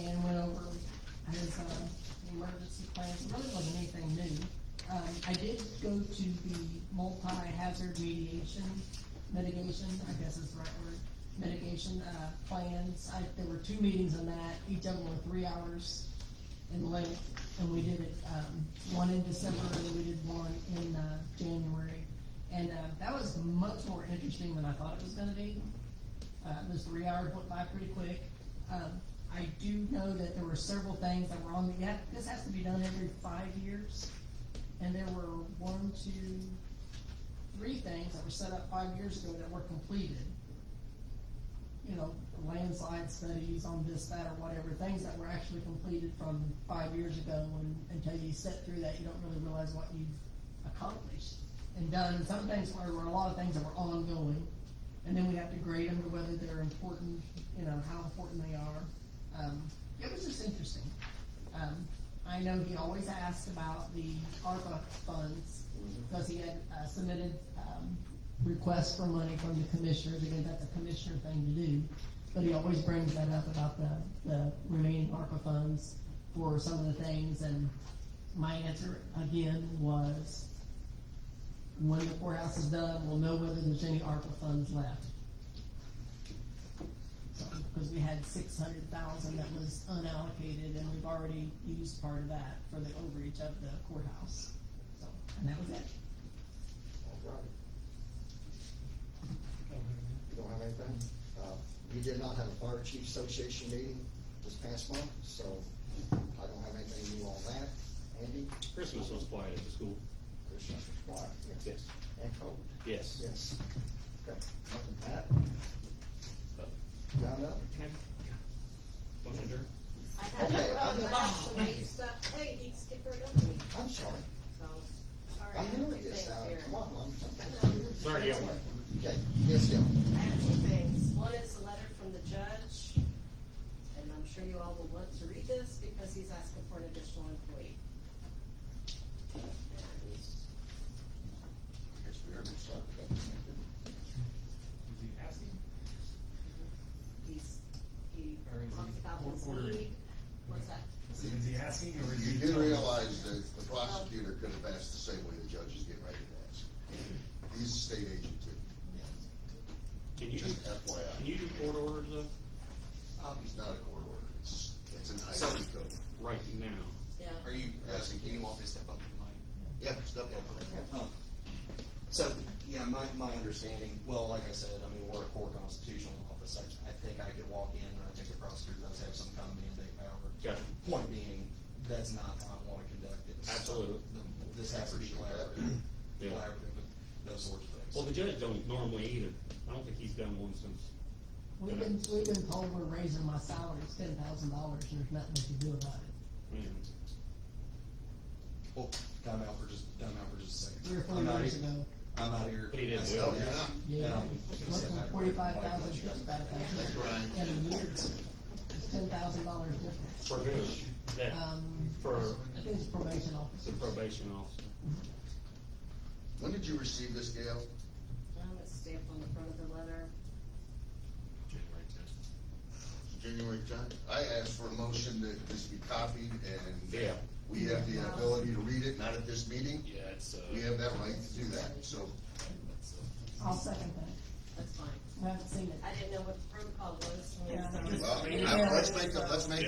Speaker 11: and went over his, emergency plans, it really wasn't anything new. I did go to the multi-hazard mitigation, I guess is the right word, mitigation, plans. There were 2 meetings on that, each of them were 3 hours in length, and we did it, one in December, and then we did one in, January. And, that was much more interesting than I thought it was gonna be. Those 3 hours went by pretty quick. I do know that there were several things that were on the, this has to be done every 5 years. And there were 1, 2, 3 things that were set up 5 years ago that were completed. You know, landslide studies on this, that, or whatever, things that were actually completed from 5 years ago, and until you sit through that, you don't really realize what you've accomplished and done. And some things were a lot of things that were ongoing, and then we have to grade them to whether they're important, you know, how important they are. It was just interesting. I know he always asked about the ARPA funds, because he had submitted requests for money from the commissioners. Again, that's a commissioner thing to do, but he always brings that up about the remaining ARPA funds for some of the things. And my answer again was, when the courthouse is done, we'll know whether there's any ARPA funds left. Because we had 600,000 that was unallocated, and we've already used part of that for the overreach of the courthouse. So, and that was it.
Speaker 6: All right. You don't have anything? We did not have a fire chief association meeting this past month, so I don't have anything new on that. Andy?
Speaker 7: Christmas was quiet at the school.
Speaker 6: Christmas was quiet, yes.
Speaker 7: Yes.
Speaker 6: And cold.
Speaker 7: Yes.
Speaker 6: Yes. Okay, nothing to add.
Speaker 7: But-
Speaker 6: Round up?
Speaker 7: Motion adjourned.
Speaker 3: I had
Speaker 6: Okay,
Speaker 3: to
Speaker 6: I'm-
Speaker 3: actually stuff, hey, he skipped right over me,
Speaker 6: I'm sorry.
Speaker 3: so, sorry.
Speaker 6: I'm hearing
Speaker 3: Thanks,
Speaker 6: this now.
Speaker 3: Derek.
Speaker 6: Come on,
Speaker 7: Sorry, yeah.
Speaker 6: Okay, yes, Dale.
Speaker 3: I have 2 things. One is a letter from the judge, and I'm sure you all will want to read this because he's asking for an additional employee. And
Speaker 1: Guess we already started that.
Speaker 3: he
Speaker 5: Or is
Speaker 3: talks
Speaker 5: he
Speaker 3: about his
Speaker 5: ordering?
Speaker 3: need. What's that?
Speaker 5: Is he asking, or is he?
Speaker 1: You do realize that the prosecutor could have asked the same way the judge is getting ready to ask. He's a state agent too.
Speaker 7: Can you do,
Speaker 1: Just FYI.
Speaker 7: can you do court orders though?
Speaker 1: He's not a court order, it's an
Speaker 8: So-
Speaker 1: IT code.
Speaker 7: Right now.
Speaker 3: Yeah.
Speaker 8: Are you asking, can you want me to step up to the mic?
Speaker 1: Yeah, step up.
Speaker 9: So, yeah, my understanding, well, like I said, I mean, we're a core constitutional office. I think I could walk in, and I think the prosecutor does have some kind of mandate power.
Speaker 7: Gotcha.
Speaker 9: Point being, that's not how I want to conduct it.
Speaker 7: Absolutely.
Speaker 9: This has to be
Speaker 7: Yeah.
Speaker 9: collaborative, and those sorts of things.
Speaker 7: Well, the judge don't normally either. I don't think he's done one since.
Speaker 11: We've been told we're raising my salary $10,000, and there's nothing we can do about it.
Speaker 7: Man.
Speaker 9: Well, time out for just a second.
Speaker 11: 3 or 4
Speaker 9: I'm not
Speaker 11: years
Speaker 9: here-
Speaker 11: ago.
Speaker 9: I'm not here.
Speaker 7: But he didn't do
Speaker 1: No,
Speaker 7: it.
Speaker 1: you're not.
Speaker 11: Yeah,
Speaker 9: Yeah.
Speaker 11: went from 45,000 to about
Speaker 1: Thanks, Brian.
Speaker 11: in a year. It's $10,000 difference.
Speaker 7: For who? That, for
Speaker 11: I think it's probation
Speaker 7: the
Speaker 11: officer.
Speaker 7: probation officer.
Speaker 1: When did you receive this, Gail?
Speaker 3: It's stamped on the front of the letter.
Speaker 8: January 10th.
Speaker 1: January 10th? I asked for a motion that this be copied, and
Speaker 7: Yeah.
Speaker 1: we have the ability to read it, not at this meeting.
Speaker 8: Yeah, it's,
Speaker 1: We have that right to do that, so.
Speaker 11: I'll second that.
Speaker 3: That's fine.
Speaker 11: I haven't seen it.
Speaker 3: I didn't know what the protocol was.
Speaker 11: Yeah.
Speaker 1: Well, let's make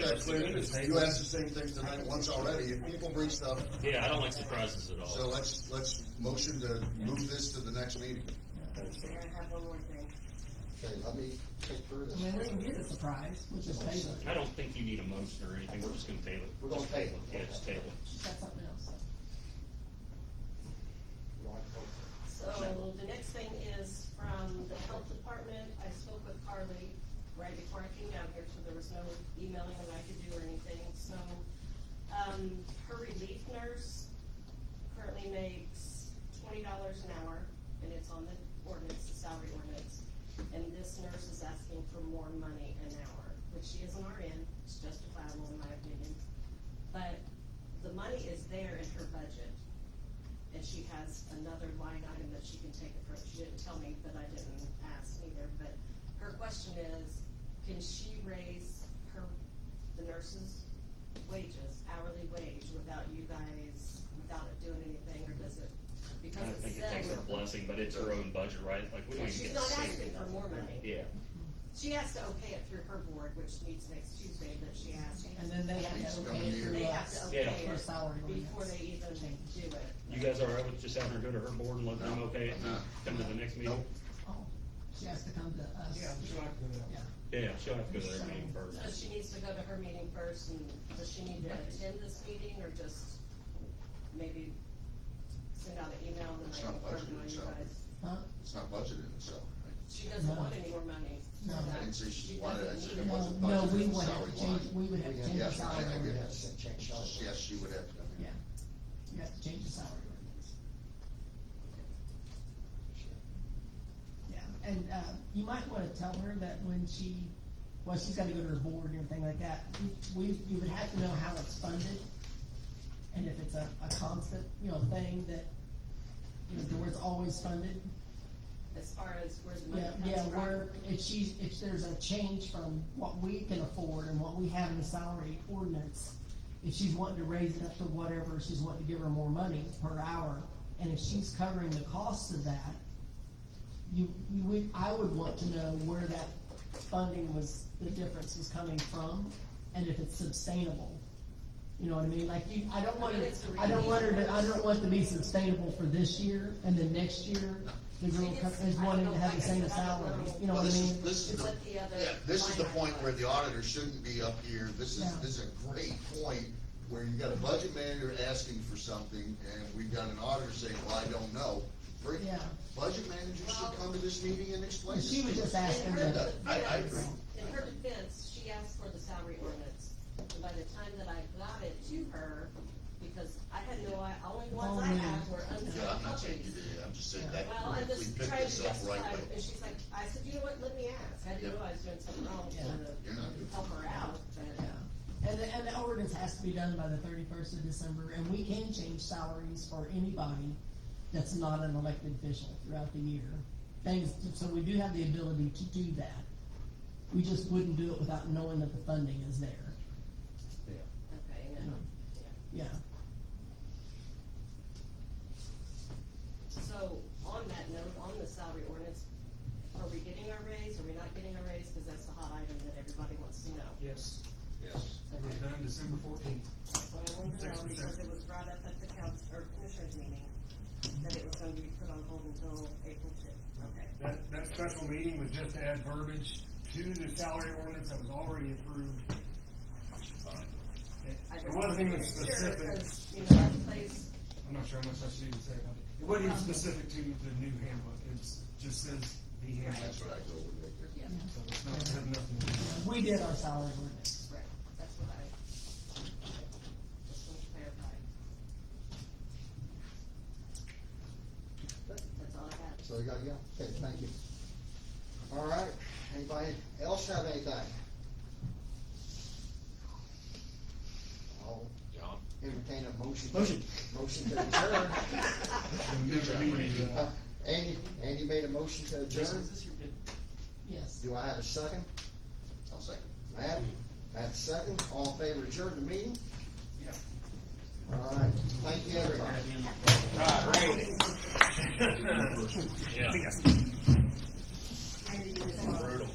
Speaker 1: that clear. You asked the same thing tonight once already. If people bring stuff,
Speaker 7: Yeah, I don't like surprises at all.
Speaker 1: so let's motion to move this to the next meeting.
Speaker 3: Mayor, I have one more thing.
Speaker 6: Okay, let me take care of
Speaker 11: I
Speaker 6: this.
Speaker 11: mean, we can get a surprise, which is table.
Speaker 7: I don't think you need a motion or anything. We're just gonna table it.
Speaker 6: We're gonna table it.
Speaker 7: Yeah, just table it.
Speaker 11: She's got something else.
Speaker 3: So the next thing is from the health department. I spoke with Carly right before I came down here, so there was no emailing that I could do or anything. So, her relief nurse currently makes $20 an hour, and it's on the ordinance, the salary ordinance. And this nurse is asking for more money an hour, which she is an RN. It's justifiable in my opinion. But the money and she has another line item that she can take it from. She didn't tell me, but I didn't ask either, but her question is, can she raise the nurses' wages, hourly wage, without you guys, without it doing anything, or does it, because
Speaker 7: I
Speaker 3: it
Speaker 7: think it takes
Speaker 3: says.
Speaker 7: her blessing, but it's her own budget, right? Like, we don't even
Speaker 3: She's
Speaker 7: get a
Speaker 3: not
Speaker 7: say
Speaker 3: asking
Speaker 7: in
Speaker 3: for
Speaker 7: that.
Speaker 3: more money.
Speaker 7: Yeah.
Speaker 3: She has to okay it through her board, which meets next Tuesday, but she has.
Speaker 11: And then they have to okay it through
Speaker 3: They have to
Speaker 11: us
Speaker 3: okay
Speaker 7: Yeah.
Speaker 11: for
Speaker 3: it
Speaker 11: salary
Speaker 3: before
Speaker 11: ordinance.
Speaker 3: they even do it.
Speaker 7: You guys all right with just having her go to her board and let them
Speaker 1: No.
Speaker 7: okay it, and
Speaker 1: No.
Speaker 7: come to the next meeting?
Speaker 1: Nope.
Speaker 11: Oh, she has to come to us.
Speaker 5: Yeah, I'm sure I could,
Speaker 11: Yeah.
Speaker 7: Yeah, she'll have to go to their meeting first.
Speaker 3: So she needs to go to her meeting first, and does she need to attend this meeting, or just maybe send out an email and
Speaker 1: It's
Speaker 3: then I
Speaker 1: not
Speaker 3: can
Speaker 1: budgeted,
Speaker 3: forward you
Speaker 1: so.
Speaker 3: guys?
Speaker 11: Huh?
Speaker 1: It's not budgeted in itself, right?
Speaker 3: She doesn't
Speaker 11: No.
Speaker 3: want any more money.
Speaker 11: No.
Speaker 1: I didn't say she wanted, I said it
Speaker 11: No,
Speaker 1: wasn't
Speaker 11: no,
Speaker 1: budgeted
Speaker 11: we
Speaker 1: in the
Speaker 11: would have
Speaker 1: salary
Speaker 11: to change,
Speaker 1: line.
Speaker 11: we would have to change the
Speaker 1: Yes,
Speaker 11: salary
Speaker 1: I get
Speaker 11: ordinance.
Speaker 1: it.
Speaker 6: Check salary.
Speaker 1: Yes, she would have to come in.
Speaker 11: Yeah, you have to change the salary ordinance. Yeah, and, you might wanna tell her that when well, she's gotta go to her board and everything like that, you would have to know how it's funded. And if it's a constant, thing that, the where it's always funded.
Speaker 3: As far as where the money
Speaker 11: Yeah,
Speaker 3: comes from.
Speaker 11: where, if there's a change from what we can afford and what we have in the salary ordinance, if she's wanting to raise it up to whatever, she's wanting to give her more money per hour, and if she's covering the costs of that, I would want to know where that funding the difference was coming from, and if it's sustainable. You know what I mean? Like, I don't want it to be sustainable for this year, and then next year, the girl is wanting to have the same salary, you know
Speaker 1: Well,
Speaker 11: what I
Speaker 1: this
Speaker 11: mean?
Speaker 1: is, this is the,
Speaker 3: What the other
Speaker 1: yeah, this is the
Speaker 3: line
Speaker 1: point
Speaker 3: item
Speaker 1: where
Speaker 3: was.
Speaker 1: the auditor shouldn't be up here. This
Speaker 11: Yeah.
Speaker 1: is a great point, where you got a budget manager asking for something, and we've got an auditor saying, well, I don't know. Great.
Speaker 11: Yeah.
Speaker 1: Budget manager should come to this meeting and explain
Speaker 11: And
Speaker 1: this.
Speaker 11: she was
Speaker 1: to
Speaker 11: just
Speaker 1: us.
Speaker 11: asking
Speaker 3: In her
Speaker 11: that.
Speaker 1: I agree.
Speaker 3: In her defense, she asked for the salary ordinance, and by the time that I got it to her, because I had only ones I had were
Speaker 1: Yeah,
Speaker 3: unfilled
Speaker 1: I'm not saying you
Speaker 3: copies.
Speaker 1: did, I'm just saying that,
Speaker 3: Well, I'm
Speaker 1: we
Speaker 3: just
Speaker 1: picked
Speaker 3: trying to
Speaker 1: this up
Speaker 3: justify
Speaker 1: right
Speaker 3: it, and she's like, I said, you know what, let me ask, I didn't
Speaker 1: Yeah.
Speaker 3: know I was doing something wrong
Speaker 11: Yeah.
Speaker 1: You're not doing
Speaker 3: to help her out, but.
Speaker 11: And the ordinance has to be done by the 31st of December, and we can change salaries for anybody that's not an elected official throughout the year. So we do have the ability to do that. We just wouldn't do it without knowing that the funding is there.
Speaker 3: Okay, and then,
Speaker 11: Yeah.
Speaker 3: so, on that note, on the salary ordinance, are we getting our raise, are we not getting a raise, cause that's the hot item that everybody wants to know.
Speaker 5: yes,
Speaker 1: Yes.
Speaker 5: it was done December 14th.
Speaker 3: That's what I wanted to know, because it was brought up at the council, or commissioners meeting, that it was gonna be put on hold until April 5th. Okay.
Speaker 5: That special meeting was just to add verbiage to the salary ordinance that was already approved.
Speaker 3: I
Speaker 5: It
Speaker 3: just
Speaker 5: wasn't even
Speaker 3: wanted to make sure,
Speaker 5: specific,
Speaker 3: 'cause, you know, that place,
Speaker 5: I'm not sure how much I should even say about it. It wasn't even specific to the new handbook, it just says the handbook.
Speaker 1: That's what I go with right there.
Speaker 3: yeah,
Speaker 5: So it's not, it has nothing to do with it.
Speaker 11: We did our salary ordinance.
Speaker 3: right, that's what I, just want to clarify. That's all I had.
Speaker 6: So you gotta go? Okay, thank you. All right, anybody else have anything? I'll entertain a motion. Motion to adjourn. Andy made a motion to adjourn.
Speaker 11: Yes.
Speaker 6: Do I have a second?
Speaker 1: I'll second.
Speaker 6: Matt a second. All in favor of adjourn the meeting?
Speaker 5: Yeah.
Speaker 6: All right, thank you, everybody.
Speaker 7: Yeah.
Speaker 3: Brutal.